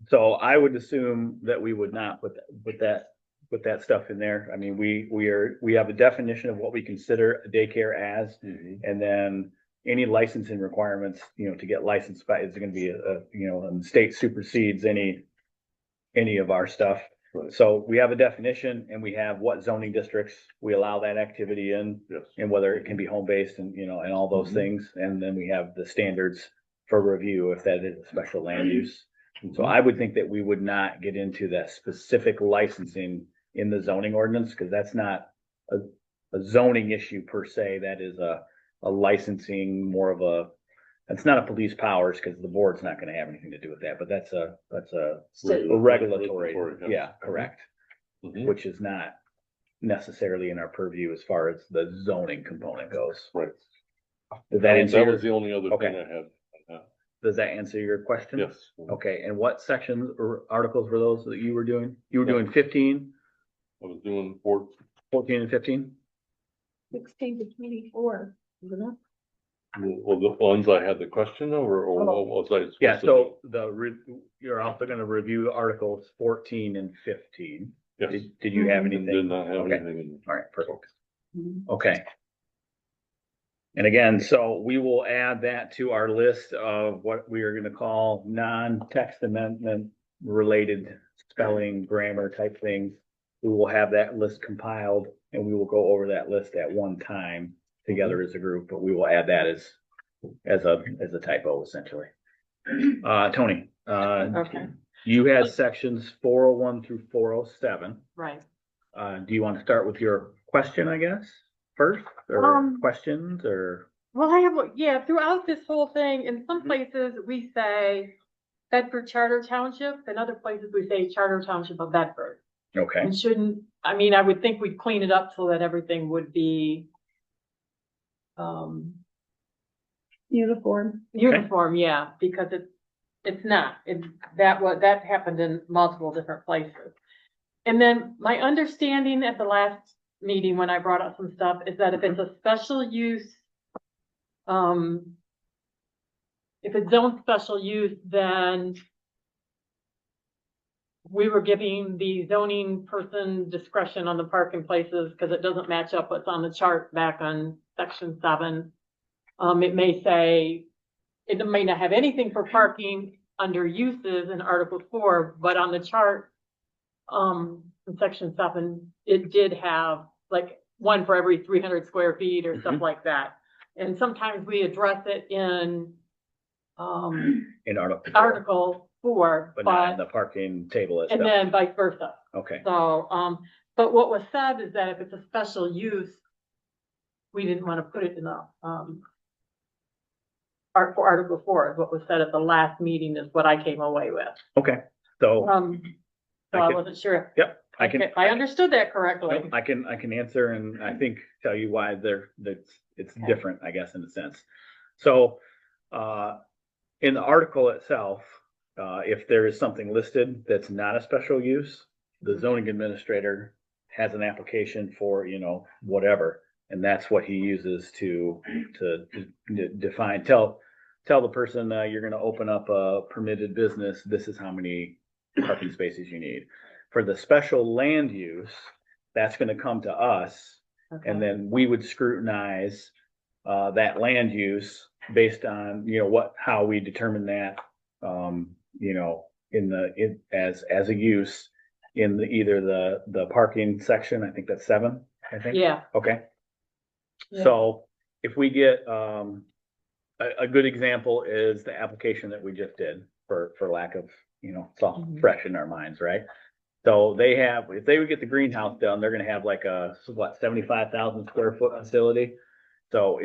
So I would assume that we would not put that stuff in there. I mean, we have a definition of what we consider a daycare as, and then any licensing requirements, to get licensed by, is going to be and the state supersedes any of our stuff. Right. So we have a definition, and we have what zoning districts we allow that activity in, Yes. and whether it can be home based, and and all those things. And then we have the standards for review if that is a special land use. And so I would think that we would not get into that specific licensing in the zoning ordinance, because that's not a zoning issue per se. That is a licensing, more of it's not a police powers, because the board's not going to have anything to do with that. But that's a regulatory. Yeah, correct. Which is not necessarily in our purview as far as the zoning component goes. Right. Did that answer? That was the only other thing I had. Does that answer your question? Yes. Okay, and what sections or articles were those that you were doing? You were doing 15? I was doing 14 and 15? 16 to 24, isn't it? Well, the ones I had the question over, or what was I? Yeah, so you're also gonna review articles 14 and 15. Yes. Did you have anything? Did not have Okay. anything. All right, perfect. Okay. And again, so we will add that to our list of what we are gonna call non-text amendment related spelling, grammar type things. We will have that list compiled, and we will go over that list at one time together as a group, but we will add that as a typo essentially. Tony, Okay, you had sections 401 through 407. right. Do you want to start with your question, I guess? first, or Um, questions, or? Well, yeah, throughout this whole thing, in some places we say Bedford Charter Township, in other places we say Charter Township of Bedford. Okay, And I would think we'd clean it up so that everything would be, Uniform. uniform, yeah, because it's not, that happened in multiple different places. And then my understanding at the last meeting, when I brought up some stuff, is that if it's a special use, if it's zoned special use, then we were giving the zoning person discretion on the parking places because it doesn't match up what's on the chart back on section 7. It may say, it may not have anything for parking under uses in Article 4, but on the chart, in section 7, it did have like one for every 300 square feet or stuff like that. And sometimes we address it in Article 4, but not in the parking table itself. and then vice versa. Okay, So, but what was said is that if it's a special use, we didn't want to put it in the, for Article 4 is what was said at the last meeting is what I came away with. okay, so, So I wasn't sure yep, if I understood that correctly. I can answer, and I think tell you why it's different, I guess, in a sense. So, in the article itself, if there is something listed that's not a special use, the zoning administrator has an application for, whatever, and that's what he uses to define, tell the person, you're gonna open up a permitted business, this is how many parking spaces you need. For the special land use, that's gonna come to us, and then we would scrutinize that land use based on, how we determine that, as a use in either the parking section, I think that's 7, I think. Yeah. Okay. Yeah. So if we get, a good example is the application that we just did for lack of, it's all fresh in our minds, right? So if they would get the greenhouse done, they're gonna have like a, 75,000 square foot facility. So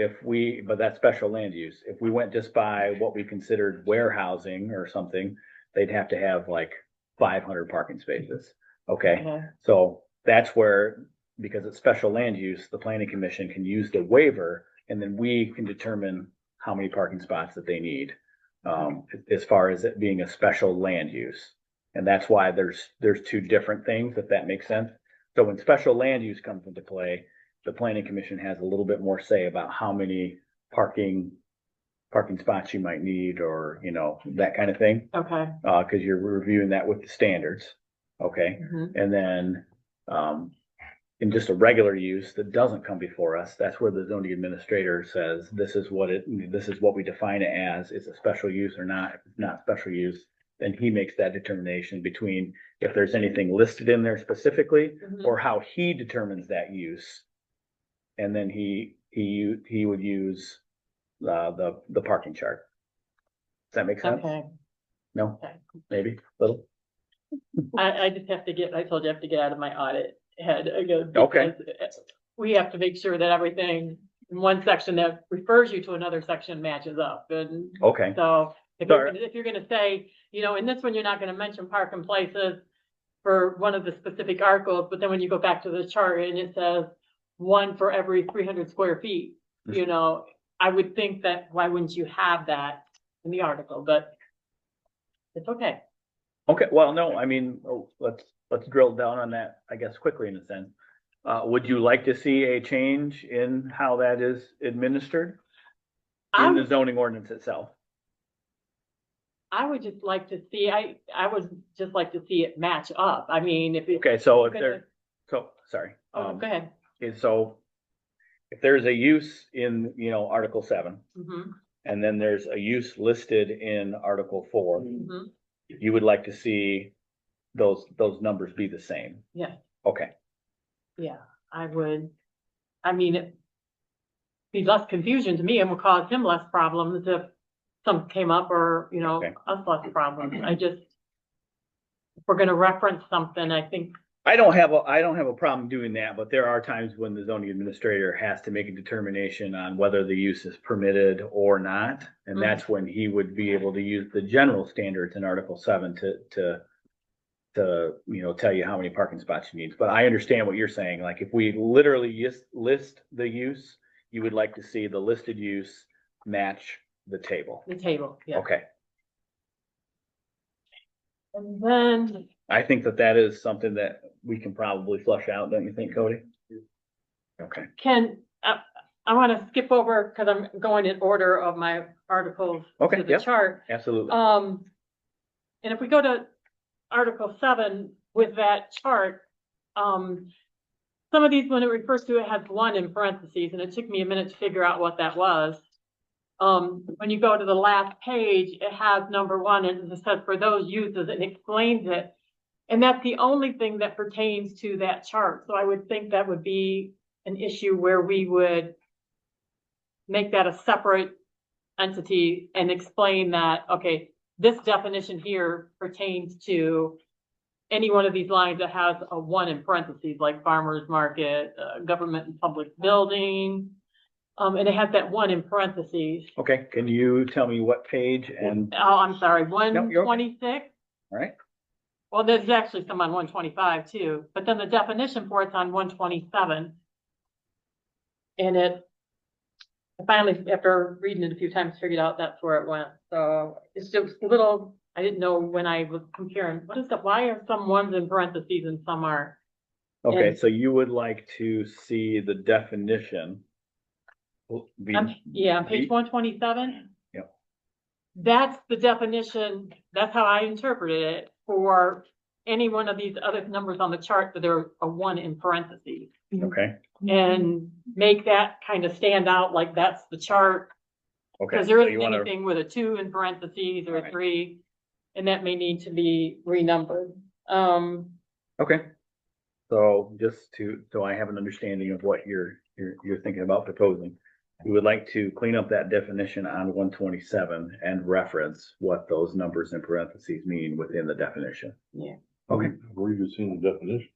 but that's special land use. If we went just by what we considered warehousing or something, they'd have to have like 500 parking spaces. Okay. So that's where, because it's special land use, the planning commission can use the waiver, and then we can determine how many parking spots that they need, as far as it being a special land use. And that's why there's 2 different things, if that makes sense. So when special land use comes into play, the planning commission has a little bit more say about how many parking spots you might need, or, that kind of thing. Okay. Cause you're reviewing that with the standards. Okay. And then, in just a regular use that doesn't come before us, that's where the zoning administrator says, this is what we define it as. It's a special use or not. If it's not special use, then he makes that determination between if there's anything listed in there specifically, or how he determines that use. And then he would use the parking chart. Does that make sense? Okay. No? Maybe a little? I just have to I told you I have to get out of my audit head again. Okay. We have to make sure that everything in one section that refers you to another section matches up. And Okay. so if you're gonna say, in this one, you're not gonna mention parking places for one of the specific articles, but then when you go back to the chart and it says 1 for every 300 square feet, I would think that why wouldn't you have that in the article? But it's okay. Okay, well, no, I mean, let's drill down on that, I guess, quickly in a sense. Would you like to see a change in how that is administered in the zoning ordinance itself? I would just like to see, I would just like to see it match up. I mean, if it. Okay, so sorry. Oh, go ahead. So if there's a use in, Article 7, and then there's a use listed in Article 4, you would like to see those numbers be the same? Yeah. Okay. Yeah, I would. I mean, it'd be less confusion to me and would cause him less problems if something came up, or, us less problems. If we're gonna reference something, I think I don't have a problem doing that, but there are times when the zoning administrator has to make a determination on whether the use is permitted or not. And that's when he would be able to use the general standards in Article 7 to, tell you how many parking spots you need. But I understand what you're saying. Like if we literally just list the use, you would like to see the listed use match the table. The table, yeah. Okay. And then, I think that is something that we can probably flush out, don't you think, Cody? Okay. I want to skip over, because I'm going in order of my articles Okay, to the yep. chart. Absolutely. And if we go to Article 7 with that chart, some of these, when it refers to it, has 1 in parentheses, and it took me a minute to figure out what that was. When you go to the last page, it has number 1, and it says for those uses, and explains it. And that's the only thing that pertains to that chart. So I would think that would be an issue where we would make that a separate entity and explain that, okay, this definition here pertains to any one of these lines that has a 1 in parentheses, like farmer's market, government and public building. And it has that 1 in parentheses. Okay, can you tell me what page and? Oh, I'm sorry, No, you're okay. 126. All right. Well, there's actually some on 125 too, but then the definition for it's on 127. And I finally, after reading it a few times, figured out that's where it went. So it's just a little, I didn't know when I was comparing, why are some 1s in parentheses and some aren't? Okay, And- so you would like to see the definition. Yeah, on page 127. Yep. That's the definition, that's how I interpreted it for any one of these other numbers on the chart that are a 1 in parentheses. Okay, And make that kind of stand out like that's the chart. okay. Because there so isn't you wanna- anything with a 2 in parentheses or a Right. 3, and that may need to be renumbered. Okay. So so I have an understanding of what you're thinking about proposing. We would like to clean up that definition on 127 and reference what those numbers in parentheses mean within the definition. Yeah. Okay. Where you seen the definition?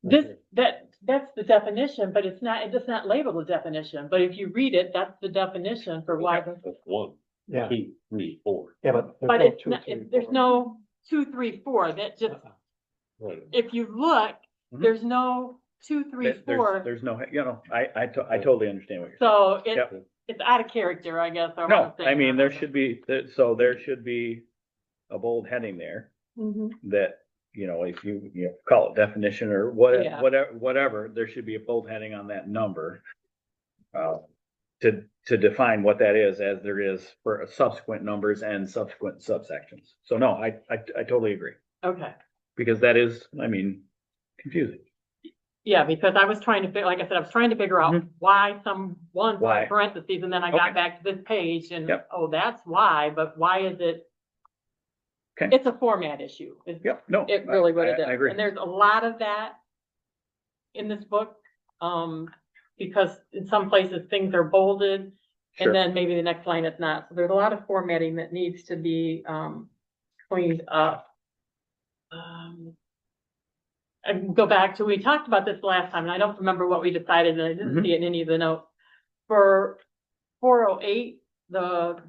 That's the definition, but it does not label the definition, but if you read it, that's the definition for why. That's 1, Yeah, 2, 3, 4. yeah, but. But it's not, there's no 2, 3, 4, that just, Right. if you look, Mhm. there's no 2, 3, 4. There's no, I totally understand what you're saying. So Yep. it's out of character, I guess. No, I mean, there should be a bold heading there Mhm. that, if you call it definition or Yeah. whatever, there should be a bold heading on that number. To define what that is, as there is for subsequent numbers and subsequent subsections. So no, I totally agree, Okay. because that is, confusing. Yeah, because I was trying to, like I said, I was trying to figure out why some 1 Why? parentheses, and then I got Okay. back to this page and, Yep. oh, that's why, but why is it? Okay. It's a format issue. Yep, no. It really what it is. I agree. And there's a lot of that in this book, because in some places things are bolded, Sure. and then maybe the next line is not. So there's a lot of formatting that needs to be, cleaned up. I can go back to, we talked about this last time, and I don't remember what we decided, and I didn't see it in any of the notes. For 408, the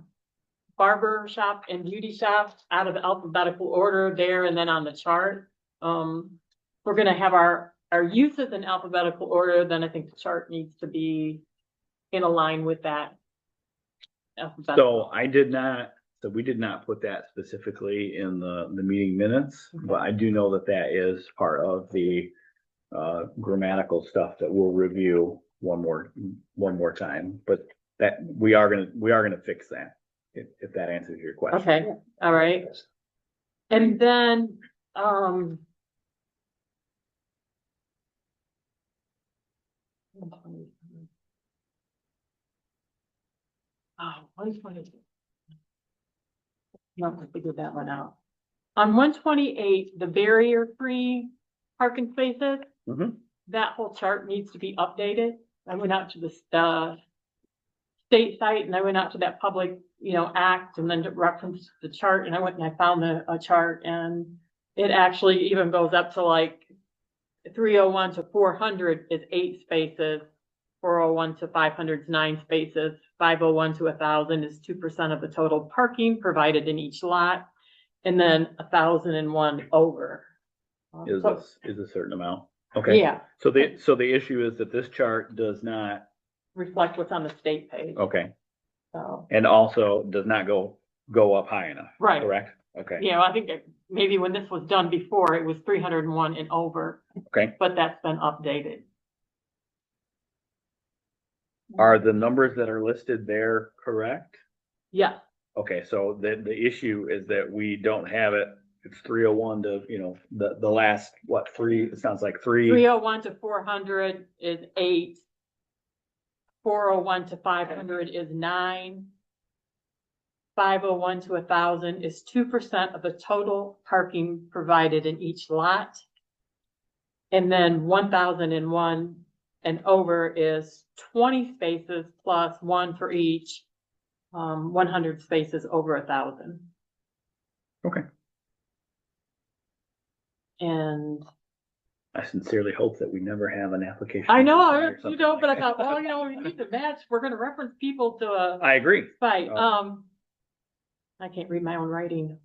barber shop and beauty shop out of alphabetical order there and then on the chart. We're gonna have our uses in alphabetical order, then I think the chart needs to be in a line with that. So we did not put that specifically in the meeting minutes, but I do know that is part of the grammatical stuff that we'll review one more time, but that we are gonna fix that, if that answers your question. Okay, all right. And then, oh, 120. No, I figured that one out. On 128, the barrier-free parking spaces, Mhm. that whole chart needs to be updated. I went out to the state site and I went out to that public, act and then referenced the chart, and I went and I found a chart, and it actually even goes up to like 301 to 400 is 8 spaces. 401 to 500 is 9 spaces. 501 to 1,000 is 2% of the total parking provided in each lot. And then 1,001 over. Is So- a certain amount. Okay. Yeah, So the issue is that this chart does not, reflect what's on the state page, okay, so. and also does not go up high enough. Right. Correct? Okay. Yeah, I think that maybe when this was done before, it was 301 and over, Okay. but that's been updated. Are the numbers that are listed there correct? Yes, Okay, so the issue is that we don't have it. It's 301 to, the last, what, three, it sounds like three. 301 to 400 is 8. 401 to 500 is 9. 501 to 1,000 is 2% of the total parking provided in each lot. And then 1,001 and over is 20 spaces plus 1 for each, 100 spaces over 1,000. Okay. And I sincerely hope that we never have an application. I know, or something but I like thought, that. well, we need to match, we're gonna reference people to a I agree. site. I can't read my own writing.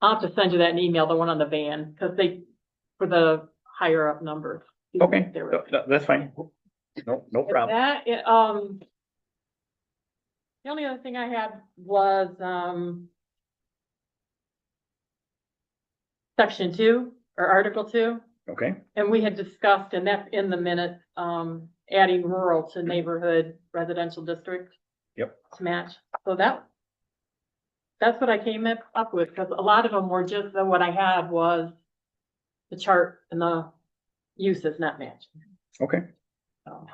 I'll have to send you that in email, the one on the van, because for the higher up numbers. Okay, They were- that's fine. No problem. That, the only other thing I had was, section 2 or article 2. Okay, And we had discussed, and that's in the minutes, adding rural to neighborhood residential district. Yep. To match. So that's what I came up with, because a lot of them were just, what I had was the chart and the uses not matching. okay. So,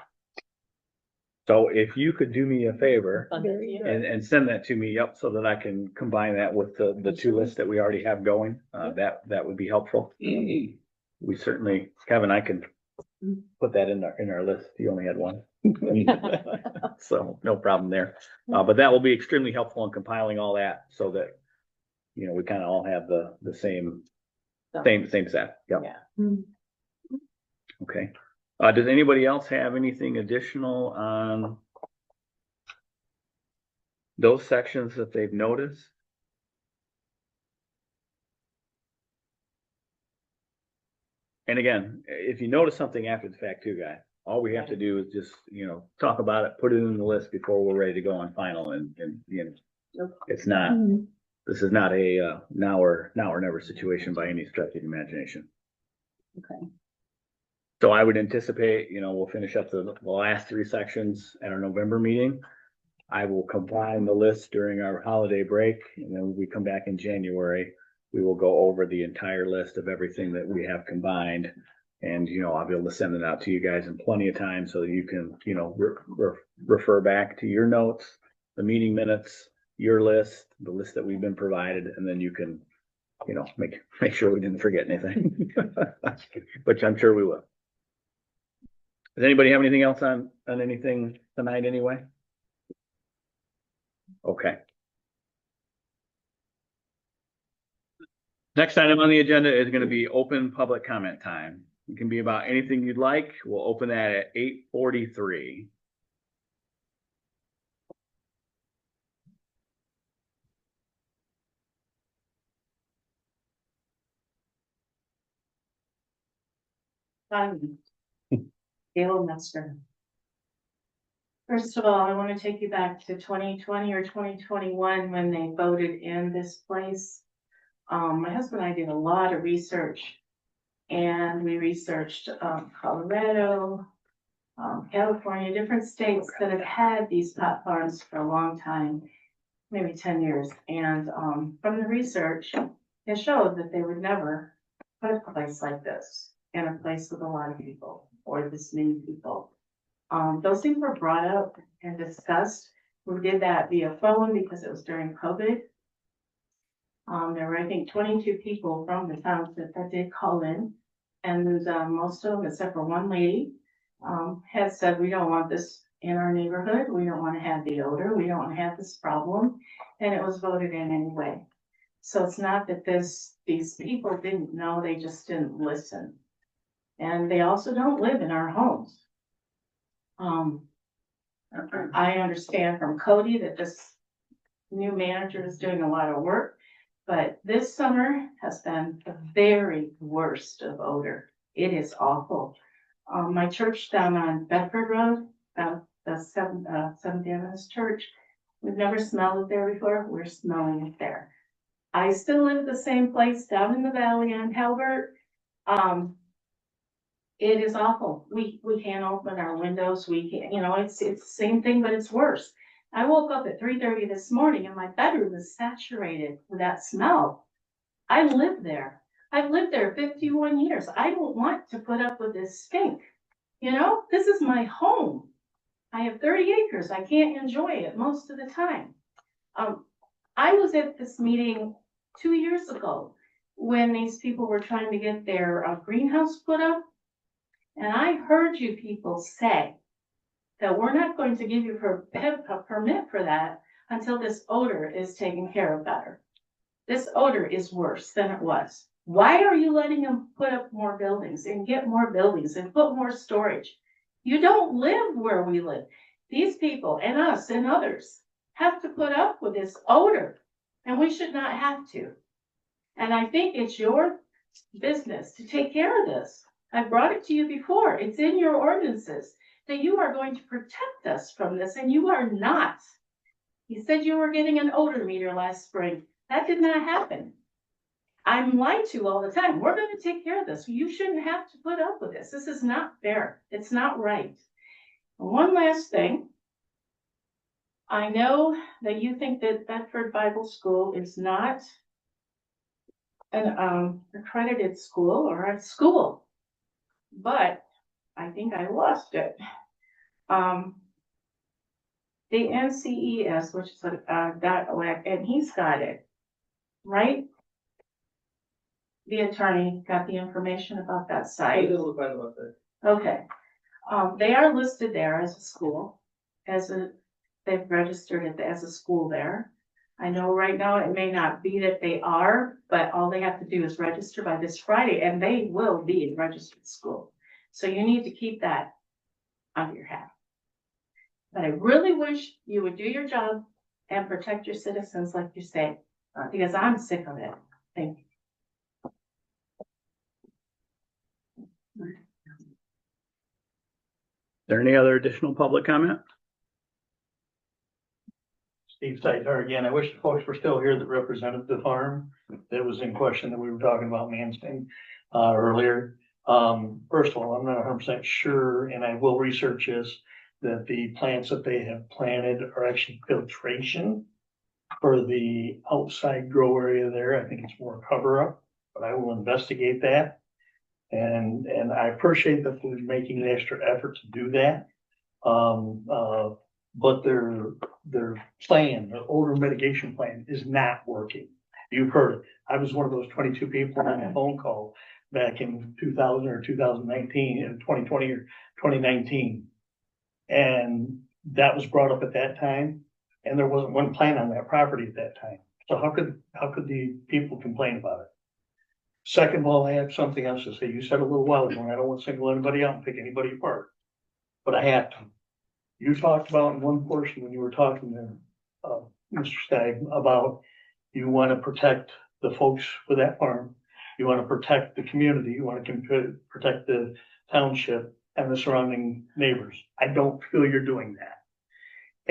So if you could do me a favor send it to you. and send that to me, yep, so that I can combine that with the two lists that we already have going, that would be helpful. We certainly, Kevin, I can put that in our list. You only had one. So no problem there. But that will be extremely helpful in compiling all that so that, we kind of all have the same set. Yep. Yeah. Okay. Does anybody else have anything additional on those sections that they've noticed? And again, if you notice something after the fact too, guys, all we have to do is just, talk about it, put it in the list before we're ready to go on final and it's not, this is not a, now or never situation by any stretch of the imagination. Okay. So I would anticipate, we'll finish up the last 3 sections at our November meeting. I will combine the list during our holiday break, and then when we come back in January, we will go over the entire list of everything that we have combined. And, I'll be able to send it out to you guys in plenty of time so that you can, refer back to your notes, the meeting minutes, your list, the list that we've been provided, and then you can, make sure we didn't forget anything, which I'm sure we will. Does anybody have anything else on anything tonight anyway? Okay. Next item on the agenda is going to be open public comment time. It can be about anything you'd like. We'll open that at 8:43. Gail Metzger. First of all, I want to take you back to 2020 or 2021 when they voted in this place. My husband and I did a lot of research, and we researched Colorado, California, different states that have had these pot farms for a long time, maybe 10 years. And from the research, it showed that they would never put a place like this in a place with a lot of people or this many people. Those things were brought up and discussed. We did that via phone because it was during COVID. There were, I think, 22 people from the township that did call in, and most of them, except for one lady, had said, we don't want this in our neighborhood. We don't want to have the odor. We don't want to have this problem. And it was voted in anyway. So it's not that these people didn't know, they just didn't listen. And they also don't live in our homes. I understand from Cody that this new manager is doing a lot of work, but this summer has been the very worst of odor. It is awful. My church down on Bedford Road, the Seventh Adventist Church, we've never smelled it there before. We're smelling it there. I still live at the same place down in the valley on Halbert. It is awful. We can't open our windows. We can't, it's the same thing, but it's worse. I woke up at 3:30 this morning and my bedroom is saturated with that smell. I live there. I've lived there 51 years. I don't want to put up with this stink. This is my home. I have 30 acres. I can't enjoy it most of the time. I was at this meeting 2 years ago when these people were trying to get their greenhouse put up. And I heard you people say that we're not going to give you a permit for that until this odor is taken care of better. This odor is worse than it was. Why are you letting them put up more buildings and get more buildings and put more storage? You don't live where we live. These people and us and others have to put up with this odor, and we should not have to. And I think it's your business to take care of this. I brought it to you before. It's in your ordinances that you are going to protect us from this, and you are not. You said you were getting an odor meter last spring. That did not happen. I'm lied to all the time. We're going to take care of this. You shouldn't have to put up with this. This is not fair. It's not right. And one last thing. I know that you think that Bedford Bible School is not an accredited school or a school, but I think I lost it. The NCES, which is .org, and he's got it, right? The attorney got the information about that site. Okay. They are listed there as a school, they've registered it as a school there. I know right now it may not be that they are, but all they have to do is register by this Friday and they will be a registered school. So you need to keep that under your hat. But I really wish you would do your job and protect your citizens like you say, because I'm sick of it. Thank you. Is there any other additional public comment? Steve Sitar again. I wish the folks were still here that represented the farm that was in question that we were talking about Manston earlier. First of all, I'm not 100% sure, and I will research this, that the plants that they have planted are actually filtration for the outside grow area there. I think it's more cover up, but I will investigate that. And I appreciate that they're making the extra effort to do that. But their plan, their odor mitigation plan is not working. You've heard it. I was one of those 22 people on a phone call back in 2000 or 2019 and 2020 or 2019. And that was brought up at that time. And there wasn't one plan on that property at that time. So how could the people complain about it? Second of all, I have something else to say. You said a little while ago, and I don't want to single anybody out and pick anybody apart, but I have to. You talked about in one portion when you were talking to Mr. Stagg about you want to protect the folks with that farm. You want to protect the community. You want to protect the township and the surrounding neighbors. I don't feel you're doing that.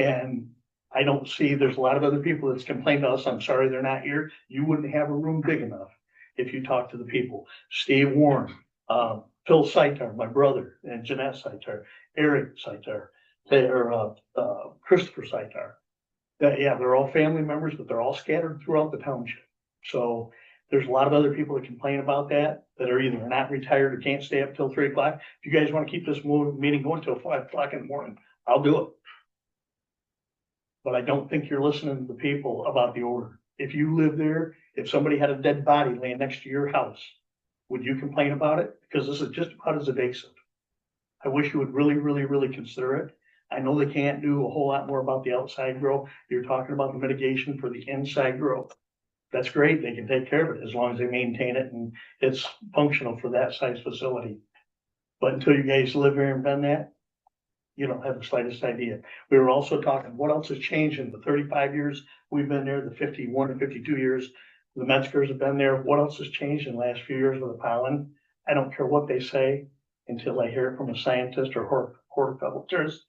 And I don't see, there's a lot of other people that's complained to us. I'm sorry they're not here. You wouldn't have a room big enough if you talk to the people. Steve Warren, Phil Sitar, my brother, and Jeanette Sitar, Eric Sitar, Christopher Sitar. They're all family members, but they're all scattered throughout the township. So there's a lot of other people that complain about that are either not retired or can't stay up till 3 o'clock. If you guys want to keep this meeting going till 5 o'clock in the morning, I'll do it. But I don't think you're listening to the people about the order. If you live there, if somebody had a dead body laying next to your house, would you complain about it? Because this is just about as evasive. I wish you would really, really, really consider it. I know they can't do a whole lot more about the outside grow. You're talking about the mitigation for the inside growth. That's great. They can take care of it as long as they maintain it and it's functional for that size facility. But until you guys live here and been that, you don't have the slightest idea. We were also talking, what else has changed in the 35 years we've been there, the 51 or 52 years the Metzgers have been there? What else has changed in the last few years with the pollen? I don't care what they say until I hear it from a scientist or horticulturist.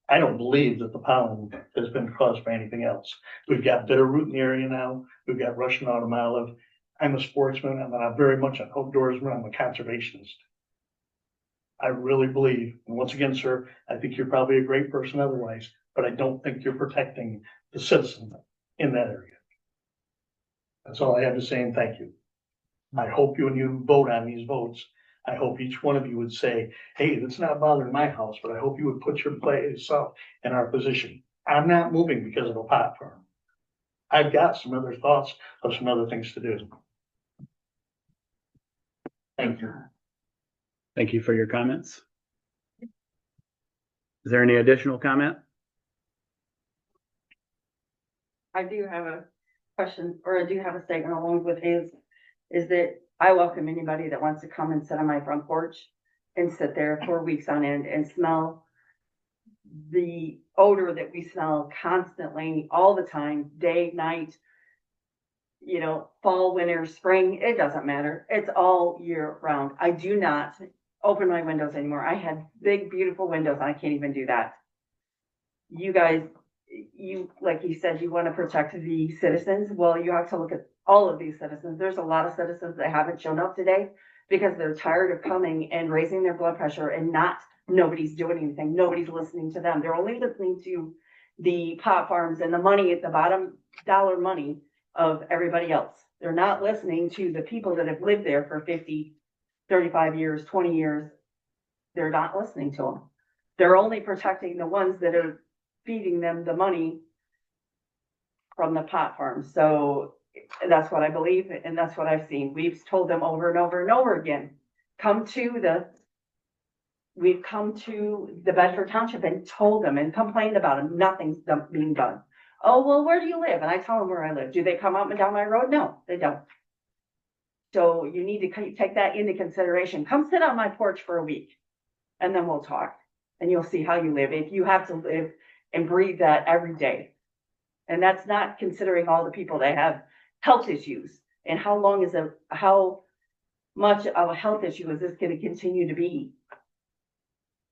I don't believe that the pollen has been caused by anything else. We've got bitterroot in the area now. We've got Russian autumn olive. I'm a sportsman. I'm very much an outdoorsman. I'm a conservationist. I really believe, and once again, sir, I think you're probably a great person otherwise, but I don't think you're protecting the citizens in that area. That's all I have to say, and thank you. I hope you, when you vote on these votes, I hope each one of you would say, hey, that's not bothering my house, but I hope you would put yourself in our position. I'm not moving because of a pot farm. I've got some other thoughts of some other things to do. Thank you. Thank you for your comments. Is there any additional comment? I do have a question, or I do have a statement along with his, is that I welcome anybody that wants to come and sit on my front porch and sit there for weeks on end and smell the odor that we smell constantly, all the time, day, night, you know, fall, winter, spring, it doesn't matter. It's all year round. I do not open my windows anymore. I had big, beautiful windows, and I can't even do that. You guys, you, like you said, you want to protect the citizens. Well, you have to look at all of these citizens. There's a lot of citizens that haven't shown up today because they're tired of coming and raising their blood pressure and nobody's doing anything. Nobody's listening to them. They're only listening to the pot farms and the money at the bottom dollar money of everybody else. They're not listening to the people that have lived there for 50, 35 years, 20 years. They're not listening to them. They're only protecting the ones that are feeding them the money from the pot farms. So that's what I believe, and that's what I've seen. We've told them over and over and over again, we've come to the Bedford Township and told them and complained about them. Nothing's being done. Oh, well, where do you live? And I tell them where I live. Do they come up and down my road? No, they don't. So you need to take that into consideration. Come sit on my porch for a week and then we'll talk and you'll see how you live. If you have to live and breathe that every day. And that's not considering all the people that have health issues and how much of a health issue is this going to continue to be?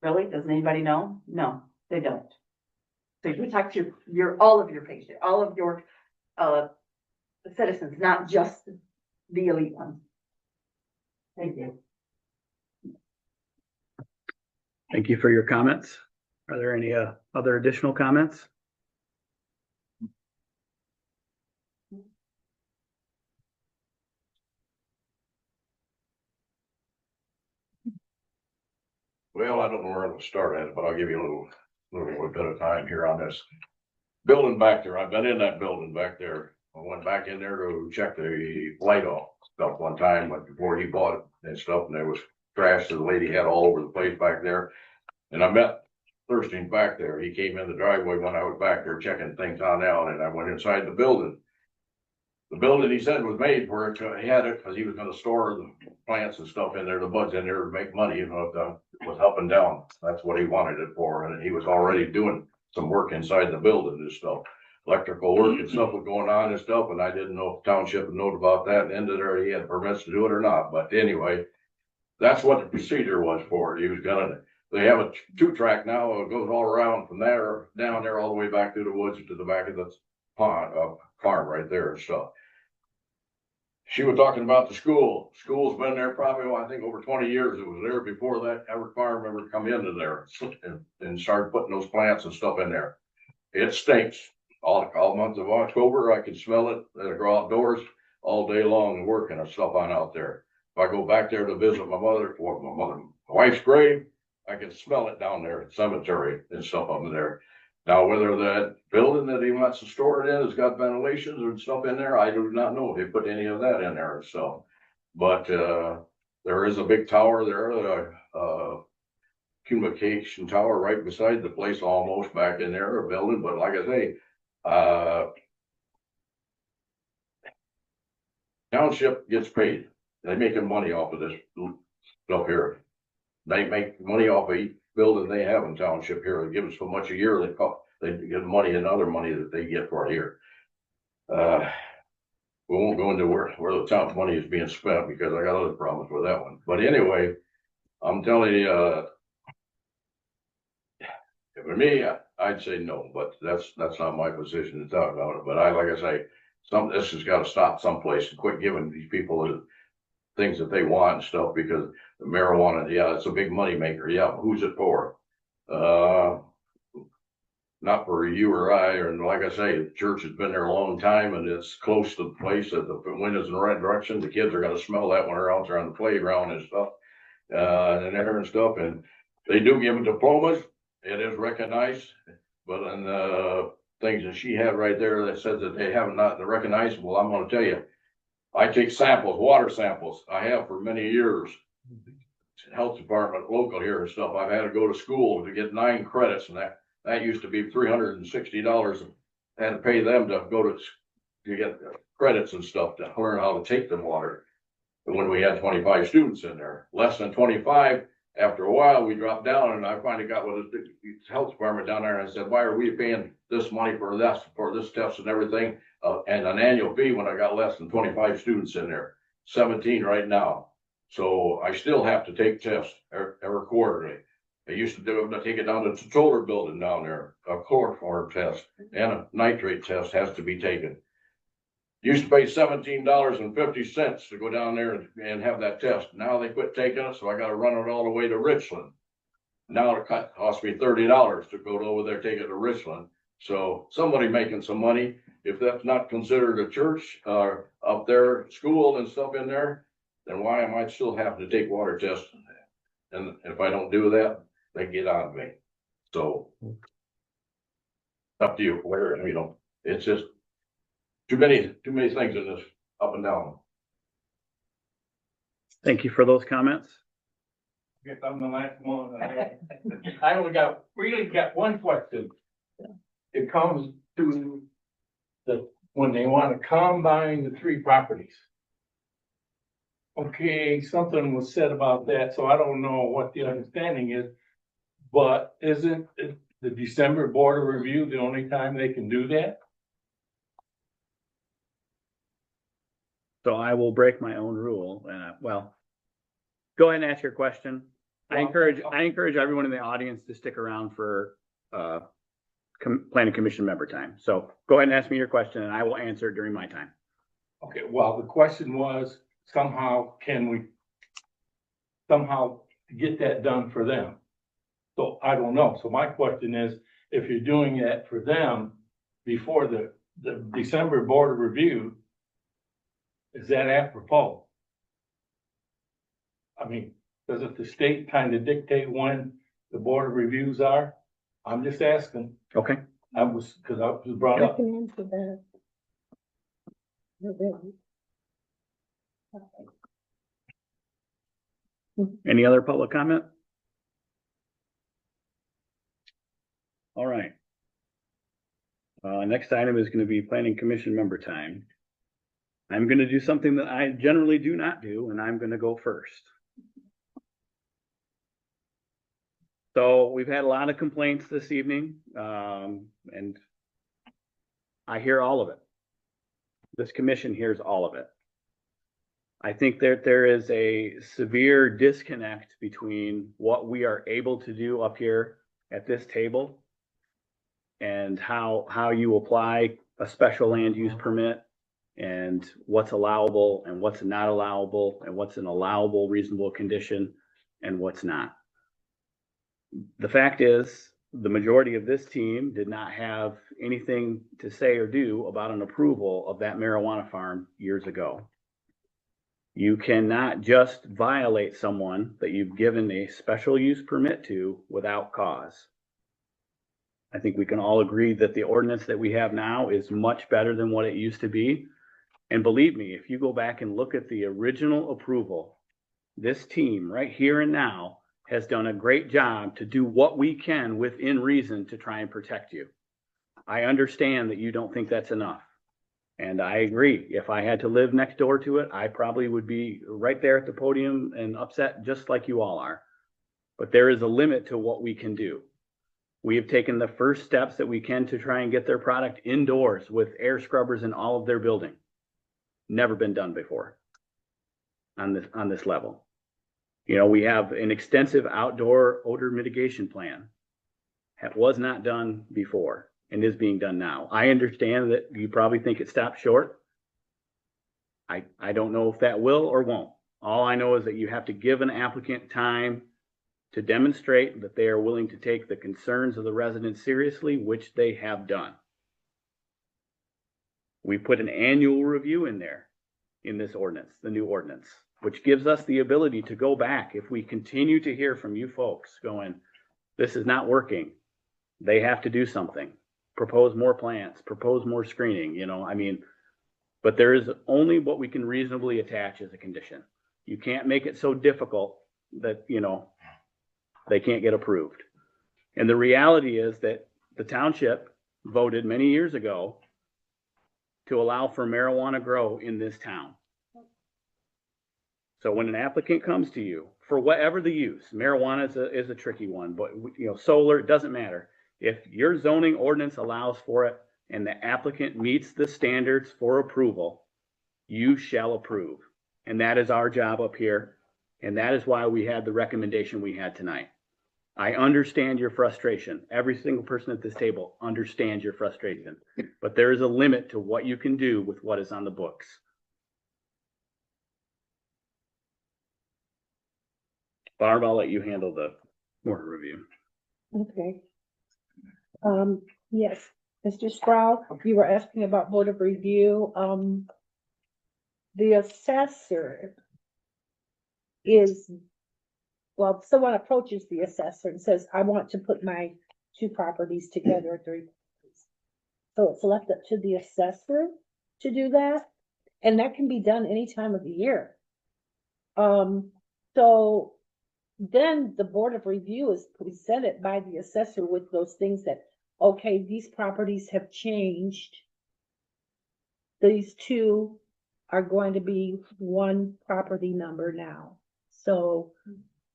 Really? Does anybody know? No, they don't. So you protect all of your patients, all of your citizens, not just the elite ones. Thank you. Thank you for your comments. Are there any other additional comments? Well, I don't know where to start at, but I'll give you a little bit of time here on this. Building back there, I've been in that building back there. I went back in there to check the light off stuff one time, but before he bought it and stuff, and there was trash that the lady had all over the place back there. And I met Thurston back there. He came in the driveway when I was back there checking things on out, and I went inside the building. The building, he said, was made for it. He had it because he was going to store the plants and stuff in there, the buds in there to make money, you know, was up and down. That's what he wanted it for. And he was already doing some work inside the building and stuff. Electrical work and stuff was going on and stuff. And I didn't know if Township would know about that. And ended there, he had permits to do it or not. But anyway, that's what the procedure was for. He was they have a 2-track now. It goes all around from there, down there, all the way back through the woods to the back of the pond, farm right there and stuff. She was talking about the school. School's been there probably, I think, over 20 years. It was there before that farm ever come into there and started putting those plants and stuff in there. It stinks. All month of October, I can smell it. I go outdoors all day long and working and stuff on out there. If I go back there to visit my wife's grave, I can smell it down there at the cemetery and stuff up there. Now, whether that building that he wants to store it in has got ventilations or stuff in there, I do not know if they put any of that in there. So, but there is a big tower there, communication tower right beside the place, almost back in there, a building. But like I say, Township gets paid. They're making money off of this stuff here. They make money off of each building they have in township here. They give us so much a year, they get money and other money that they get for it here. We won't go into where the town's money is being spent because I got other problems with that one. But anyway, I'm telling you, for me, I'd say no, but that's not my position to talk about it. But like I say, this has got to stop someplace and quit giving these people the things that they want and stuff, because the marijuana, yeah, it's a big money maker. Yeah, who's it for? Not for you or I, and like I say, the church has been there a long time and it's close to the place that the wind is in the right direction. The kids are gonna smell that when they're out there on the playground and stuff, and there and stuff. And they do give them diplomas. It is recognized, but in the things that she had right there that says that they have not recognized, well, I'm gonna tell you, I take samples, water samples. I have for many years. Health department local here and stuff. I've had to go to school to get 9 credits, and that used to be $360, and I had to pay them to go to get credits and stuff to learn how to take the water. But when we had 25 students in there, less than 25, after a while we dropped down, and I finally got with the health department down there and I said, why are we paying this money for this test and everything, and an annual fee when I got less than 25 students in there, 17 right now. So I still have to take tests every quarterly. I used to take it down to the Toller building down there, a chloroform test and a nitrate test has to be taken. Used to pay $17.50 to go down there and have that test. Now they quit taking it, so I got to run it all the way to Richland. Now it costs me $30 to go over there, take it to Richland. So somebody making some money. If that's not considered a church or up there, school and stuff in there, then why am I still having to take water tests? And if I don't do that, they get on me. So up to you, where, it's just too many things in this up and down. Thank you for those comments. Guess I'm the last one. I really got one question. It comes to when they want to combine the 3 properties. Okay, something was said about that, so I don't know what the understanding is, but isn't the December board of review the only time they can do that? So I will break my own rule and go ahead and ask your question. I encourage everyone in the audience to stick around for planning commission member time. So go ahead and ask me your question and I will answer it during my time. Okay, well, the question was, can we somehow get that done for them? So I don't know. So my question is, if you're doing that for them before the December board of review, is that apropos? I mean, doesn't the state kind of dictate when the board of reviews are? I'm just asking. Okay. Because I was brought up. Any other public comment? All right. Next item is going to be planning commission member time. I'm going to do something that I generally do not do, and I'm going to go first. So we've had a lot of complaints this evening, and I hear all of it. This commission hears all of it. I think that there is a severe disconnect between what we are able to do up here at this table and how you apply a special land use permit and what's allowable and what's not allowable and what's an allowable reasonable condition and what's not. The fact is, the majority of this team did not have anything to say or do about an approval of that marijuana farm years ago. You cannot just violate someone that you've given a special use permit to without cause. I think we can all agree that the ordinance that we have now is much better than what it used to be. And believe me, if you go back and look at the original approval, this team right here and now has done a great job to do what we can within reason to try and protect you. I understand that you don't think that's enough. And I agree. If I had to live next door to it, I probably would be right there at the podium and upset just like you all are. But there is a limit to what we can do. We have taken the first steps that we can to try and get their product indoors with air scrubbers in all of their building. Never been done before on this level. You know, we have an extensive outdoor odor mitigation plan. That was not done before and is being done now. I understand that you probably think it stopped short. I don't know if that will or won't. All I know is that you have to give an applicant time to demonstrate that they are willing to take the concerns of the residents seriously, which they have done. We put an annual review in there in this ordinance, the new ordinance, which gives us the ability to go back if we continue to hear from you folks going, this is not working. They have to do something, propose more plants, propose more screening, you know, I mean, but there is only what we can reasonably attach as a condition. You can't make it so difficult that, you know, they can't get approved. And the reality is that the township voted many years ago to allow for marijuana grow in this town. So when an applicant comes to you for whatever the use, marijuana is a tricky one, but you know, solar, it doesn't matter. If your zoning ordinance allows for it and the applicant meets the standards for approval, you shall approve. And that is our job up here. And that is why we had the recommendation we had tonight. I understand your frustration. Every single person at this table understands your frustration, but there is a limit to what you can do with what is on the books. Barb, I'll let you handle the order review. Okay. Yes, Mr. Sproul, you were asking about board of review. The assessor is, well, someone approaches the assessor and says, I want to put my two properties together, three properties. So it's left up to the assessor to do that. And that can be done any time of the year. So then the board of review is presented by the assessor with those things that, okay, these properties have changed. These two are going to be one property number now. So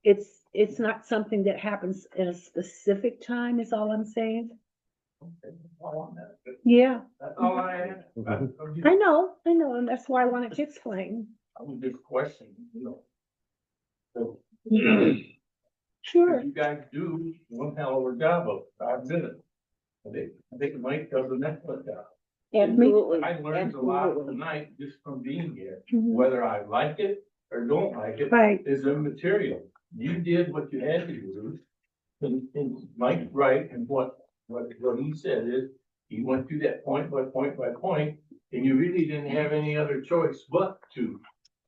it's not something that happens in a specific time is all I'm saying. Yeah. That's all I ask. I know, and that's why I wanted to explain. I was just questioning, you know. So, Sure. you guys do one hell of a job of it. I've been it. I think Mike does an excellent job. Absolutely. I learned a lot tonight just from being here. Mhm. Whether I like it or don't like it Right. is immaterial. You did what you had to do. And Mike's right, and what he said is, he went through that point by point by point, and you really didn't have any other choice but to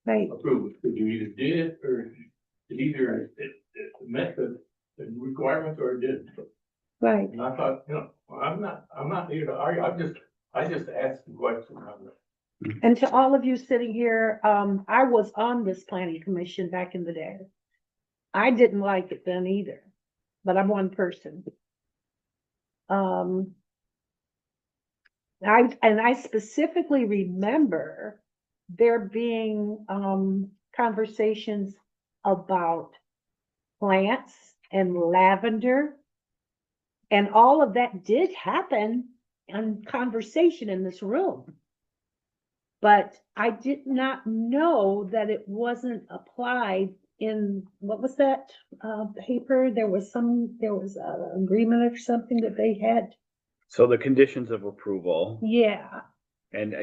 approve it. You either did it or it met the requirements or it didn't. Right. And I thought, you know, I'm not here to argue. I just asked the question. And to all of you sitting here, I was on this planning commission back in the day. I didn't like it then either, but I'm one person. I specifically remember there being, conversations about plants and lavender. And all of that did happen in conversation in this room. But I did not know that it wasn't applied in, what was that, paper? There was an agreement or something that they had. So the conditions of approval. Yeah. And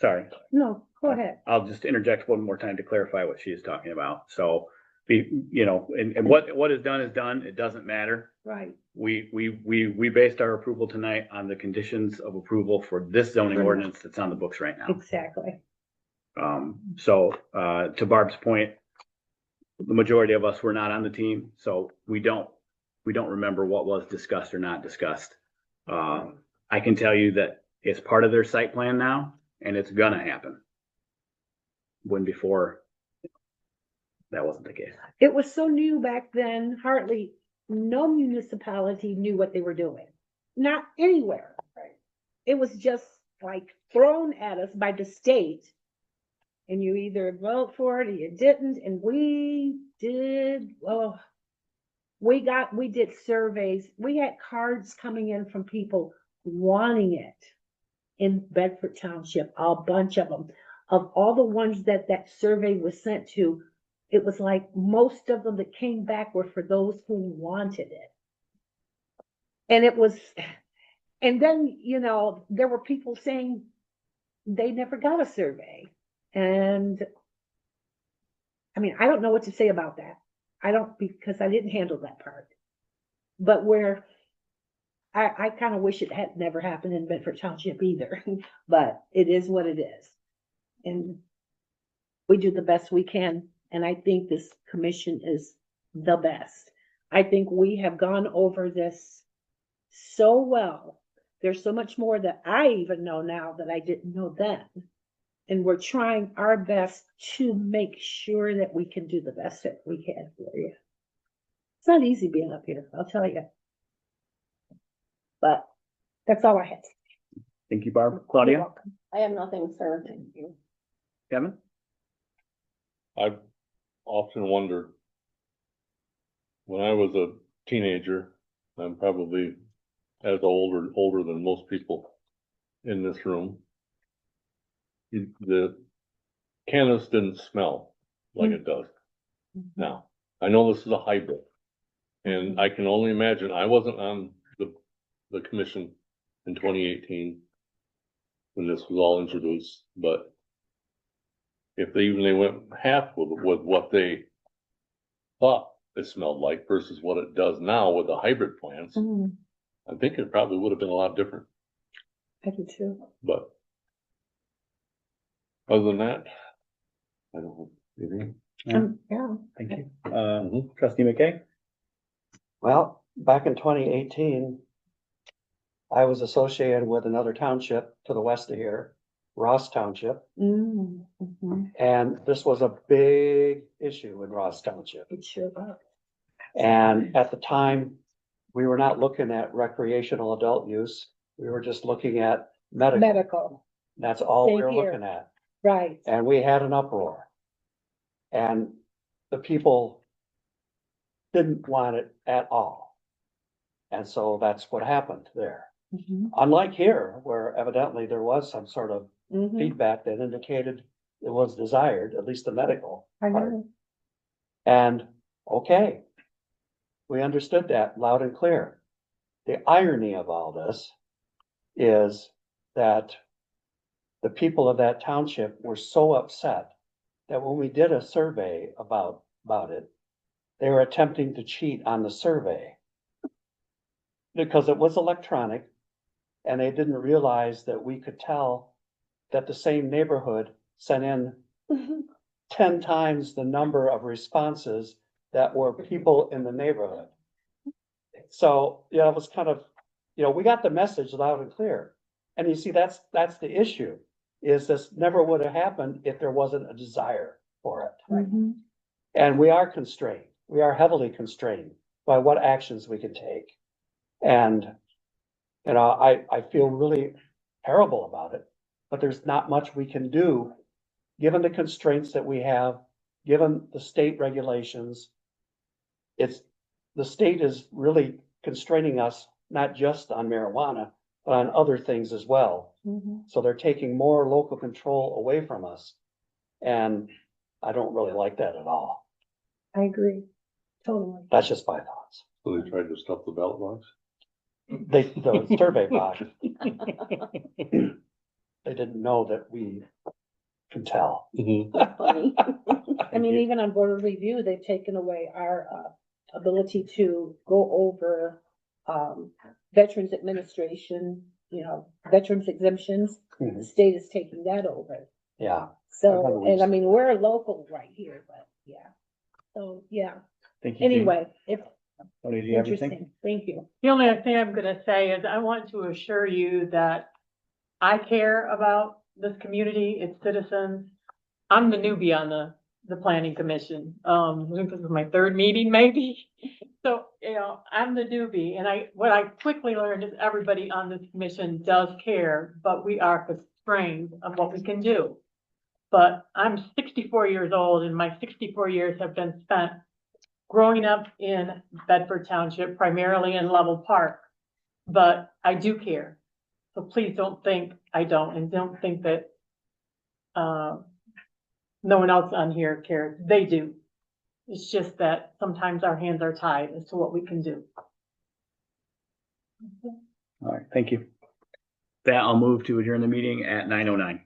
sorry. No, go ahead. I'll just interject one more time to clarify what she is talking about. So, you know, and what is done is done. It doesn't matter. Right. We based our approval tonight on the conditions of approval for this zoning ordinance that's on the books right now. Exactly. So to Barb's point, the majority of us were not on the team, so we don't remember what was discussed or not discussed. I can tell you that it's part of their site plan now, and it's gonna happen. When before, that wasn't the case. It was so new back then, hardly no municipality knew what they were doing. Not anywhere. Right. It was just like thrown at us by the state. And you either vote for it or you didn't. And we did, well, we did surveys. We had cards coming in from people wanting it in Bedford Township, a bunch of them. Of all the ones that survey was sent to, it was like most of them that came back were for those who wanted it. And it was, and then, you know, there were people saying they never got a survey. And I mean, I don't know what to say about that. I don't, because I didn't handle that part. But where I kind of wish it had never happened in Bedford Township either, but it is what it is. And we do the best we can. And I think this commission is the best. I think we have gone over this so well. There's so much more that I even know now that I didn't know then. And we're trying our best to make sure that we can do the best that we can for you. It's not easy being up here, I'll tell you. But that's all I had. Thank you, Barb. Claudia? I have nothing, sir. Thank you. Kevin? I've often wondered, when I was a teenager, I'm probably as older than most people in this room. The cannabis didn't smell like it does now. I know this is a hybrid, and I can only imagine, I wasn't on the commission in 2018 when this was all introduced, but if they went half with what they thought it smelled like versus what it does now with the hybrid plants, I think it probably would have been a lot different. I do too. But other than that, I don't know. Anything? Yeah. Thank you. Trustee McKay? Well, back in 2018, I was associated with another township to the west of here, Ross Township. And this was a big issue in Ross Township. It sure was. And at the time, we were not looking at recreational adult use. We were just looking at medical. That's all we Same were here. looking at. Right. And we had an uproar. And the people didn't want it at all. And so that's what happened there. Unlike here, where evidently there was some sort of feedback that indicated it was desired, at least the medical part. And okay, we understood that loud and clear. The irony of all this is that the people of that township were so upset that when we did a survey about it, they were attempting to cheat on the survey because it was electronic. And they didn't realize that we could tell that the same neighborhood sent in 10 times the number of responses that were people in the neighborhood. So, yeah, it was kind of, you know, we got the message loud and clear. And you see, that's the issue, is this never would have happened if there wasn't a desire for it. And we are constrained. We are heavily constrained by what actions we can take. And you know, I feel really terrible about it, but there's not much we can do, given the constraints that we have, given the state regulations. The state is really constraining us, not just on marijuana, but on other things as well. So they're taking more local control away from us. And I don't really like that at all. I agree. Totally. That's just my thoughts. So they tried to stuff the ballot box? The survey box. They didn't know that we can tell. I mean, even on board of review, they've taken away our ability to go over Veterans Administration, you know, veterans exemptions. The state is taking that over. Yeah. So, and I mean, we're local right here, but yeah. So, yeah. Thank you. Anyway, if Tony, do you have anything? interesting, thank you. The only other thing I'm gonna say is I want to assure you that I care about this community, its citizens. I'm the newbie on the planning commission. This is my third meeting maybe. So, you know, I'm the newbie, and what I quickly learned is everybody on this commission does care, but we are constrained on what we can do. But I'm 64 years old, and my 64 years have been spent growing up in Bedford Township, primarily in Level Park, but I do care. So please don't think I don't, and don't think that, no one else on here cares. They do. It's just that sometimes our hands are tied as to what we can do. All right, thank you. That I'll move to adjourn the meeting at 9:09.